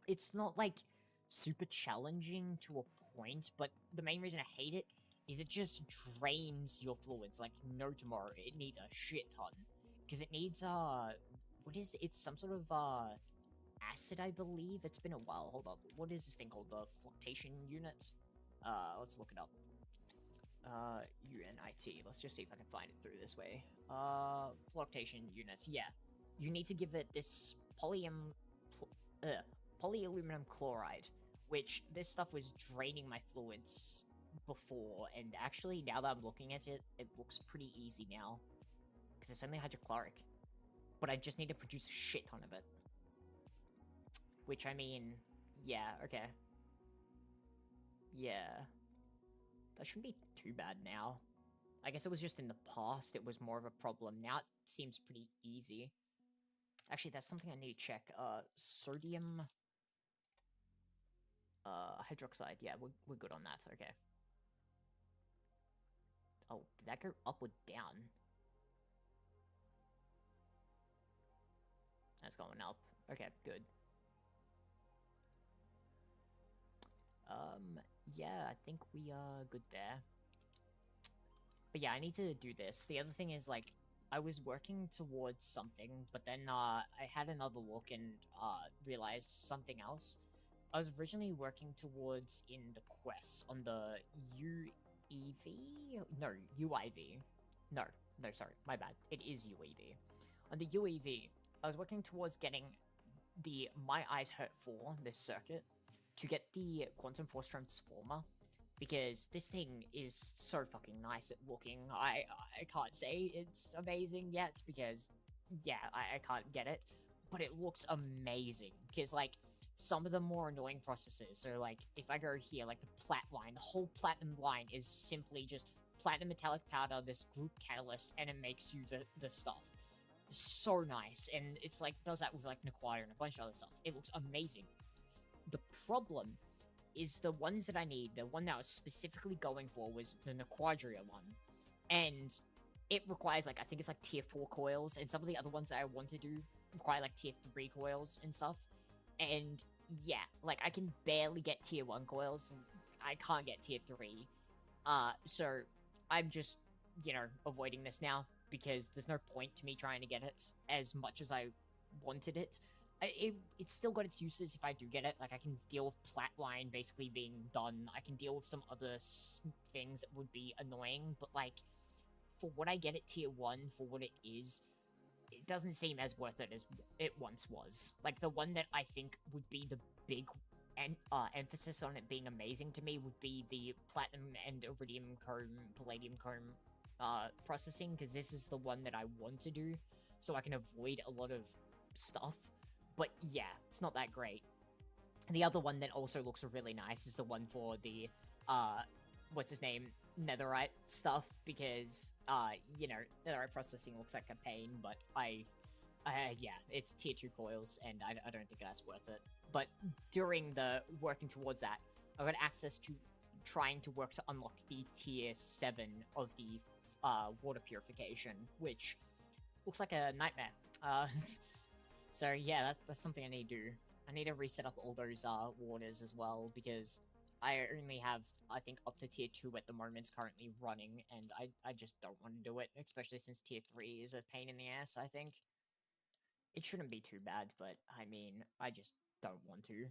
It's not, like, super challenging to a point, but the main reason I hate it is it just drains your fluids like no tomorrow. It needs a shit ton. Because it needs, what is it? It's some sort of, acid, I believe. It's been a while. Hold up. What is this thing called? The fluctuation unit? Let's look it up. UNIT. Let's just see if I can find it through this way. Fluctuation units. Yeah. You need to give it this polyaluminum chloride, which this stuff was draining my fluids before, and actually, now that I'm looking at it, it looks pretty easy now. Because it's only hydrochloric. But I just need to produce a shit ton of it. Which, I mean, yeah, okay. Yeah. That shouldn't be too bad now. I guess it was just in the past, it was more of a problem. Now it seems pretty easy. Actually, that's something I need to check. Sodium... hydroxide. Yeah, we're good on that. Okay. Oh, did that go up or down? That's going up. Okay, good. Yeah, I think we are good there. But yeah, I need to do this. The other thing is, like, I was working towards something, but then, I had another look and, realized something else. I was originally working towards in the quest on the UEV? No, UIV. No, sorry, my bad. It is UEV. On the UEV, I was working towards getting the My Eyes Hurt 4, this circuit, to get the Quantum Force Transformer, because this thing is so fucking nice at looking. I can't say it's amazing yet, because, yeah, I can't get it, but it looks amazing, because, like, some of the more annoying processes, so, like, if I go here, like, the plat line, the whole platinum line is simply just platinum metallic powder, this group catalyst, and it makes you the stuff. So nice, and it's, like, does that with, like, Nequire and a bunch of other stuff. It looks amazing. The problem is the ones that I need, the one that I was specifically going for was the Nequadria one. And it requires, like, I think it's, like, tier 4 coils, and some of the other ones that I want to do require, like, tier 3 coils and stuff. And, yeah, like, I can barely get tier 1 coils, I can't get tier 3. So, I'm just, you know, avoiding this now, because there's no point to me trying to get it as much as I wanted it. It's still got its uses if I do get it. Like, I can deal with Flatline basically being done. I can deal with some other things that would be annoying, but, like, for what I get at tier 1, for what it is, it doesn't seem as worth it as it once was. Like, the one that I think would be the big emphasis on it being amazing to me would be the Platinum and Iridium Comb, Palladium Comb processing, because this is the one that I want to do, so I can avoid a lot of stuff. But yeah, it's not that great. The other one that also looks really nice is the one for the, what's his name, netherite stuff, because, you know, netherite processing looks like a pain, but yeah, it's tier 2 coils, and I don't think that's worth it. But during the working towards that, I got access to trying to work to unlock the tier 7 of the water purification, which looks like a nightmare. Uh, so yeah, that's something I need to do. I need to reset up all those waters as well, because I only have, I think, up to tier 2 at the moment currently running, and I just don't want to do it, especially since tier 3 is a pain in the ass, I think. It shouldn't be too bad, but I mean, I just don't want to.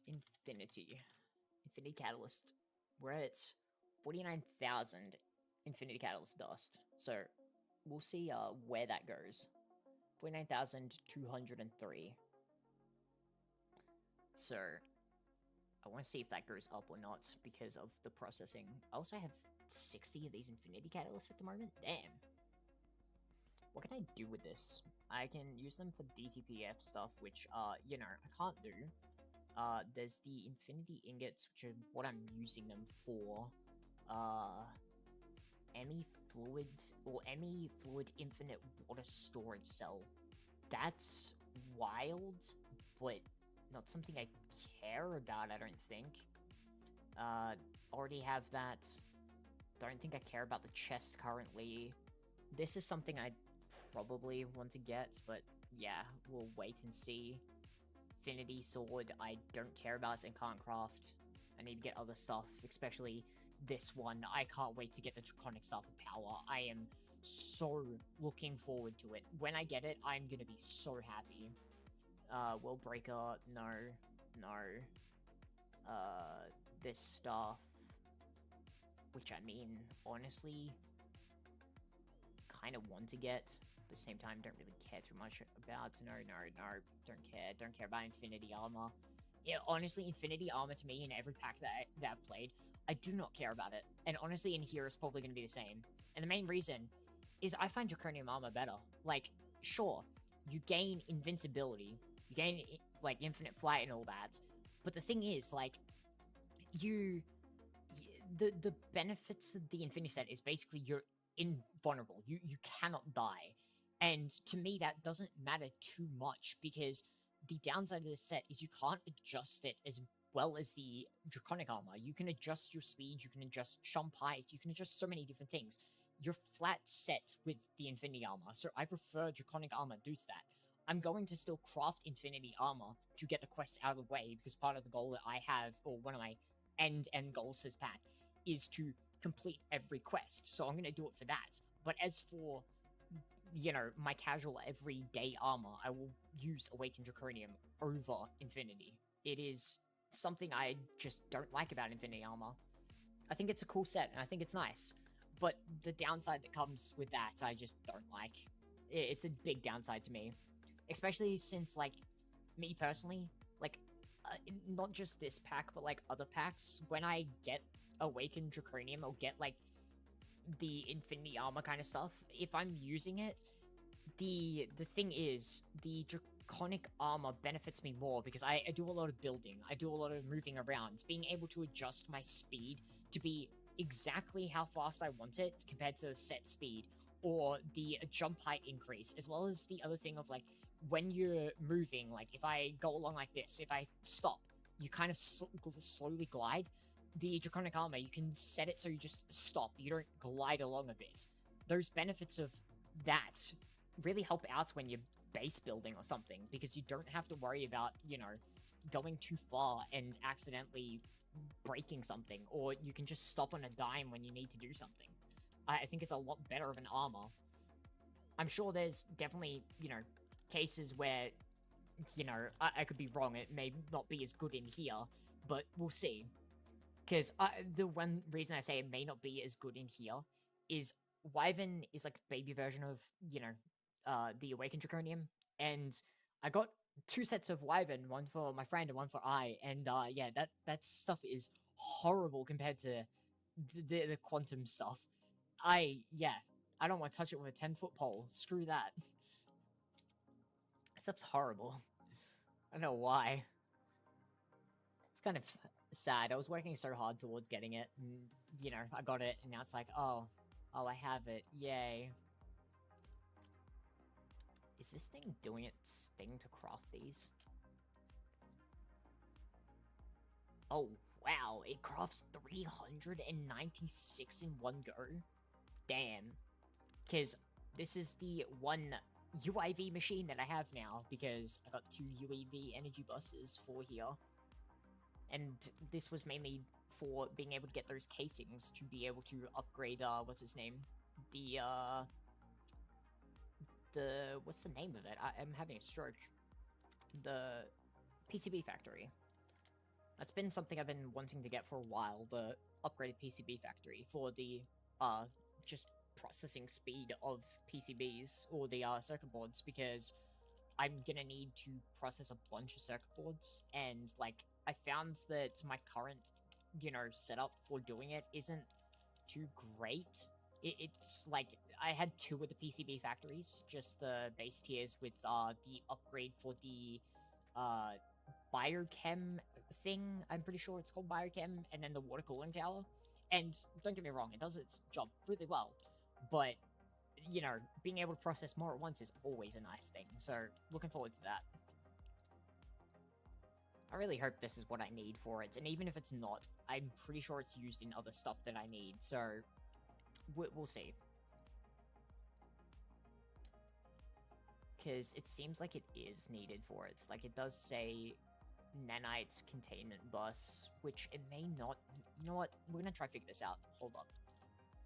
Infinity. Infinity Catalyst. We're at 49,000 Infinity Catalyst dust. So, we'll see where that goes. 49,203. So, I want to see if that goes up or not because of the processing. I also have 60 of these Infinity Catalysts at the moment. Damn. What can I do with this? I can use them for DTPF stuff, which, you know, I can't do. There's the Infinity Ingots, which are what I'm using them for. ME Fluid, or ME Fluid Infinite Water Storage Cell. That's wild, but not something I care about, I don't think. Already have that. Don't think I care about the chest currently. This is something I probably want to get, but yeah, we'll wait and see. Infinity Sword, I don't care about and can't craft. I need to get other stuff, especially this one. I can't wait to get the Draconic Staff of Power. I am so looking forward to it. When I get it, I'm gonna be so happy. World Breaker, no. This stuff, which I mean, honestly, kind of want to get. At the same time, don't really care too much about. No, don't care about Infinity Armor. Yeah, honestly, Infinity Armor to me in every pack that I've played, I do not care about it. And honestly, in here, it's probably going to be the same. And the main reason is I find Draconium Armor better. Like, sure, you gain invincibility, you gain, like, infinite flight and all that, but the thing is, like, the benefits of the Infinity set is basically you're invulnerable. You cannot die. And to me, that doesn't matter too much, because the downside of this set is you can't adjust it as well as the Draconic Armor. You can adjust your speed, you can adjust jump height, you can adjust so many different things. You're flat set with the Infinity Armor, so I prefer Draconic Armor due to that. I'm going to still craft Infinity Armor to get the quests out of the way, because part of the goal that I have, or one of my end goals this pack, is to complete every quest. So I'm going to do it for that. But as for, you know, my casual everyday armor, I will use Awakened Draconium over Infinity. It is something I just don't like about Infinity Armor. I think it's a cool set, and I think it's nice. But the downside that comes with that, I just don't like. It's a big downside to me. Especially since, like, me personally, like, not just this pack, but, like, other packs, when I get Awakened Draconium or get, like, the Infinity Armor kind of stuff, if I'm using it, the thing is, the Draconic Armor benefits me more because I do a lot of building, I do a lot of moving around, being able to adjust my speed to be exactly how fast I want it compared to the set speed, or the jump height increase, as well as the other thing of, like, when you're moving, like, if I go along like this, if I stop, you kind of slowly glide. The Draconic Armor, you can set it so you just stop, you don't glide along a bit. Those benefits of that really help out when you're base building or something, because you don't have to worry about, you know, going too far and accidentally breaking something, or you can just stop on a dime when you need to do something. I think it's a lot better of an armor. I'm sure there's definitely, you know, cases where, you know, I could be wrong, it may not be as good in here, but we'll see. Because the one reason I say it may not be as good in here is Wyvern is like a baby version of, you know, the Awakened Draconium, and I got 2 sets of Wyvern, one for my friend and one for I, and yeah, that stuff is horrible compared to the quantum stuff. Yeah, I don't want to touch it with a 10-foot pole. Screw that. That stuff's horrible. I don't know why. It's kind of sad. I was working so hard towards getting it, and, you know, I got it, and now it's like, oh, I have it. Yay. Is this thing doing its thing to craft these? Oh, wow. It crafts 396 in one go? Damn. Because this is the one UIV machine that I have now, because I got 2 UAV energy buses for here. And this was mainly for being able to get those casings to be able to upgrade, what's his name? What's the name of it? I'm having a stroke. The PCB factory. That's been something I've been wanting to get for a while, the upgraded PCB factory for the, just processing speed of PCBs, or the, circuit boards, because I'm gonna need to process a bunch of circuit boards, and, like, I found that my current, you know, setup for doing it isn't too great. It's like, I had 2 of the PCB factories, just the base tiers with, the upgrade for the, biochem thing, I'm pretty sure it's called biochem, and then the water cooling tower. And don't get me wrong, it does its job really well, but, you know, being able to process more at once is always a nice thing, so looking forward to that. I really hope this is what I need for it, and even if it's not, I'm pretty sure it's used in other stuff that I need, so we'll see. Because it seems like it is needed for it. Like, it does say nanite containment bus, which it may not. You know what? We're gonna try to figure this out. Hold up.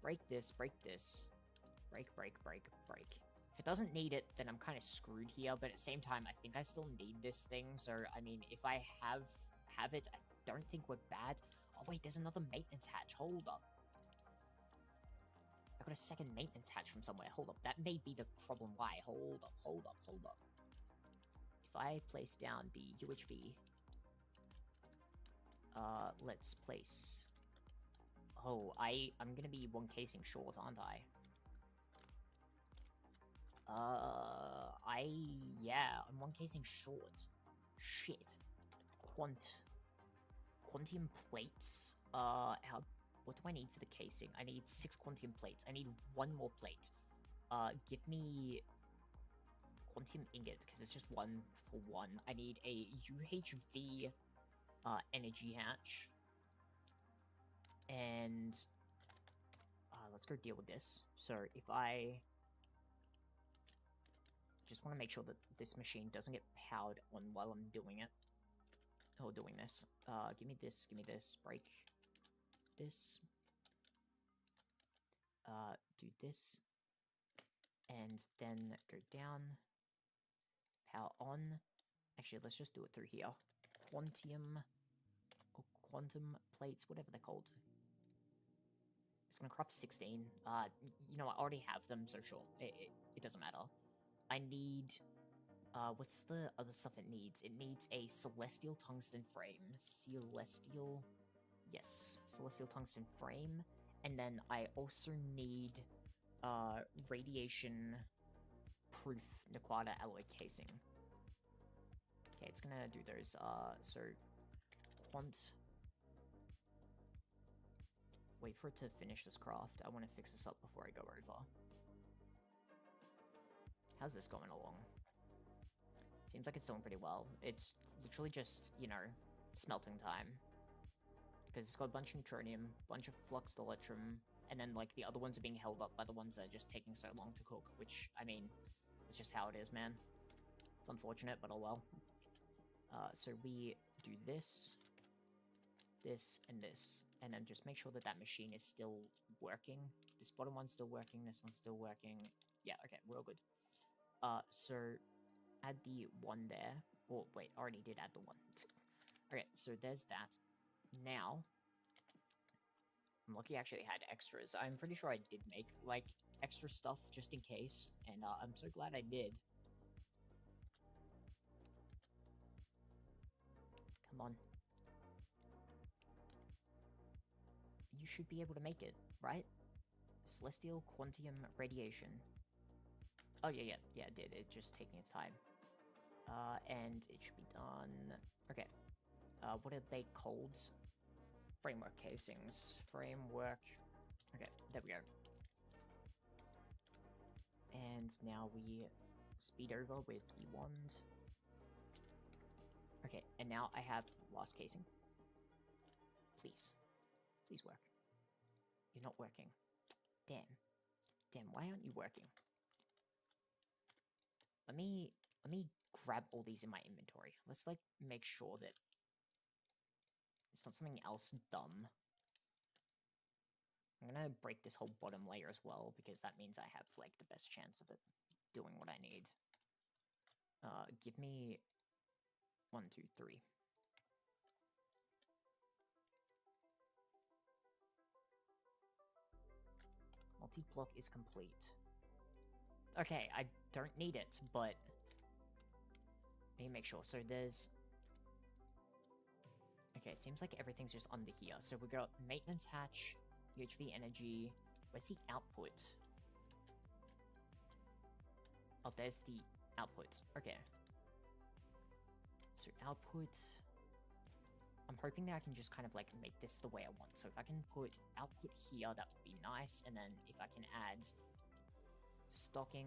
Break this, break this. Break, break, break, break. If it doesn't need it, then I'm kind of screwed here, but at the same time, I think I still need this thing, so, I mean, if I have it, I don't think we're bad. Oh, wait, there's another maintenance hatch. Hold up. I got a second maintenance hatch from somewhere. Hold up. That may be the problem why. Hold up, hold up, hold up. If I place down the UHV, let's place... Oh, I'm gonna be 1 casing short, aren't I? Yeah, I'm 1 casing short. Shit. Quantium plates? What do I need for the casing? I need 6 quantium plates. I need 1 more plate. Give me quantium ingot, because it's just 1 for 1. I need a UHV, energy hatch. And, let's go deal with this. So, if I... just want to make sure that this machine doesn't get powered on while I'm doing it. Or doing this. Give me this, break this. Do this. And then go down. Power on. Actually, let's just do it through here. Quantum, or quantum plates, whatever they're called. It's gonna craft 16. You know, I already have them, so sure. It doesn't matter. I need... what's the other stuff it needs? It needs a celestial tungsten frame. Yes, celestial tungsten frame. And then I also need, radiation-proof Naquata alloy casing. Okay, it's gonna do those, so... Quant... Wait for it to finish this craft. I want to fix this up before I go over. How's this going along? Seems like it's doing pretty well. It's literally just, you know, smelting time. Because it's got a bunch of neutronium, bunch of flux electrum, and then, like, the other ones are being held up by the ones that are just taking so long to cook, which, I mean, it's just how it is, man. It's unfortunate, but oh well. So we do this, and this, and then just make sure that that machine is still working. This bottom one's still working, this one's still working. Yeah, okay, we're all good. So add the 1 there. Oh, wait, already did add the 1. Okay, so there's that. Now, I'm lucky I actually had extras. I'm pretty sure I did make, like, extra stuff just in case, and I'm so glad I did. Come on. you should be able to make it, right? Celestial quantum radiation. Oh, yeah, it did. It's just taking its time. And it should be done. Okay. What are they called? Framework casings. Framework. Okay, there we go. And now we speed over with the wand. Okay, and now I have last casing. Please. Please work. You're not working. Damn. Damn, why aren't you working? Let me grab all these in my inventory. Let's, like, make sure that it's not something else dumb. I'm gonna break this whole bottom layer as well, because that means I have, like, the best chance of it doing what I need. Give me 1, 2, 3. Multi-block is complete. Okay, I don't need it, but I need to make sure. So there's... Okay, it seems like everything's just under here. So we got maintenance hatch, UHV energy. Where's the output? Oh, there's the output. Okay. So output... I'm hoping that I can just kind of, like, make this the way I want. So if I can put output here, that would be nice. And then if I can add stocking,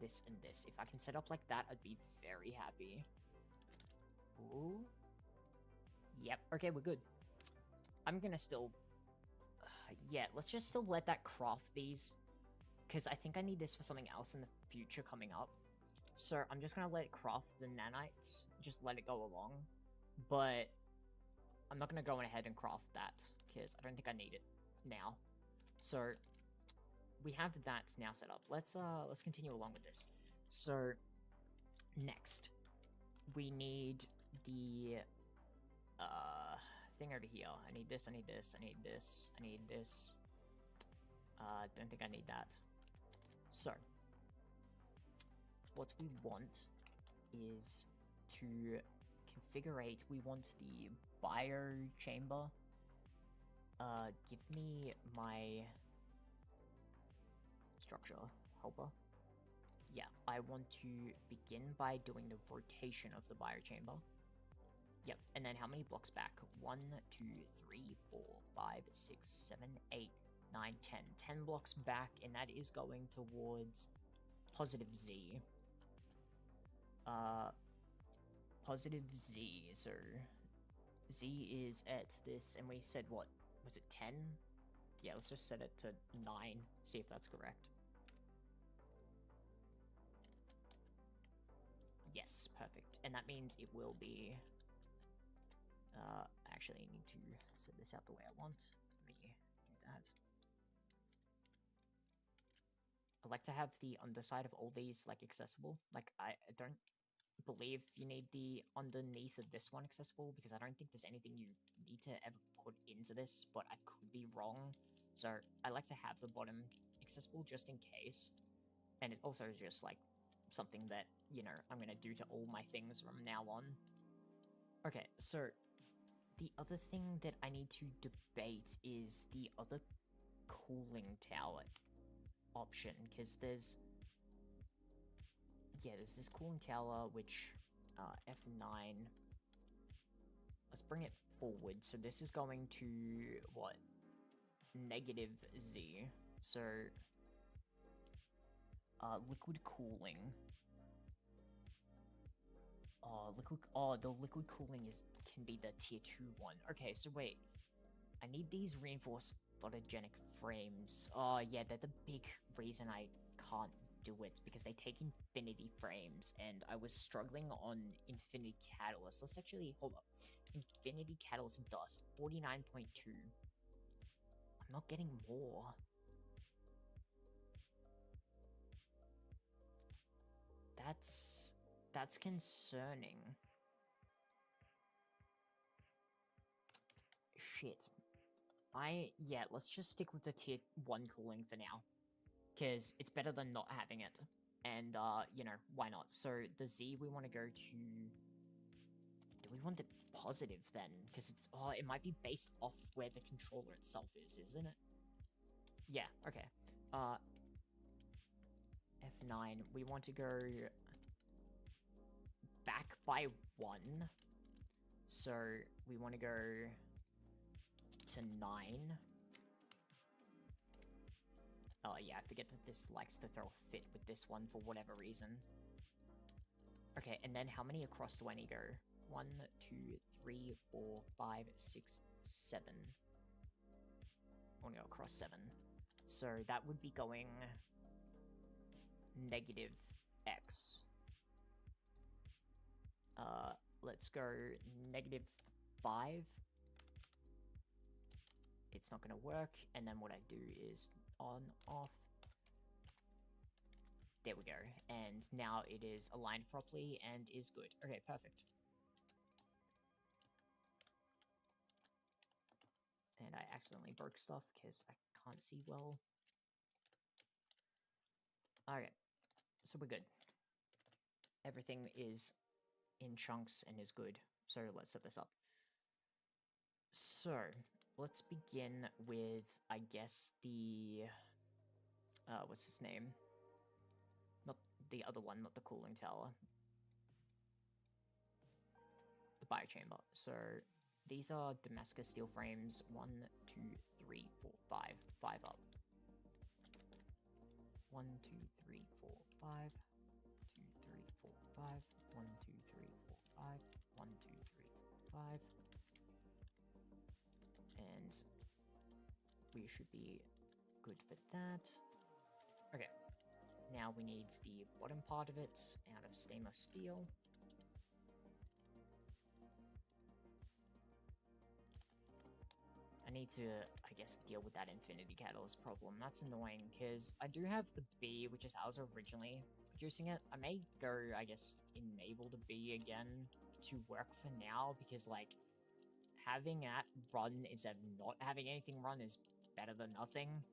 this and this. If I can set up like that, I'd be very happy. Ooh. Yep. Okay, we're good. I'm gonna still... yeah, let's just still let that craft these. Because I think I need this for something else in the future coming up. So I'm just gonna let it craft the nanites. Just let it go along. But I'm not gonna go ahead and craft that, because I don't think I need it now. So we have that now set up. Let's continue along with this. So next we need the thing over here. I need this, I need this, I need this, I need this. Don't think I need that. So what we want is to configurate, we want the bio chamber. Give me my structure helper. Yeah, I want to begin by doing the rotation of the bio chamber. Yep, and then how many blocks back? 1, 2, 3, 4, 5, 6, 7, 8, 9, 10. 10 blocks back, and that is going towards positive Z. Positive Z, so Z is at this, and we said what? Was it 10? Yeah, let's just set it to 9, see if that's correct. Yes, perfect. And that means it will be... actually, I need to set this out the way I want. Let me do that. I like to have the underside of all these, like, accessible. Like, I don't believe you need the underneath of this one accessible, because I don't think there's anything you need to ever put into this, but I could be wrong. So I like to have the bottom accessible just in case. And it's also just, like, something that, you know, I'm gonna do to all my things from now on. Okay, so the other thing that I need to debate is the other cooling tower option, because there's... yeah, there's this cooling tower, which, F9, let's bring it forward, so this is going to, what, negative Z, so, liquid cooling, the liquid cooling can be the tier 2 one, okay, so wait, I need these reinforced photogenic frames, oh yeah, they're the big reason I can't do it, because they take infinity frames, and I was struggling on infinity catalyst. Let's actually, hold up. Infinity catalyst dust, 49.2. I'm not getting more. That's concerning. Shit. Yeah, let's just stick with the tier 1 cooling for now. Because it's better than not having it. And, you know, why not? So, the Z, we want to go to... do we want the positive then, because it's it might be based off where the controller itself is, isn't it? Yeah, okay. F9, we want to go back by 1. So we want to go to 9. Oh yeah, I forget that this likes to throw a fit with this one for whatever reason. Okay, and then how many across do I need to go? 1, 2, 3, 4, 5, 6, 7. I want to go across 7. So that would be going negative X. Let's go negative 5. It's not going to work. And then what I do is on, off. There we go. And now it is aligned properly and is good. Okay, perfect. And I accidentally broke stuff because I can't see well. Alright, so we're good. Everything is in chunks and is good. So let's set this up. So, let's begin with, I guess, the... what's his name? Not the other one, not the cooling tower. The biochamber. So, these are Damascus steel frames. 1, 2, 3, 4, 5. 5 up. 1, 2, 3, 4, 5. 2, 3, 4, 5. 1, 2, 3, 4, 5. 1, 2, 3, 4, 5. And we should be good for that. Okay. Now we need the bottom part of it out of stainless steel. I need to, I guess, deal with that Infinity Catalyst problem. That's annoying, because I do have the B, which is how I was originally producing it. I may go, I guess, enable the B again to work for now, because, like, having that run instead of not having anything run is better than nothing.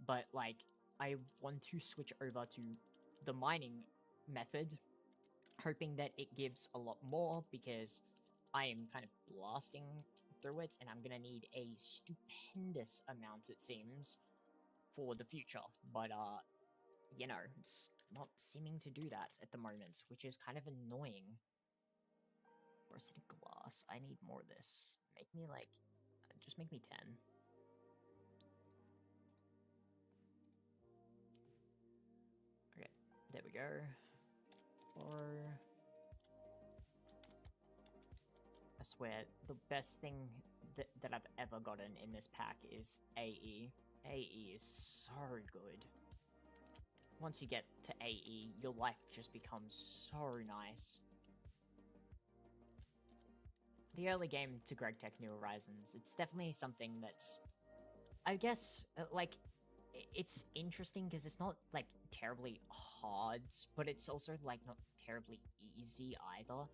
But, like, I want to switch over to the mining method, hoping that it gives a lot more, because I am kind of blasting through it, and I'm gonna need a stupendous amount, it seems, for the future. But, you know, it's not seeming to do that at the moment, which is kind of annoying. Rusted glass. I need more of this. Make me, like, just make me 10. Okay, there we go. Or... I swear, the best thing that I've ever gotten in this pack is AE. AE is so good. Once you get to AE, your life just becomes so nice. The early game to Greg Tech New Horizons, it's definitely something that's, I guess, like, it's interesting because it's not, like, terribly hard, but it's also, like, not terribly easy either.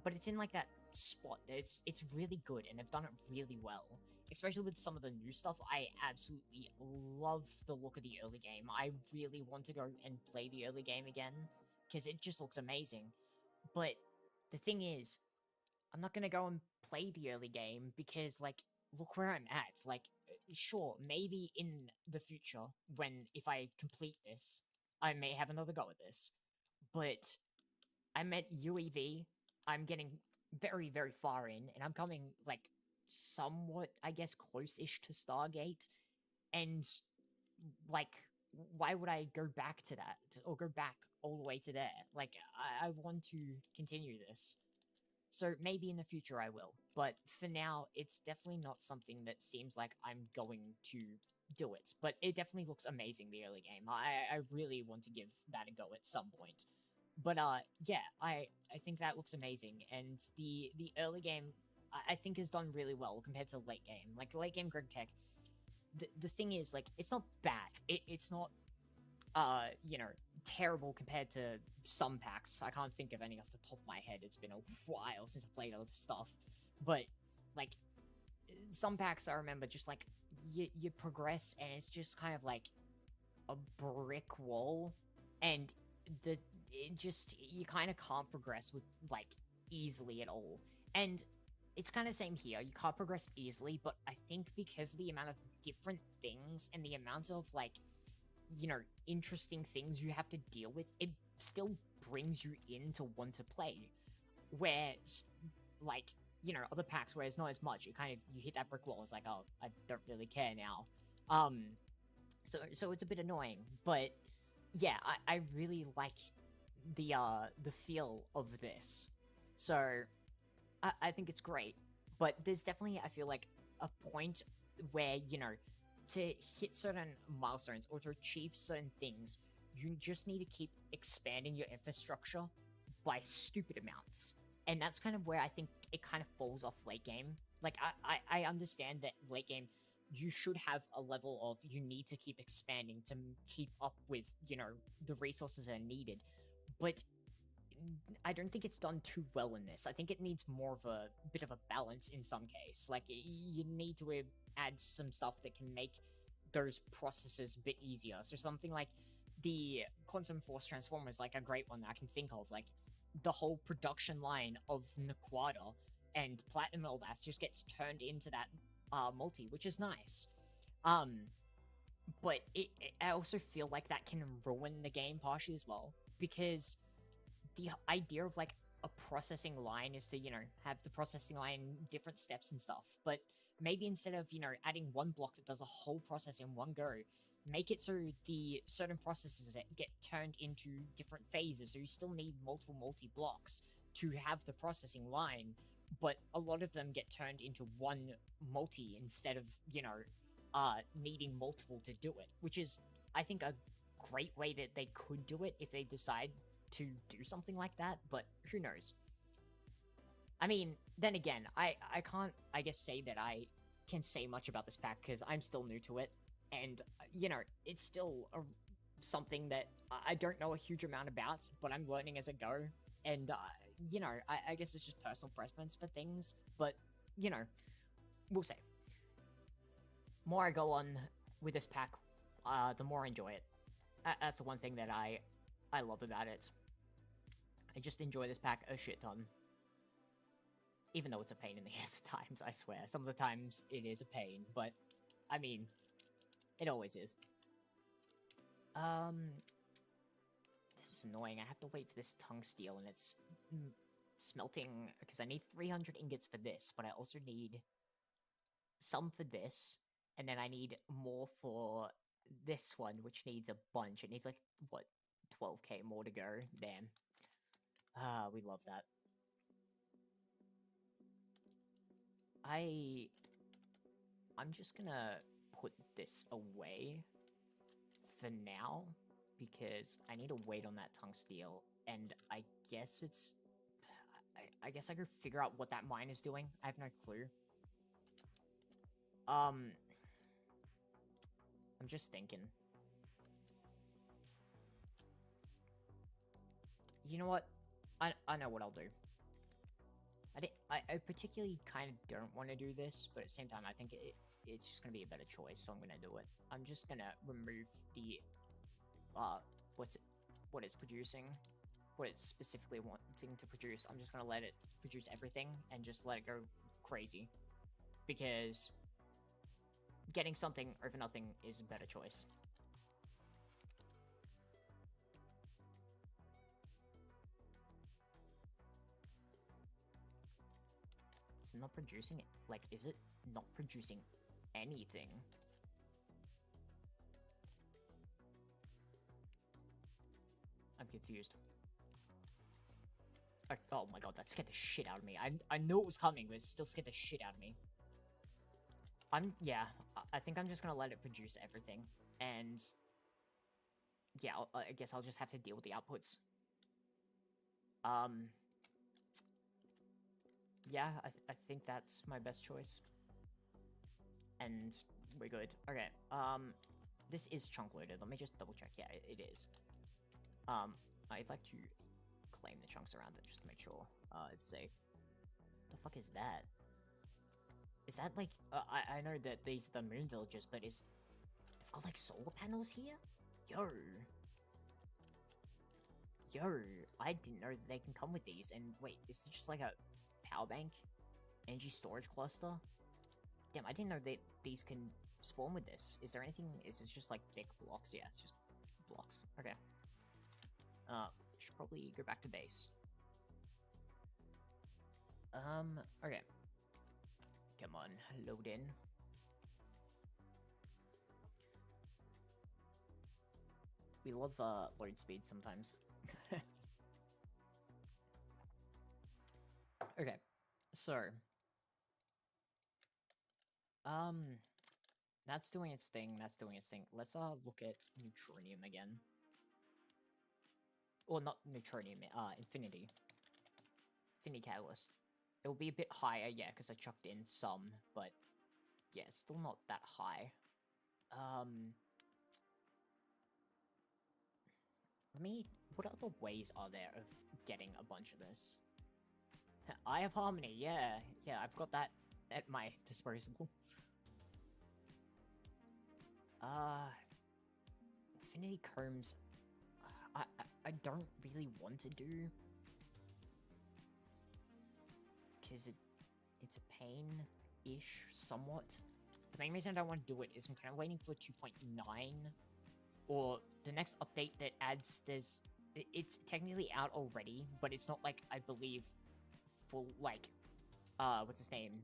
But it's in, like, that spot. It's really good, and they've done it really well. Especially with some of the new stuff, I absolutely love the look of the early game. I really want to go and play the early game again, because it just looks amazing. But the thing is, I'm not gonna go and play the early game, because, like, look where I'm at. Like, sure, maybe in the future, if I complete this, I may have another go at this. But I'm at UEV, I'm getting very, very far in, and I'm coming, like, somewhat, I guess, close-ish to Stargate, and, like, why would I go back to that, or go back all the way to there? Like, I want to continue this. So maybe in the future I will, but for now, it's definitely not something that seems like I'm going to do it. But it definitely looks amazing, the early game. I really want to give that a go at some point. But, yeah, I think that looks amazing, and the early game, I think, has done really well compared to late game. Like, late game Greg Tech, the thing is, like, it's not bad. It's not, you know, terrible compared to some packs. I can't think of any off the top of my head. It's been a while since I played other stuff. But, like, some packs I remember just, like, you progress, and it's just kind of like a brick wall, and you kind of can't progress with, like, easily at all. And it's kind of same here. You can't progress easily, but I think because of the amount of different things and the amount of, like, you know, interesting things you have to deal with, it still brings you in to want to play. Where, like, you know, other packs where it's not as much, you hit that brick wall, it's like, oh, I don't really care now. So it's a bit annoying, but yeah, I really like the feel of this. So I think it's great, but there's definitely, I feel like, a point where, you know, to hit certain milestones or to achieve certain things, you just need to keep expanding your infrastructure by stupid amounts. And that's kind of where I think it kind of falls off late game. Like, I understand that late game, you should have a level of, you need to keep expanding to keep up with, you know, the resources that are needed. But I don't think it's done too well in this. I think it needs more of a bit of a balance in some case. Like, you need to add some stuff that can make those processes a bit easier. So something like the Quantum Force Transformer is like a great one that I can think of. Like, the whole production line of Naquada and Platinum Eldas just gets turned into that multi, which is nice. But I also feel like that can ruin the game partially as well, because the idea of, like, a processing line is to, you know, have the processing line different steps and stuff, but maybe instead of, you know, adding one block that does a whole process in one go, make it so the certain processes that get turned into different phases, so you still need multiple multi-blocks to have the processing line, but a lot of them get turned into one multi instead of, you know, needing multiple to do it, which is, I think, a great way that they could do it if they decide to do something like that, but who knows. I mean, then again, I can't, I guess, say that I can say much about this pack because I'm still new to it, and, you know, it's still something that I don't know a huge amount about, but I'm learning as I go, and, you know, I guess it's just personal preference for things, but, you know, we'll see. More I go on with this pack, the more I enjoy it. That's the one thing that I love about it. I just enjoy this pack a shit ton. Even though it's a pain in the ass at times, I swear. Some of the times it is a pain, but, I mean, it always is. This is annoying. I have to wait for this tungsteel, and it's smelting, because I need 300 ingots for this, but I also need some for this, and then I need more for this one, which needs a bunch. It needs, like, what, 12k more to go? Damn. We love that. I'm just gonna put this away for now, because I need to wait on that tungsteel, and I guess it's... I guess I could figure out what that mine is doing. I have no clue. I'm just thinking. You know what? I know what I'll do. I particularly kind of don't want to do this, but at the same time, I think it's just going to be a better choice, so I'm going to do it. I'm just going to remove the, what it's producing, what it's specifically wanting to produce. I'm just going to let it produce everything and just let it go crazy, because getting something over nothing is a better choice. It's not producing it. Like, is it not producing anything? I'm confused. Oh my god, that scared the shit out of me. I knew it was coming, but it still scared the shit out of me. Yeah, I think I'm just gonna let it produce everything, and yeah, I guess I'll just have to deal with the outputs. Yeah, I think that's my best choice. And we're good. Okay, this is chunk loaded. Let me just double check. Yeah, it is. I'd like to claim the chunks around it just to make sure it's safe. The fuck is that? Is that like, I know that these are the moon villages, but they've got like solar panels here? Yo, I didn't know that they can come with these. And wait, is it just like a power bank? Energy storage cluster? Damn, I didn't know that these can spawn with this. Is there anything? Is it just like thick blocks? Yeah, it's just blocks. Okay. Should probably go back to base. Okay. Come on, load in. We love load speed sometimes. Okay, so that's doing its thing. That's doing its thing. Let's look at neutronium again. Or not neutronium. Infinity. Infinity catalyst. It will be a bit higher, yeah, because I chucked in some, but yeah, it's still not that high. What other ways are there of getting a bunch of this? Eye of Harmony, yeah, I've got that at my disposal. Infinity Combs, I don't really want to do, because it's a pain-ish, somewhat. The main reason I don't want to do it is I'm kind of waiting for 2.9, or the next update that adds it's technically out already, but it's not like, I believe, full, like, what's his name?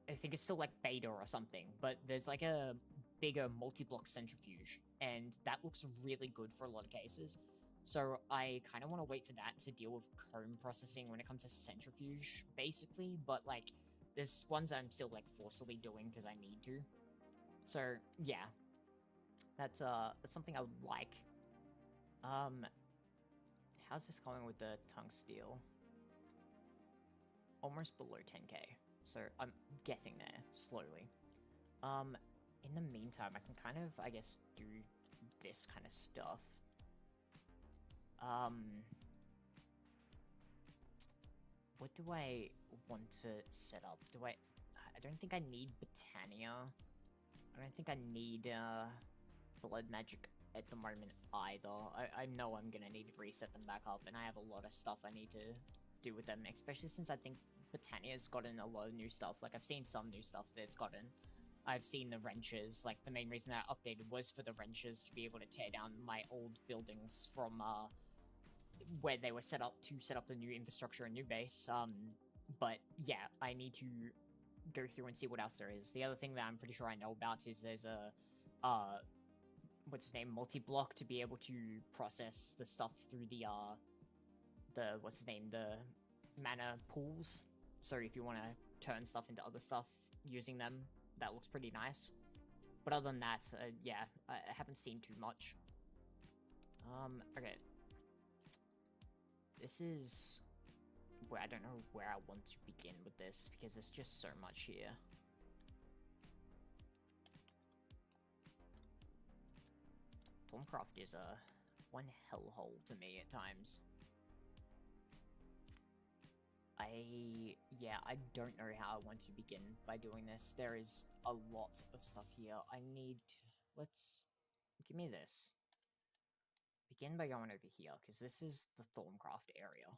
I think it's still like beta or something, but there's like a bigger multi-block centrifuge, and that looks really good for a lot of cases. So I kind of want to wait for that to deal with comb processing when it comes to centrifuge, basically, but like, there's ones I'm still like forcibly doing because I need to. So yeah, that's something I would like. How's this going with the tungsteel? Almost below 10k, so I'm getting there slowly. In the meantime, I can kind of, I guess, do this kind of stuff. What do I want to set up? I don't think I need Botania. I don't think I need, Blood Magic at the moment either. I know I'm gonna need to reset them back up, and I have a lot of stuff I need to do with them, especially since I think Botania's gotten a lot of new stuff. Like, I've seen some new stuff that it's gotten. I've seen the wrenches. Like, the main reason that I updated was for the wrenches to be able to tear down my old buildings from, where they were set up to set up the new infrastructure and new base. But yeah, I need to go through and see what else there is. The other thing that I'm pretty sure I know about is there's a, what's his name, multi-block to be able to process the stuff through the what's his name, the mana pools. So if you want to turn stuff into other stuff using them, that looks pretty nice. But other than that, yeah, I haven't seen too much. Okay. This is where I don't know where I want to begin with this, because there's just so much here. Thorncraft is one hellhole to me at times. I don't know how I want to begin by doing this. There is a lot of stuff here. Let's, give me this. Begin by going over here, because this is the Thorncraft area.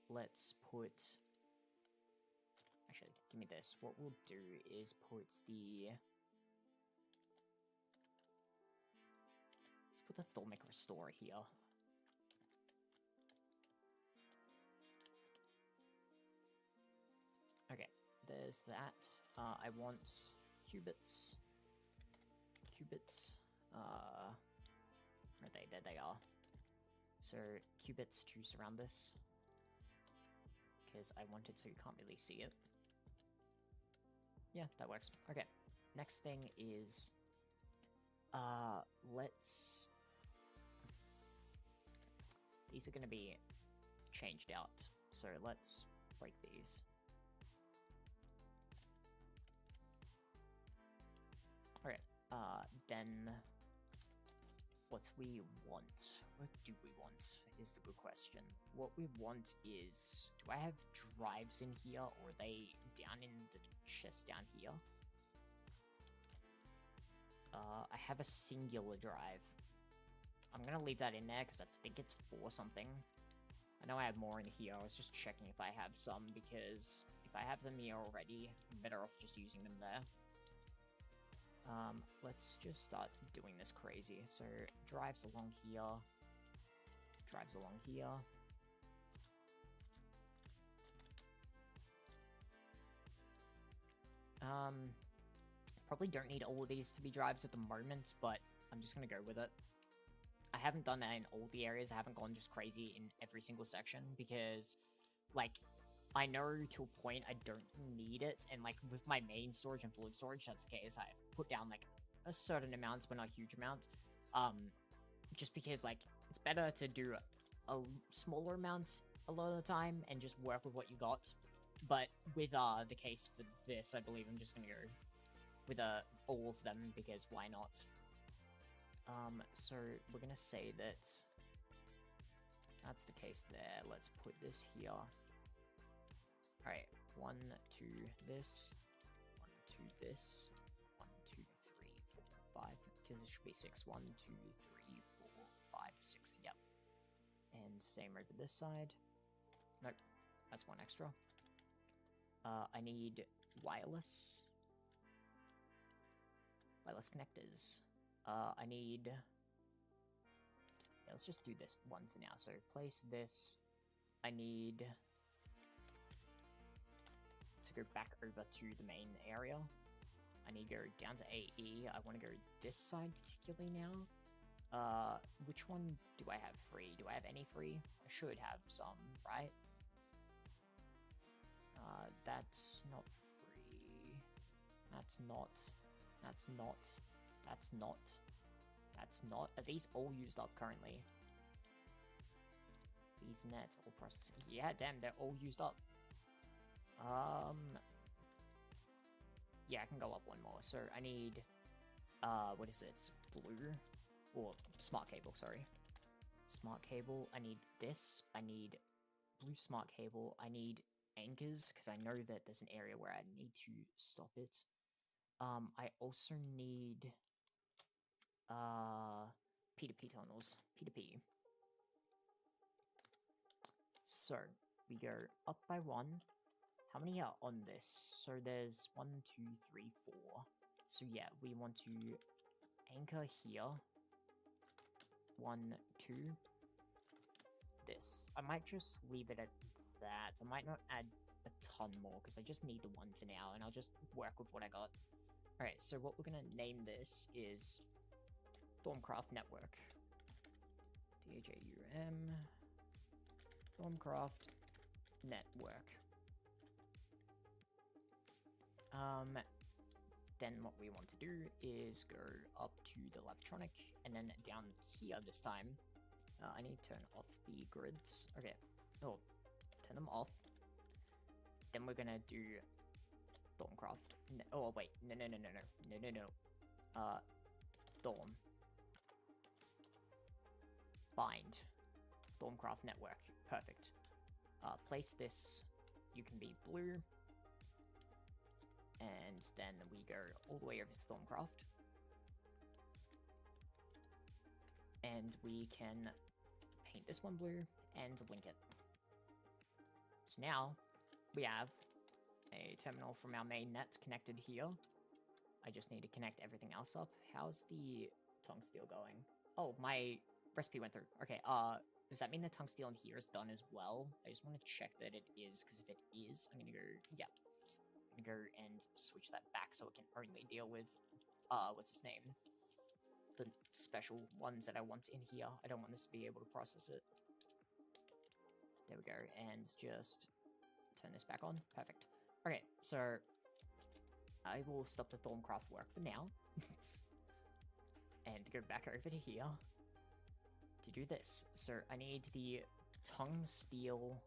Let's put, actually, give me this. What we'll do is put the Thormic Restore here. Okay, there's that. I want qubits. Where are they? There they are. So, qubits to surround this, because I want it so you can't really see it. Yeah, that works. Okay, next thing is, these are going to be changed out, so let's break these. Alright, then what we want. What do we want is the good question. What we want is, do I have drives in here, or are they down in the chest down here? I have a singular drive. I'm gonna leave that in there because I think it's for something. I know I have more in here. I was just checking if I have some, because if I have them here already, I'm better off just using them there. Let's just start doing this crazy. So, drives along here. Drives along here. Probably don't need all of these to be drives at the moment, but I'm just gonna go with it. I haven't done that in all the areas. I haven't gone just crazy in every single section, because, like, I know to a point I don't need it, and, like, with my main storage and fluid storage, that's the case. I've put down, like, a certain amount, but not a huge amount. Just because, like, it's better to do a smaller amount a lot of the time and just work with what you got. But with the case for this, I believe I'm just gonna go with all of them, because why not? So we're gonna say that that's the case there. Let's put this here. Alright, 1, 2, this, 1, 2, this, 1, 2, 3, 4, 5, because it should be 6, 1, 2, 3, 4, 5, 6, yep. And same over this side. Nope, that's one extra. I need wireless connectors. I need... Yeah, let's just do this one for now. So place this. I need to go back over to the main area. I need to go down to AE. I want to go this side particularly now. Which one do I have free? Do I have any free? I should have some, right? That's not free. That's not. That's not. That's not. That's not. Are these all used up currently? These nets all processing. Yeah, damn, they're all used up. Yeah, I can go up one more. So I need, what is it? Blue? Or smart cable, sorry. Smart cable. I need this. I need blue smart cable. I need anchors, because I know that there's an area where I need to stop it. I also need P2P tunnels. P2P. So we go up by 1. How many are on this? So there's 1, 2, 3, 4. So yeah, we want to anchor here. 1, 2. This. I might just leave it at that. I might not add a ton more, because I just need the one for now, and I'll just work with what I got. Alright, so what we're gonna name this is Thorncraft Network. DHAUM Thorncraft Network. Then what we want to do is go up to the electronic, and then down here this time, I need to turn off the grids. Okay, oh, turn them off. Then we're gonna do Thorncraft. Oh wait, no. Thorn. Bind. Thorncraft Network. Perfect. Place this. You can be blue. And then we go all the way over to Thorncraft. And we can paint this one blue and link it. So now we have a terminal from our main net connected here. I just need to connect everything else up. How's the tungsteel going? Oh, my recipe went through. Okay, does that mean the tungsteel in here is done as well? I just want to check that it is, because if it is, I'm gonna go, yeah. I'm gonna go and switch that back so it can only deal with, what's his name? The special ones that I want in here. I don't want this to be able to process it. There we go, and just turn this back on. Perfect. Okay, so I will stop the Thorncraft work for now. And go back over to here to do this. So I need the tungsteel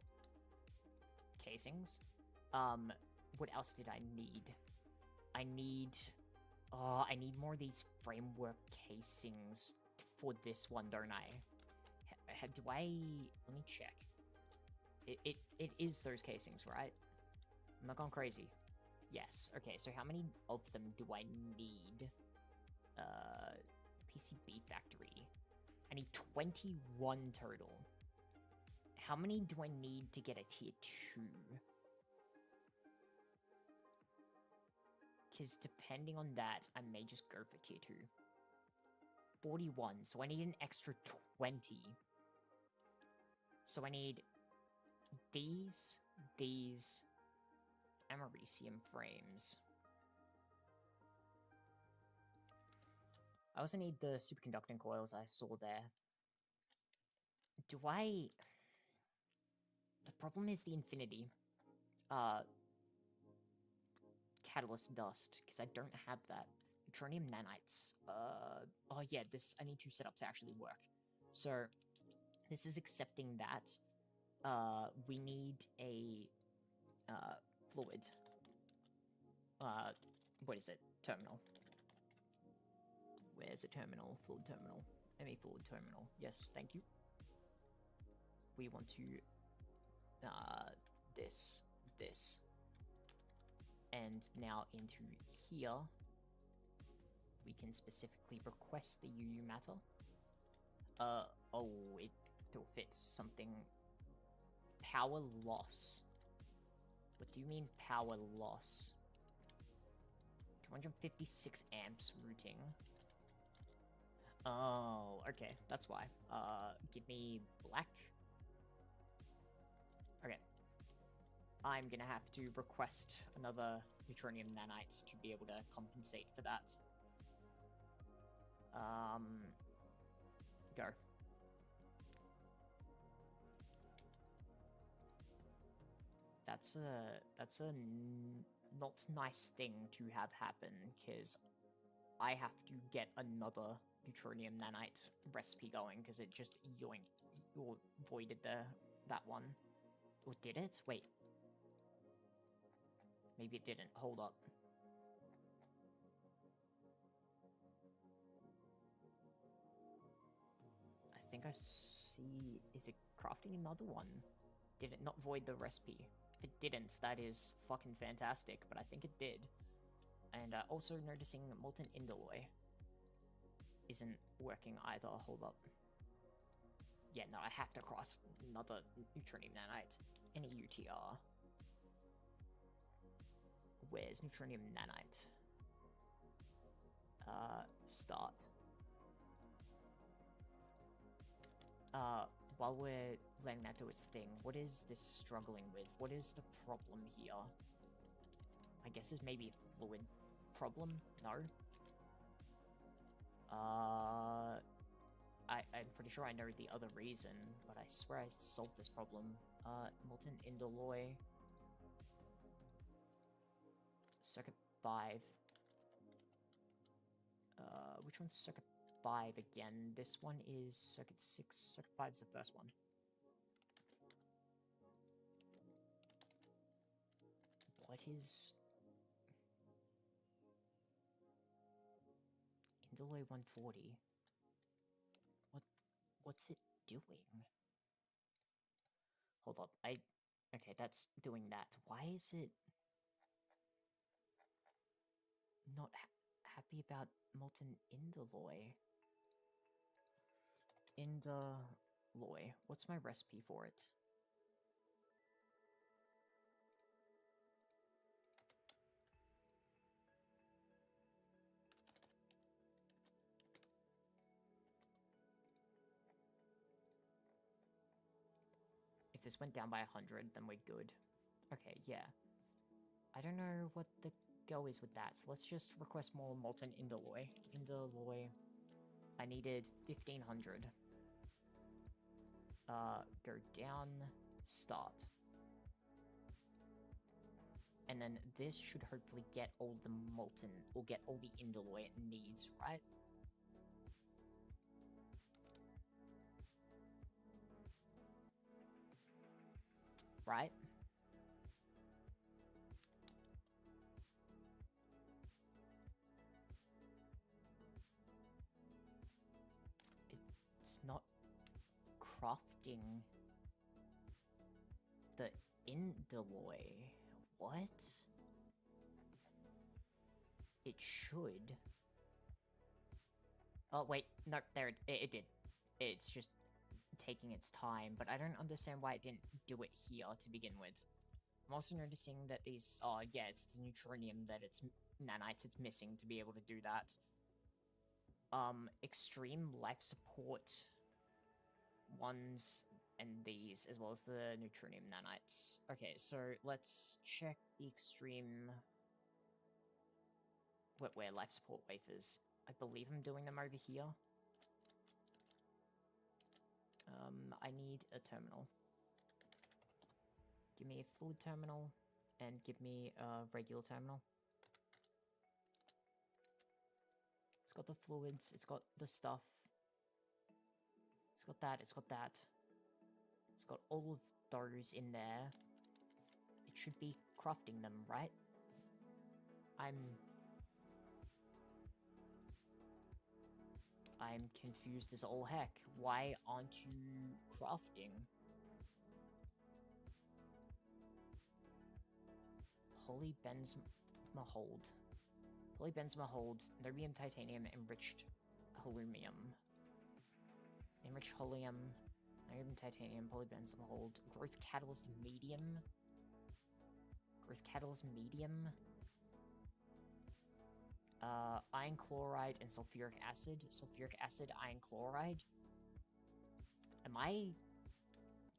casings. What else did I need? I need more of these framework casings for this one, don't I? Do I... Let me check. It is those casings, right? I'm not going crazy. Yes. Okay, so how many of them do I need? PCB factory. I need 21 total. How many do I need to get a tier 2? Because depending on that, I may just go for tier 2. 41, so I need an extra 20. So I need these, Americium frames. I also need the superconducting coils I saw there. Do I... The problem is the infinity. Catalyst dust, because I don't have that. Neutronium nanites. Oh yeah, this, I need to set up to actually work. So, this is accepting that. We need a, fluid. What is it? Terminal. Where's a terminal? Fluid terminal. ME fluid terminal. Yes, thank you. We want to, this. And now into here, we can specifically request the UU matter. Oh, it still fits something. Power loss. What do you mean power loss? 256 amps routing. Oh, okay, that's why. Give me black. Okay. I'm gonna have to request another neutronium nanite to be able to compensate for that. Go. That's a not nice thing to have happen, because I have to get another neutronium nanite recipe going, because it just voided that one. Or did it? Wait. Maybe it didn't. Hold up. I think I see... Is it crafting another one? Did it not void the recipe? If it didn't, that is fucking fantastic, but I think it did. And also noticing molten indoloi isn't working either. Hold up. Yeah, no, I have to cross another neutronium nanite. Any UTR. Where's neutronium nanite? Start. While we're letting that do its thing, what is this struggling with? What is the problem here? I guess it's maybe a fluid problem? No? I'm pretty sure I know the other reason, but I swear I solved this problem. Molten indoloi. Circuit 5. Which one's circuit 5 again? This one is circuit 6. Circuit 5 is the first one. What is... Indoloi 140? What's it doing? Hold up, okay, that's doing that. Why is it not happy about molten indoloi? Indoloi. What's my recipe for it? If this went down by 100, then we're good. Okay, yeah. I don't know what the go is with that, so let's just request more molten indoloi. Indoloi. I needed 1500. Go down, start. And then this should hopefully get all the molten, or get all the indoloi it needs, right? Right? It's not crafting the indoloi. What? It should. Oh, wait. No, there it did. It's just taking its time, but I don't understand why it didn't do it here to begin with. I'm also noticing that these, oh yeah, it's the neutronium that it's nanites it's missing to be able to do that. Extreme life support ones and these, as well as the neutronium nanites. Okay, so let's check the extreme wetware life support wafers. I believe I'm doing them over here. I need a terminal. Give me a fluid terminal, and give me a regular terminal. It's got the fluids, it's got the stuff. It's got that, it's got that. It's got all of those in there. It should be crafting them, right? I'm confused as all heck. Why aren't you crafting? Polybenzmahold. Polybenzmahold, niobium titanium, enriched holmium. Enriched holium, niobium titanium, polybenzmahold, growth catalyst medium. Growth catalyst medium. Iron chloride and sulfuric acid. Sulfuric acid, iron chloride. Am I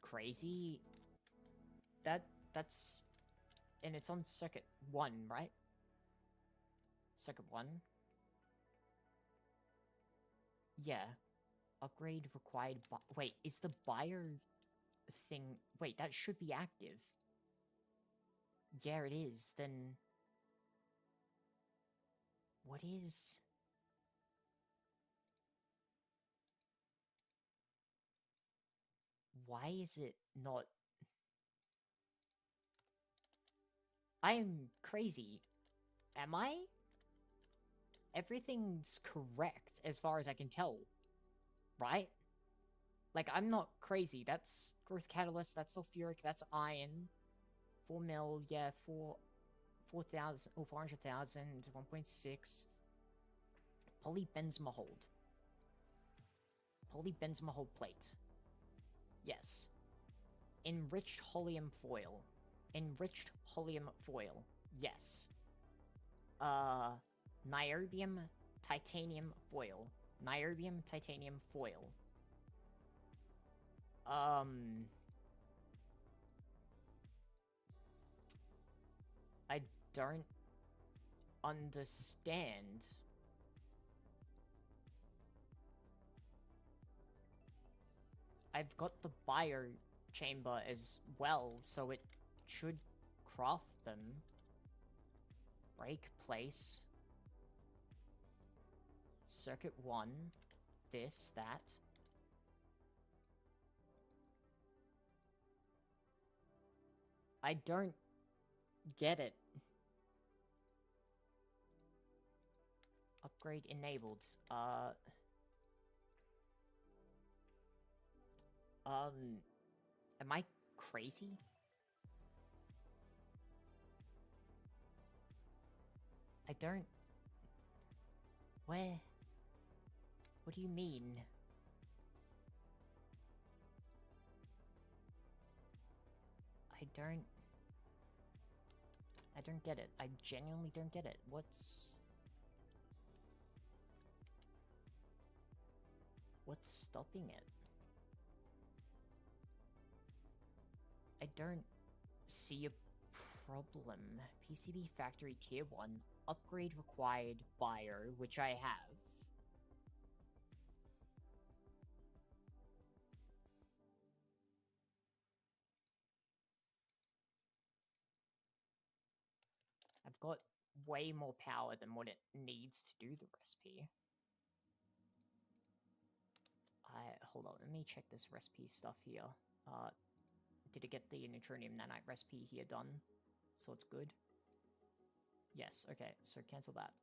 crazy? That's... And it's on circuit 1, right? Circuit 1? Yeah. Upgrade required... Wait, is the buyer thing... Wait, that should be active. Yeah, it is. Then... What is... Why is it not... I am crazy. Am I? Everything's correct as far as I can tell. Right? Like, I'm not crazy. That's growth catalyst, that's sulfuric, that's iron. 4 mil, yeah, 4,000, or 400,000, 1.6. Polybenzmahold. Polybenzmahold plate. Yes. Enriched holium foil. Enriched holium foil. Yes. Niobium titanium foil. Niobium titanium foil. I don't understand. I've got the bio chamber as well, so it should craft them. Break place. Circuit 1. This, that. I don't get it. Upgrade enabled. Am I crazy? I don't... Where? What do you mean? I don't get it. I genuinely don't get it. What's stopping it? I don't see a problem. PCB factory tier 1, upgrade required buyer, which I have. I've got way more power than what it needs to do the recipe. Hold on, let me check this recipe stuff here. Did it get the neutronium nanite recipe here done? So it's good? Yes, okay, so cancel that.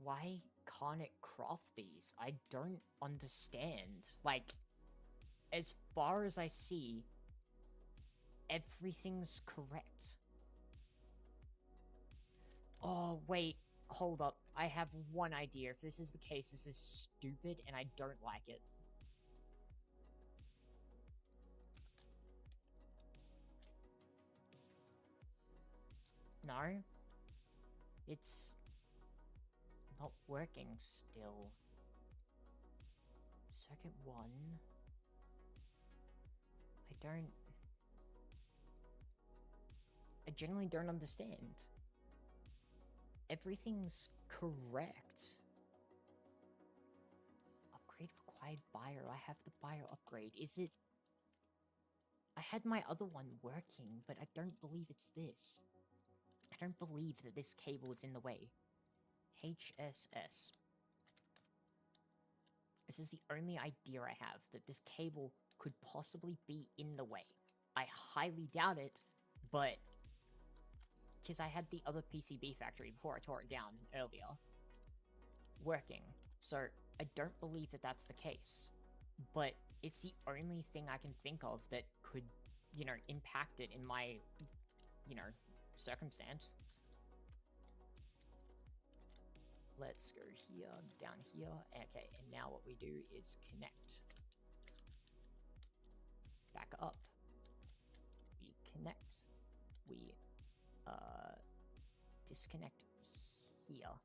Why can't it craft these? I don't understand. Like, as far as I see, everything's correct. Oh, wait, hold up. I have one idea. If this is the case, this is stupid and I don't like it. No. It's not working still. Circuit 1. I generally don't understand. Everything's correct. Upgrade required buyer. I have the buyer upgrade. Is it... I had my other one working, but I don't believe it's this. I don't believe that this cable is in the way. HSS. This is the only idea I have, that this cable could possibly be in the way. I highly doubt it, but... because I had the other PCB factory before I tore it down earlier working, so I don't believe that that's the case. But it's the only thing I can think of that could, you know, impact it in my, you know, circumstance. Let's go here, down here. Okay, and now what we do is connect. Back up. We connect. We disconnect here.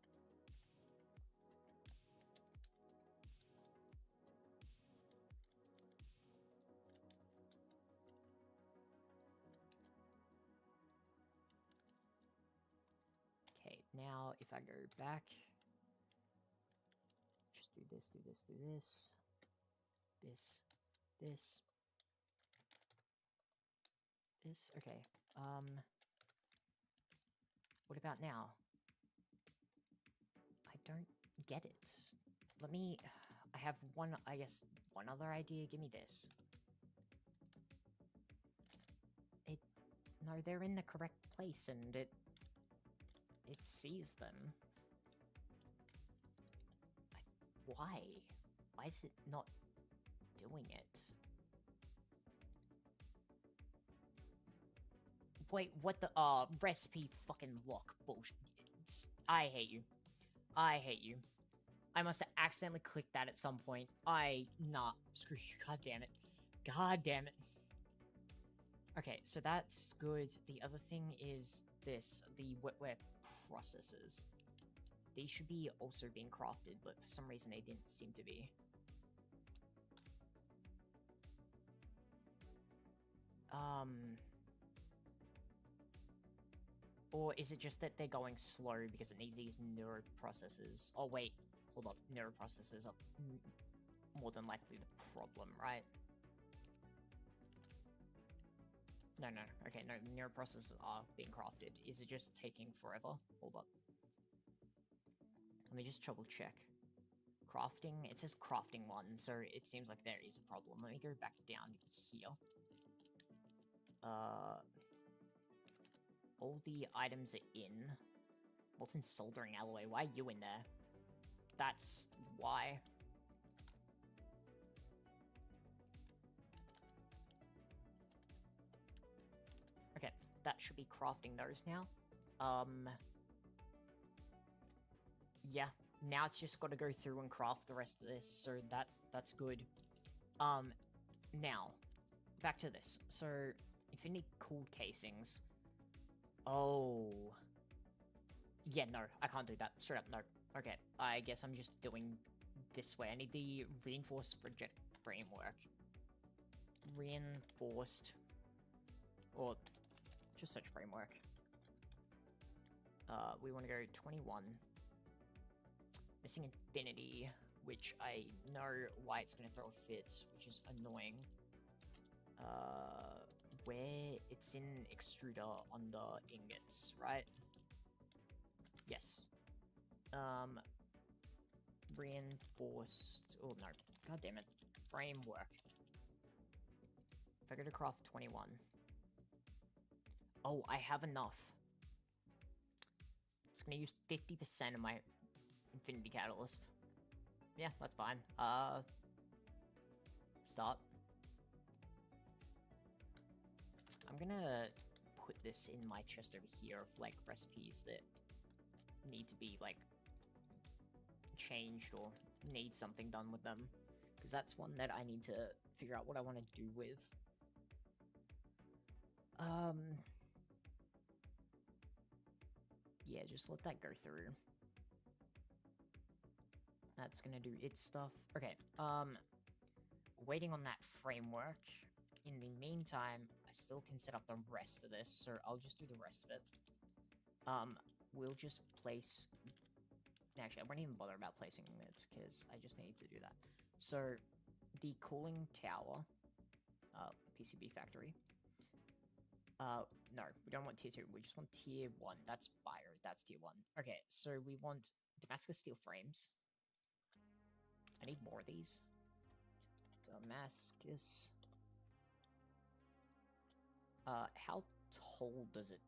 Okay, now if I go back, just do this, do this, do this, this, okay, what about now? I don't get it. Let me, I have one, I guess, one other idea. Give me this. No, they're in the correct place, and it sees them. Why? Why is it not doing it? Wait, what the, recipe fucking lock bullshit. I hate you. I hate you. I must have accidentally clicked that at some point. Nah, screw you, god damn it. God damn it. Okay, so that's good. The other thing is this, the wetware processors. These should be also being crafted, but for some reason they didn't seem to be. Or is it just that they're going slow because it needs these neuroprocessors? Oh wait, hold up, neuroprocessors are more than likely the problem, right? No, okay, no, neuroprocessors are being crafted. Is it just taking forever? Hold up. Let me just trouble check. Crafting, it says crafting 1, so it seems like there is a problem. Let me go back down here. All the items are in. Molten soldering alloy, why are you in there? That's why. Okay, that should be crafting those now. Yeah, now it's just got to go through and craft the rest of this, so that's good. Now, back to this. So, infinity cooled casings. Oh. Yeah, no, I can't do that. Straight up, no. Okay, I guess I'm just doing this way. I need the reinforced framework. Reinforced. Or, just search framework. We want to go 21. Missing infinity, which I know why it's going to throw a fit, which is annoying. Where it's in extruder on the ingots, right? Yes. Reinforced. Oh no, god damn it. Framework. If I go to craft 21. Oh, I have enough. It's gonna use 50% of my infinity catalyst. Yeah, that's fine. Start. I'm gonna put this in my chest over here of, like, recipes that need to be, like, changed or need something done with them. Because that's one that I need to figure out what I want to do with. yeah, just let that go through. That's gonna do its stuff. Okay, waiting on that framework. In the meantime, I still can set up the rest of this, so I'll just do the rest of it. We'll just place... Actually, I won't even bother about placing it, because I just need to do that. So, the cooling tower, PCB factory. No, we don't want tier 2, we just want tier 1. That's bio, that's tier 1. Okay, so we want Damascus steel frames. I need more of these. Damascus. How tall does it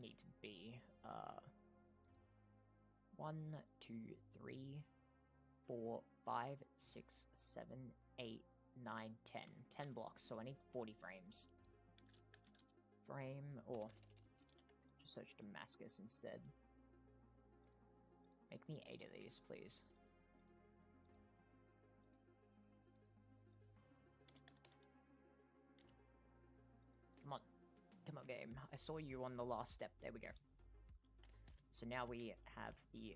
need to be? 1, 2, 3, 4, 5, 6, 7, 8, 9, 10. 10 blocks, so I need 40 frames. Frame, or just search Damascus instead. Make me 8 of these, please. Come on. Come on, game. I saw you on the last step. There we go. So now we have the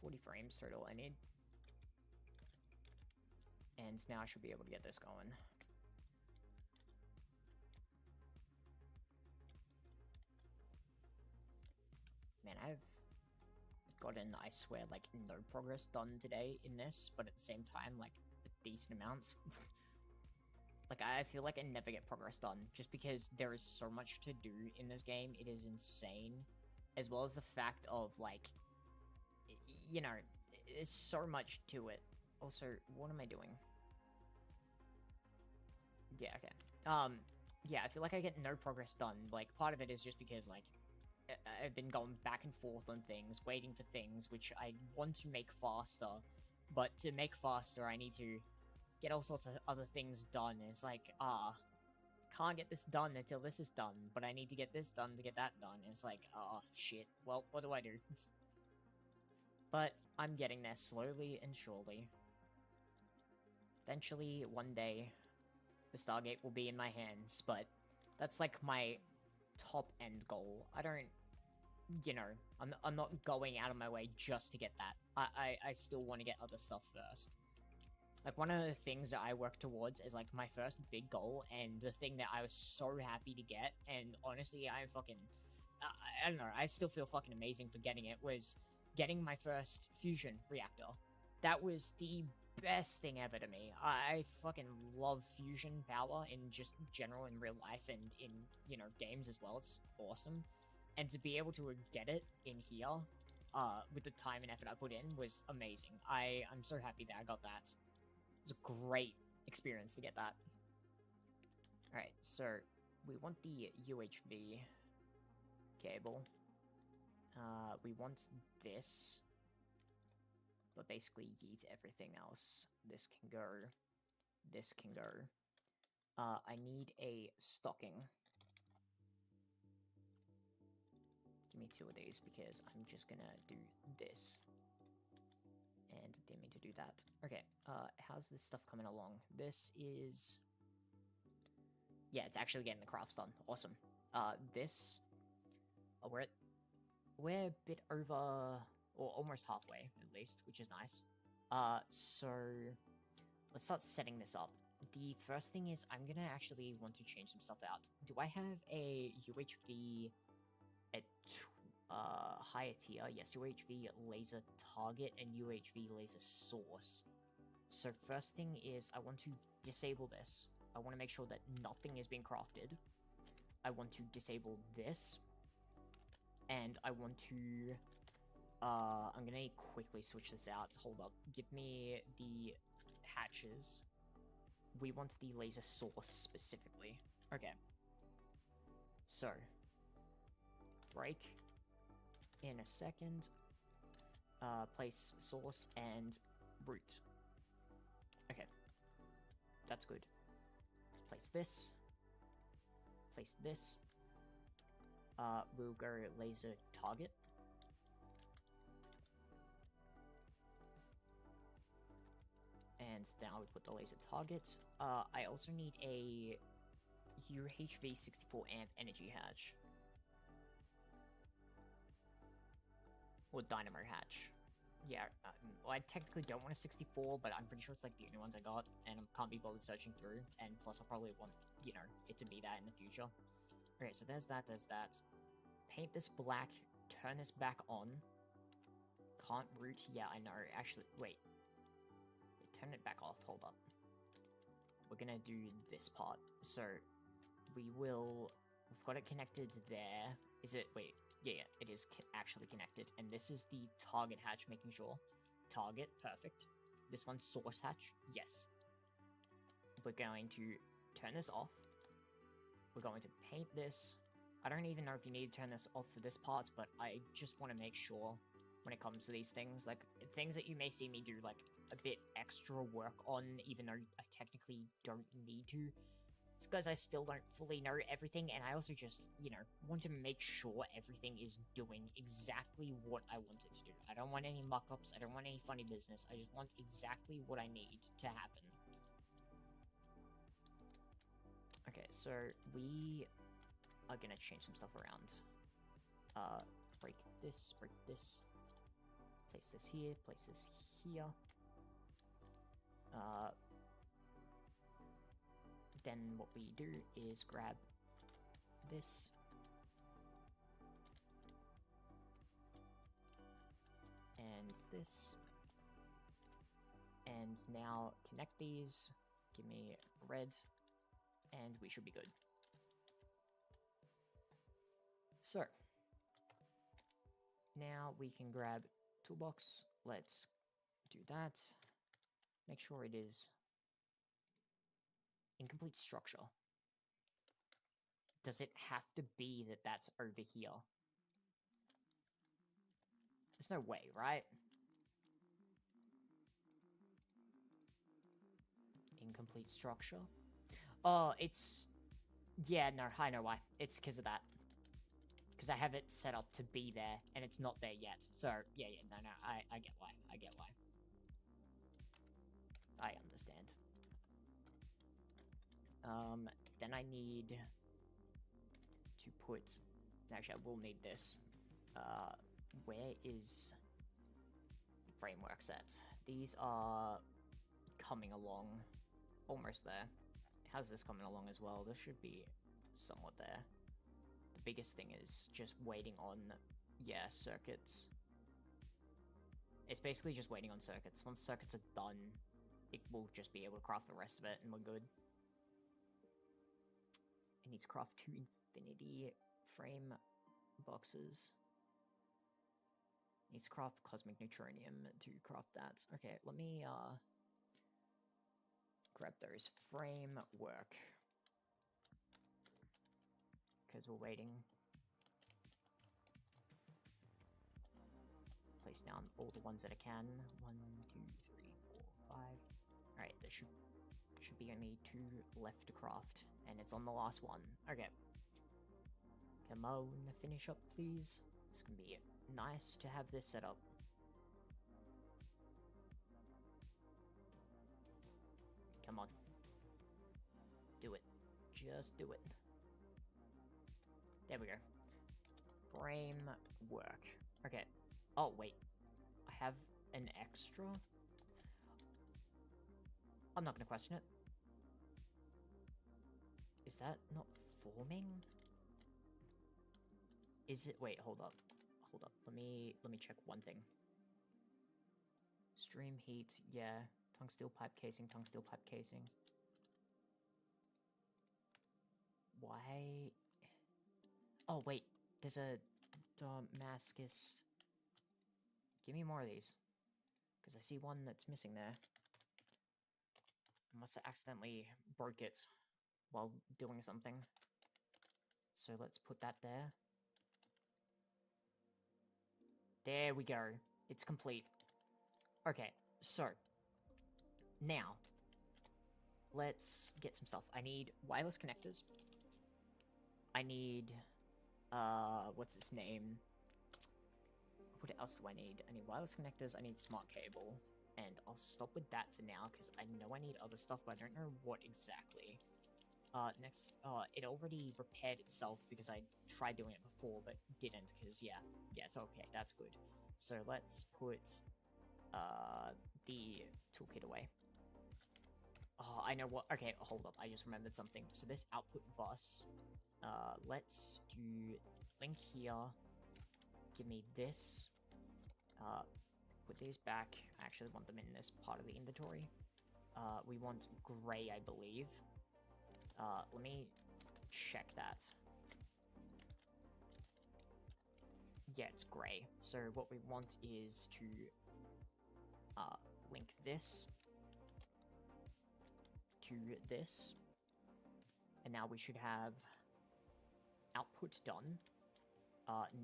40 frames total I need. And now I should be able to get this going. Man, I've gotten, I swear, like, no progress done today in this, but at the same time, like, a decent amount. Like, I feel like I never get progress done, just because there is so much to do in this game, it is insane. As well as the fact of, like, you know, there's so much to it. Also, what am I doing? Yeah, okay. Yeah, I feel like I get no progress done. Like, part of it is just because, like, I've been going back and forth on things, waiting for things, which I want to make faster. But to make faster, I need to get all sorts of other things done. It's like, can't get this done until this is done, but I need to get this done to get that done. It's like, shit. Well, what do I do? But I'm getting there slowly and surely. Eventually, one day, the Stargate will be in my hands, but that's like my top end goal. I don't, you know, I'm not going out of my way just to get that. I still want to get other stuff first. Like, one of the things that I work towards is, like, my first big goal, and the thing that I was so happy to get, and honestly, I'm fucking... I don't know, I still feel fucking amazing for getting it, was getting my first fusion reactor. That was the best thing ever to me. I fucking love fusion power in just general in real life and in, you know, games as well. It's awesome. And to be able to get it in here, with the time and effort I put in, was amazing. I'm so happy that I got that. It was a great experience to get that. Alright, so we want the UHV cable. We want this. But basically yeet everything else. This can go. This can go. I need a stocking. Give me 2 of these because I'm just gonna do this. And didn't mean to do that. Okay, how's this stuff coming along? This is... Yeah, it's actually getting the crafts done. Awesome. This... we're a bit over... or almost halfway, at least, which is nice. So... let's start setting this up. The first thing is, I'm gonna actually want to change some stuff out. Do I have a UHV at higher tier? Yes, UHV laser target and UHV laser source. So first thing is, I want to disable this. I want to make sure that nothing is being crafted. I want to disable this. And I want to... I'm gonna quickly switch this out. Hold up. Give me the hatches. We want the laser source specifically. Okay. So. Break. In a second. Place source and root. Okay. That's good. Place this. Place this. We'll go laser target. And now we put the laser targets. I also need a UHV 64 amp energy hatch. Or Dynamo Hatch. Yeah, well, I technically don't want a 64, but I'm pretty sure it's like the only ones I got, and I can't be bothered searching through, and plus I'll probably want, you know, it to be that in the future. Okay, so there's that, there's that. Paint this black, turn this back on. Can't root, yeah, I know, actually, wait. Turn it back off, hold up. We're gonna do this part, so we've got it connected there. Is it, wait, yeah, it is actually connected, and this is the target hatch, making sure. Target, perfect. This one's source hatch, yes. We're going to turn this off. We're going to paint this. I don't even know if you need to turn this off for this part, but I just want to make sure when it comes to these things, like, things that you may see me do, like, a bit extra work on, even though I technically don't need to. It's because I still don't fully know everything, and I also just, you know, want to make sure everything is doing exactly what I want it to do. I don't want any muck-ups, I don't want any funny business, I just want exactly what I need to happen. Okay, so we are gonna change some stuff around. Break this, place this here, place this here. Then what we do is grab this. And this. And now connect these. Give me red. And we should be good. So. Now we can grab toolbox. Let's do that. Make sure it is incomplete structure. Does it have to be that that's over here? There's no way, right? Incomplete structure? Oh, it's... Yeah, no, I know why. It's because of that. Because I have it set up to be there, and it's not there yet. So, yeah, no, I get why. I get why. I understand. Then I need to put... Actually, I will need this. Where is the framework set? These are coming along. Almost there. How's this coming along as well? This should be somewhat there. The biggest thing is just waiting on, yeah, circuits. It's basically just waiting on circuits. Once circuits are done, it will just be able to craft the rest of it, and we're good. It needs to craft 2 infinity frame boxes. It needs to craft cosmic neutronium to craft that. Okay, let me grab those framework. Because we're waiting. Place down all the ones that I can. 1, 2, 3, 4, 5. Alright, there should be only 2 left to craft. And it's on the last one. Okay. Come on, finish up, please. It's gonna be nice to have this set up. Come on. Do it. Just do it. There we go. Framework. Okay. Oh, wait. I have an extra? I'm not gonna question it. Is that not forming? Is it? Wait, hold up. Hold up. Let me check one thing. Stream heat, yeah. Tungsteel pipe casing, tungsteel pipe casing. Why? Oh, wait. There's a Damascus. Give me more of these. Because I see one that's missing there. I must have accidentally broke it while doing something. So let's put that there. There we go. It's complete. Okay, so. Now. Let's get some stuff. I need wireless connectors. I need... what's its name? What else do I need? I need wireless connectors, I need smart cable. And I'll stop with that for now, because I know I need other stuff, but I don't know what exactly. Next, it already repaired itself because I tried doing it before, but didn't, because, yeah, it's okay, that's good. So let's put, the toolkit away. Oh, I know what, okay, hold up, I just remembered something. So this output bus, let's do link here, give me this, put these back, I actually want them in this part of the inventory. We want gray, I believe. Let me check that. Yeah, it's gray. So what we want is to link this to this. And now we should have output done.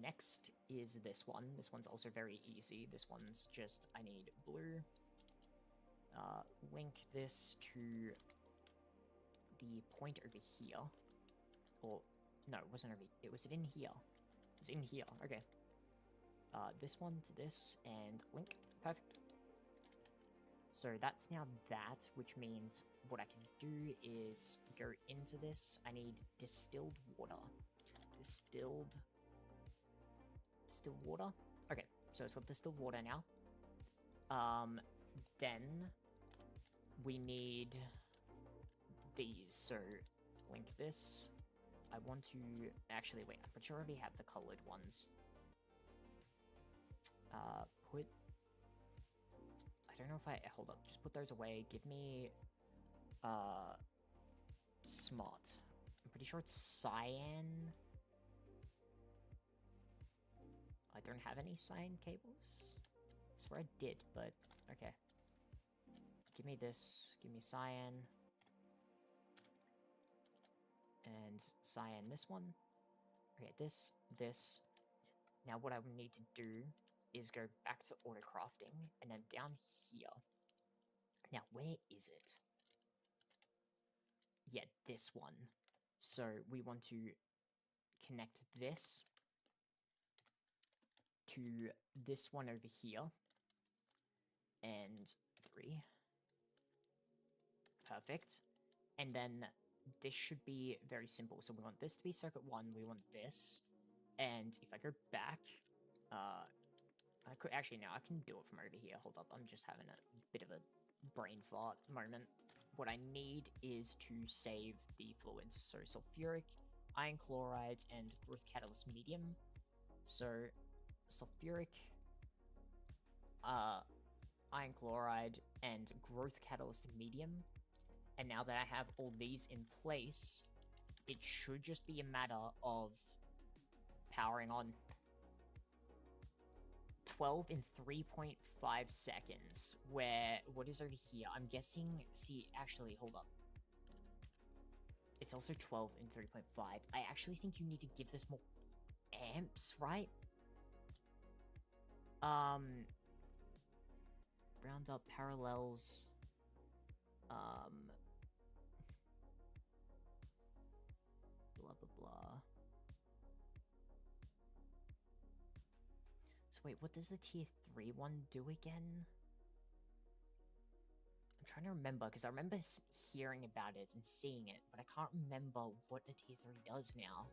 Next is this one. This one's also very easy. This one's just, I need blue. Link this to the point over here. Or, no, it wasn't over here. It was in here. It was in here. Okay. This one to this, and link. Perfect. So that's now that, which means what I can do is go into this. I need distilled water. Distilled water? Okay, so it's got distilled water now. Then we need these, so link this. I want to, actually wait, I'm pretty sure I already have the colored ones. Put, I don't know if hold up, just put those away, give me, smart. I'm pretty sure it's cyan. I don't have any cyan cables. I swear I did, but okay. Give me this, give me cyan. And cyan this one. Okay, this. Now what I need to do is go back to auto crafting, and then down here. Now, where is it? Yeah, this one. So we want to connect this to this one over here. And 3. Perfect. And then this should be very simple. So we want this to be circuit 1, we want this. And if I go back, I could actually, no, I can do it from over here. Hold up, I'm just having a bit of a brain fart moment. What I need is to save the fluids. So sulfuric, iron chloride, and growth catalyst medium. So sulfuric, iron chloride, and growth catalyst medium. And now that I have all these in place, it should just be a matter of powering on. 12 in 3.5 seconds, where, what is over here? I'm guessing, see, actually, hold up. It's also 12 in 3.5. I actually think you need to give this more amps, right? Round up parallels, blah, blah, blah. So wait, what does the tier 3 one do again? I'm trying to remember, because I remember hearing about it and seeing it, but I can't remember what the tier 3 does now.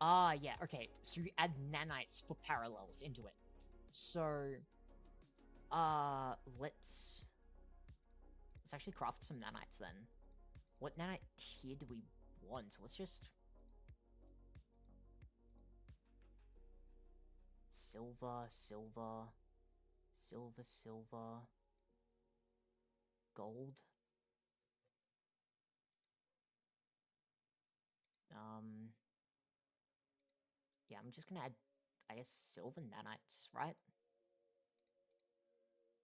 Ah, yeah, okay, so you add nanites for parallels into it. So, let's actually craft some nanites then. What nanite tier do we want? Let's just... Silver, silver, silver, silver, gold. Yeah, I'm just gonna add, I guess, silver nanites, right?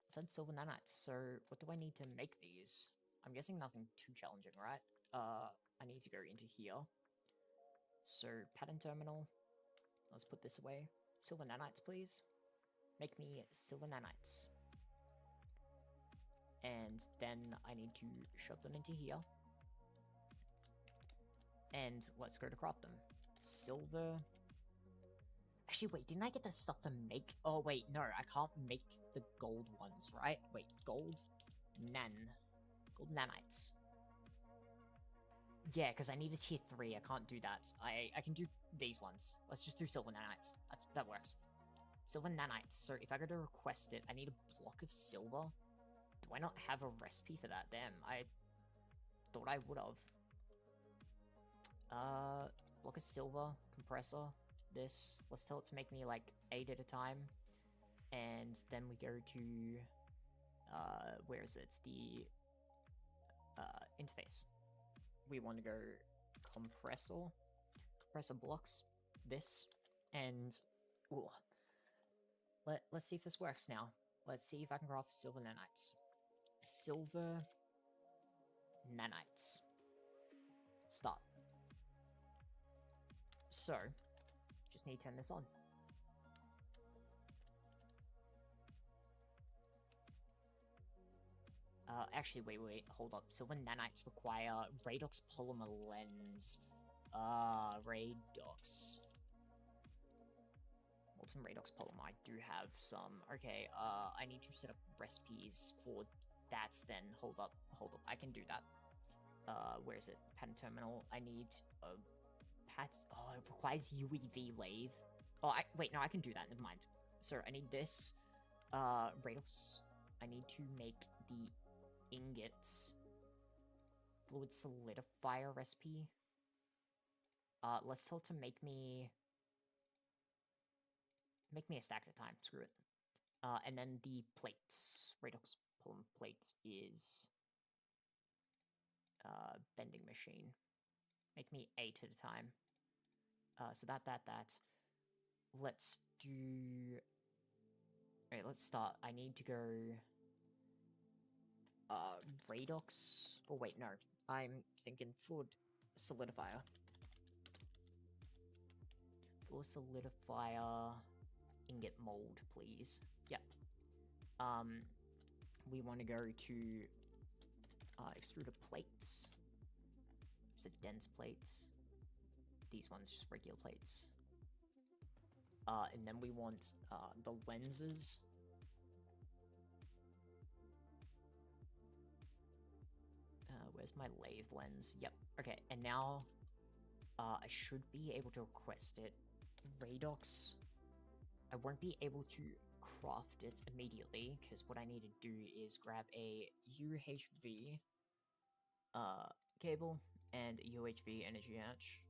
I said silver nanites, so what do I need to make these? I'm guessing nothing too challenging, right? I need to go into here. So, pattern terminal. Let's put this away. Silver nanites, please. Make me silver nanites. And then I need to shove them into here. And let's go to craft them. Silver. Actually, wait, didn't I get the stuff to make? Oh, wait, no, I can't make the gold ones, right? Wait, gold gold nanites. Yeah, because I need a tier 3. I can't do that. I can do these ones. Let's just do silver nanites. That works. Silver nanites. So if I go to request it, I need a block of silver. Do I not have a recipe for that? Damn, I thought I would have. Block of silver, compressor, this. Let's tell it to make me like 8 at a time. And then we go to, where is it? It's the, interface. We want to go compressor blocks, this, and, ooh. Let's see if this works now. Let's see if I can craft silver nanites. Silver nanites. Start. So, just need to turn this on. Actually, wait, hold up. Silver nanites require Radox polymer lens. Radox. Molten Radox polymer, I do have some. Okay, I need to set up recipes for that then. Hold up, I can do that. Where is it? Pattern terminal. I need a oh, it requires UEV lathe. Oh, wait, no, I can do that, never mind. So, I need this, Radox. I need to make the ingots. Fluid solidifier recipe. Let's tell it to make me a stack at a time, screw it. And then the plates. Radox polymer plates is, bending machine. Make me 8 at a time. So that. Let's do... Alright, let's start. I need to go... Radox... Oh, wait, no. I'm thinking fluid solidifier. Fluid solidifier... Ingot mold, please. Yep. We want to go to... extruder plates. Is it dense plates? These ones, just regular plates. And then we want, the lenses. Where's my lathe lens? Yep. Okay, and now, I should be able to request it. Radox. I won't be able to craft it immediately, because what I need to do is grab a UHV, cable, and UHV energy hatch.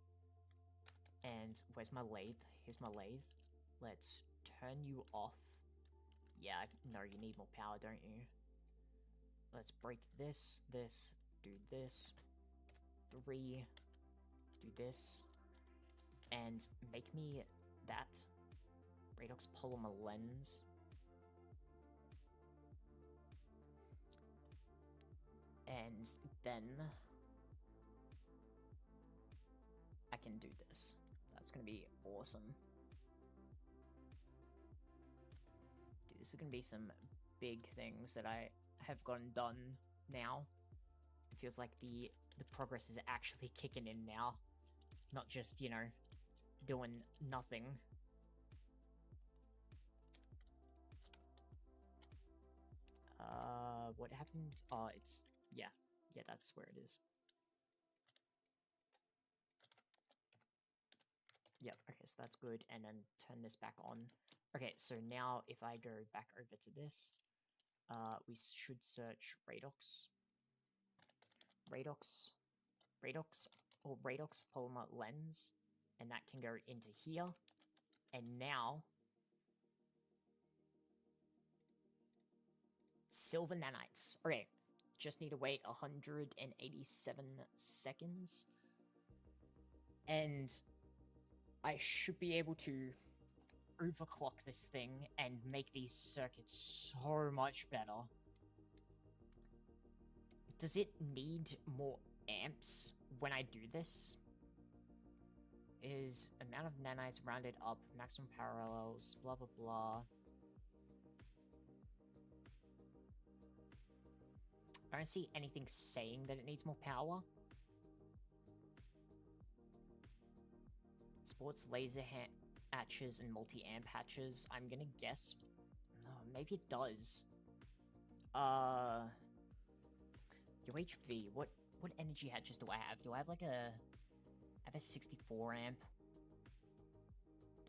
And where's my lathe? Here's my lathe. Let's turn you off. Yeah, no, you need more power, don't you? Let's break this, do this. 3, do this. And make me that. Radox polymer lens. And then I can do this. That's gonna be awesome. Dude, this is gonna be some big things that I have gotten done now. It feels like the progress is actually kicking in now. Not just, you know, doing nothing. What happened? Oh, it's... Yeah, that's where it is. Yep, okay, so that's good, and then turn this back on. Okay, so now if I go back over to this, we should search Radox. Radox polymer lens, and that can go into here. And now, silver nanites. Okay, just need to wait 187 seconds. And I should be able to overclock this thing and make these circuits so much better. Does it need more amps when I do this? Is amount of nanites rounded up, maximum parallels, blah blah blah. I don't see anything saying that it needs more power. sports laser hatches and multi-amp hatches. I'm gonna guess... No, maybe it does. UHV, what energy hatches do I have? Do I have like a... I have a 64 amp. Do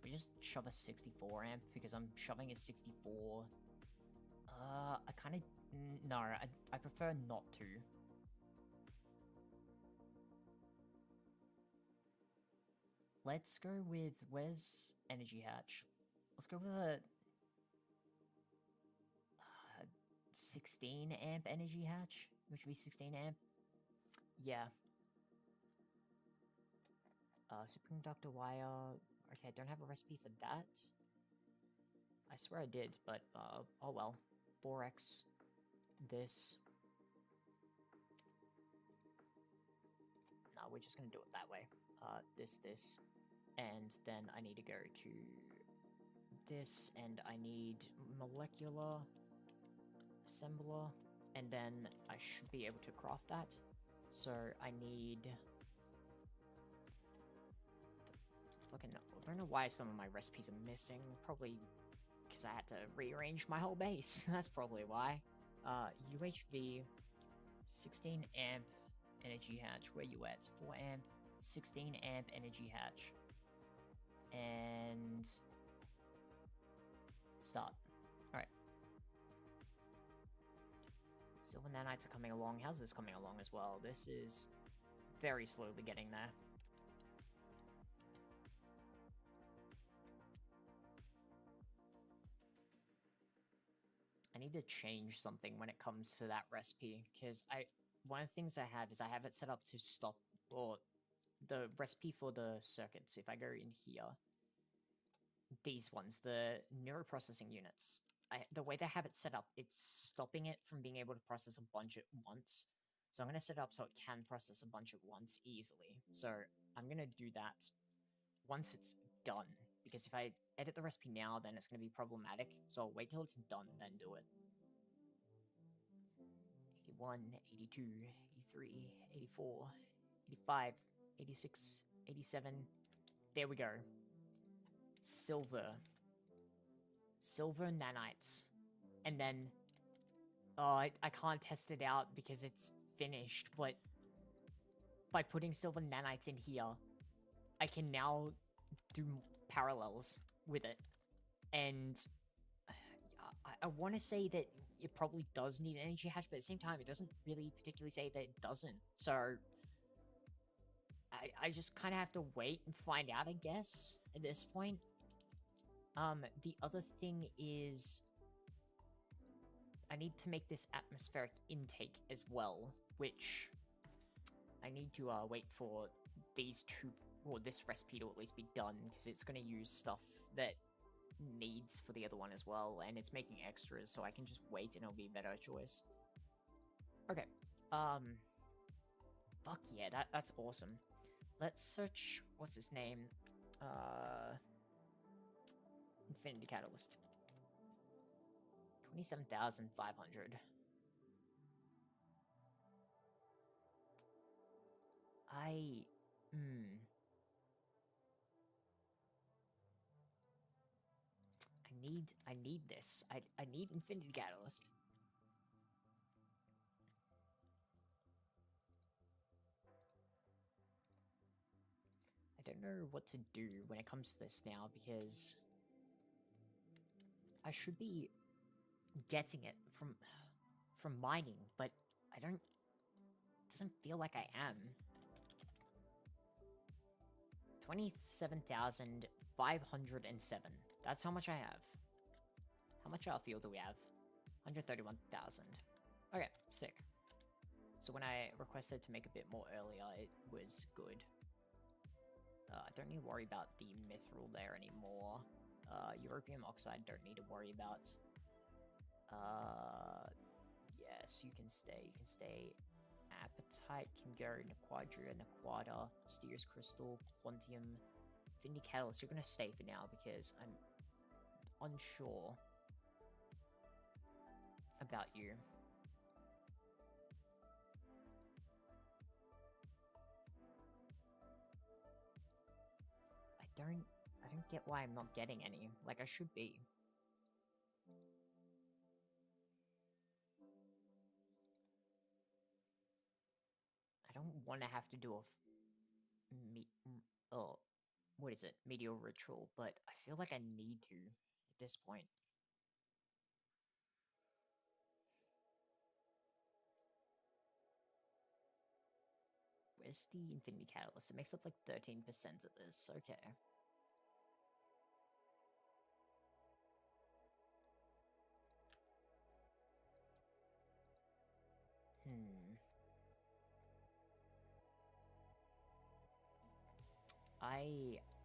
we just shove a 64 amp? Because I'm shoving a 64. I kind of... No, I prefer not to. Let's go with... Where's energy hatch? Let's go with a... 16 amp energy hatch? Which would be 16 amp? Yeah. Superconductor wire... Okay, I don't have a recipe for that. I swear I did, but, oh well. 4x. This. No, we're just gonna do it that way. This. And then I need to go to this, and I need molecular assembler, and then I should be able to craft that. So I need... Fucking... I don't know why some of my recipes are missing. Probably because I had to rearrange my whole base. That's probably why. UHV, 16 amp energy hatch. Where you at? 4 amp, 16 amp energy hatch. And... Start. Alright. Silver nanites are coming along. How's this coming along as well? This is very slowly getting there. I need to change something when it comes to that recipe, because one of the things I have is I have it set up to stop, or the recipe for the circuits, if I go in here, these ones, the neuroprocessing units, the way they have it set up, it's stopping it from being able to process a bunch at once. So I'm going to set it up so it can process a bunch at once easily. So I'm going to do that once it's done, because if I edit the recipe now, then it's going to be problematic. So I'll wait till it's done, then do it. 81, 82, 83, 84, 85, 86, 87. There we go. Silver nanites. And then... Oh, I can't test it out because it's finished, but by putting silver nanites in here, I can now do parallels with it. And I want to say that it probably does need an energy hatch, but at the same time, it doesn't really particularly say that it doesn't. So I just kind of have to wait and find out, I guess, at this point. The other thing is I need to make this atmospheric intake as well, which I need to wait for these two, or this recipe to at least be done, because it's going to use stuff that needs for the other one as well, and it's making extras, so I can just wait and it'll be a better choice. Okay, fuck yeah, that's awesome. Let's search, what's his name? Infinity Catalyst. 27,500. I need this. I need Infinity Catalyst. I don't know what to do when it comes to this now, because I should be getting it from mining, but I don't... It doesn't feel like I am. 27,507. That's how much I have. How much fuel do we have? 131,000. Okay, sick. So when I requested to make a bit more earlier, it was good. I don't need to worry about the mithril there anymore. Europium oxide, don't need to worry about. Yes, you can stay. You can stay. Appetite can go Nequadria, Nequada, Mysterious Crystal, Quantium, Infinity Catalyst. You're gonna stay for now because I'm unsure about you. I I don't get why I'm not getting any. Like, I should be. I don't want to have to do a what is it? Meteor ritual, but I feel like I need to at this point. Where's the Infinity Catalyst? It makes up like 13% of this. Okay.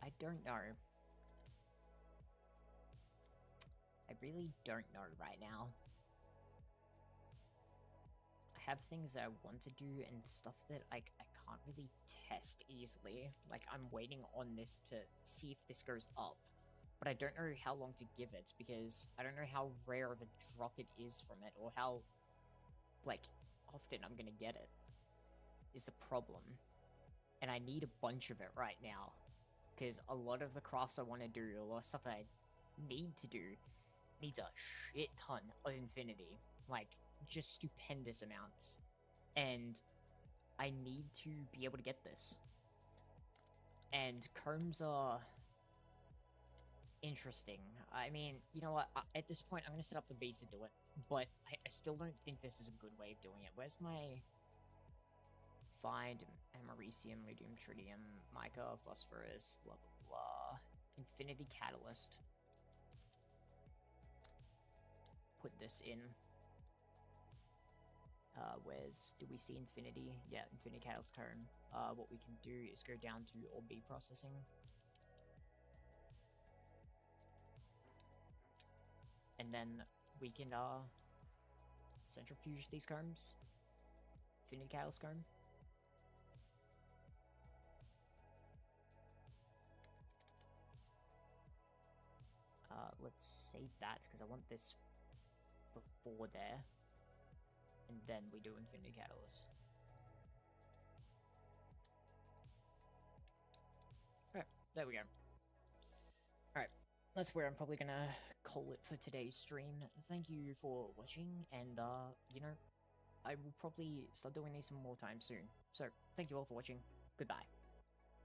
I don't know. I really don't know right now. I have things I want to do and stuff that I can't really test easily. Like, I'm waiting on this to see if this goes up. But I don't know how long to give it, because I don't know how rare of a drop it is from it, or how, like, often I'm gonna get it, is the problem. And I need a bunch of it right now, because a lot of the crafts I want to do, a lot of stuff that I need to do, needs a shit ton of infinity. Like, just stupendous amounts. And I need to be able to get this. And combs are interesting. I mean, you know what? At this point, I'm going to set up the base to do it. But I still don't think this is a good way of doing it. Where's my... Find americium, radium, tritium, mica, phosphorus, blah, blah, blah. Infinity Catalyst. Put this in. Do we see infinity? Yeah, infinity catalyst cone. What we can do is go down to all B processing. And then we can, centrifuge these combs. Infinity catalyst cone. Let's save that, because I want this before there. And then we do infinity catalyst. Alright, there we go. Alright, that's where I'm probably gonna call it for today's stream. Thank you for watching, and, you know, I will probably start doing these some more time soon. So, thank you all for watching. Goodbye.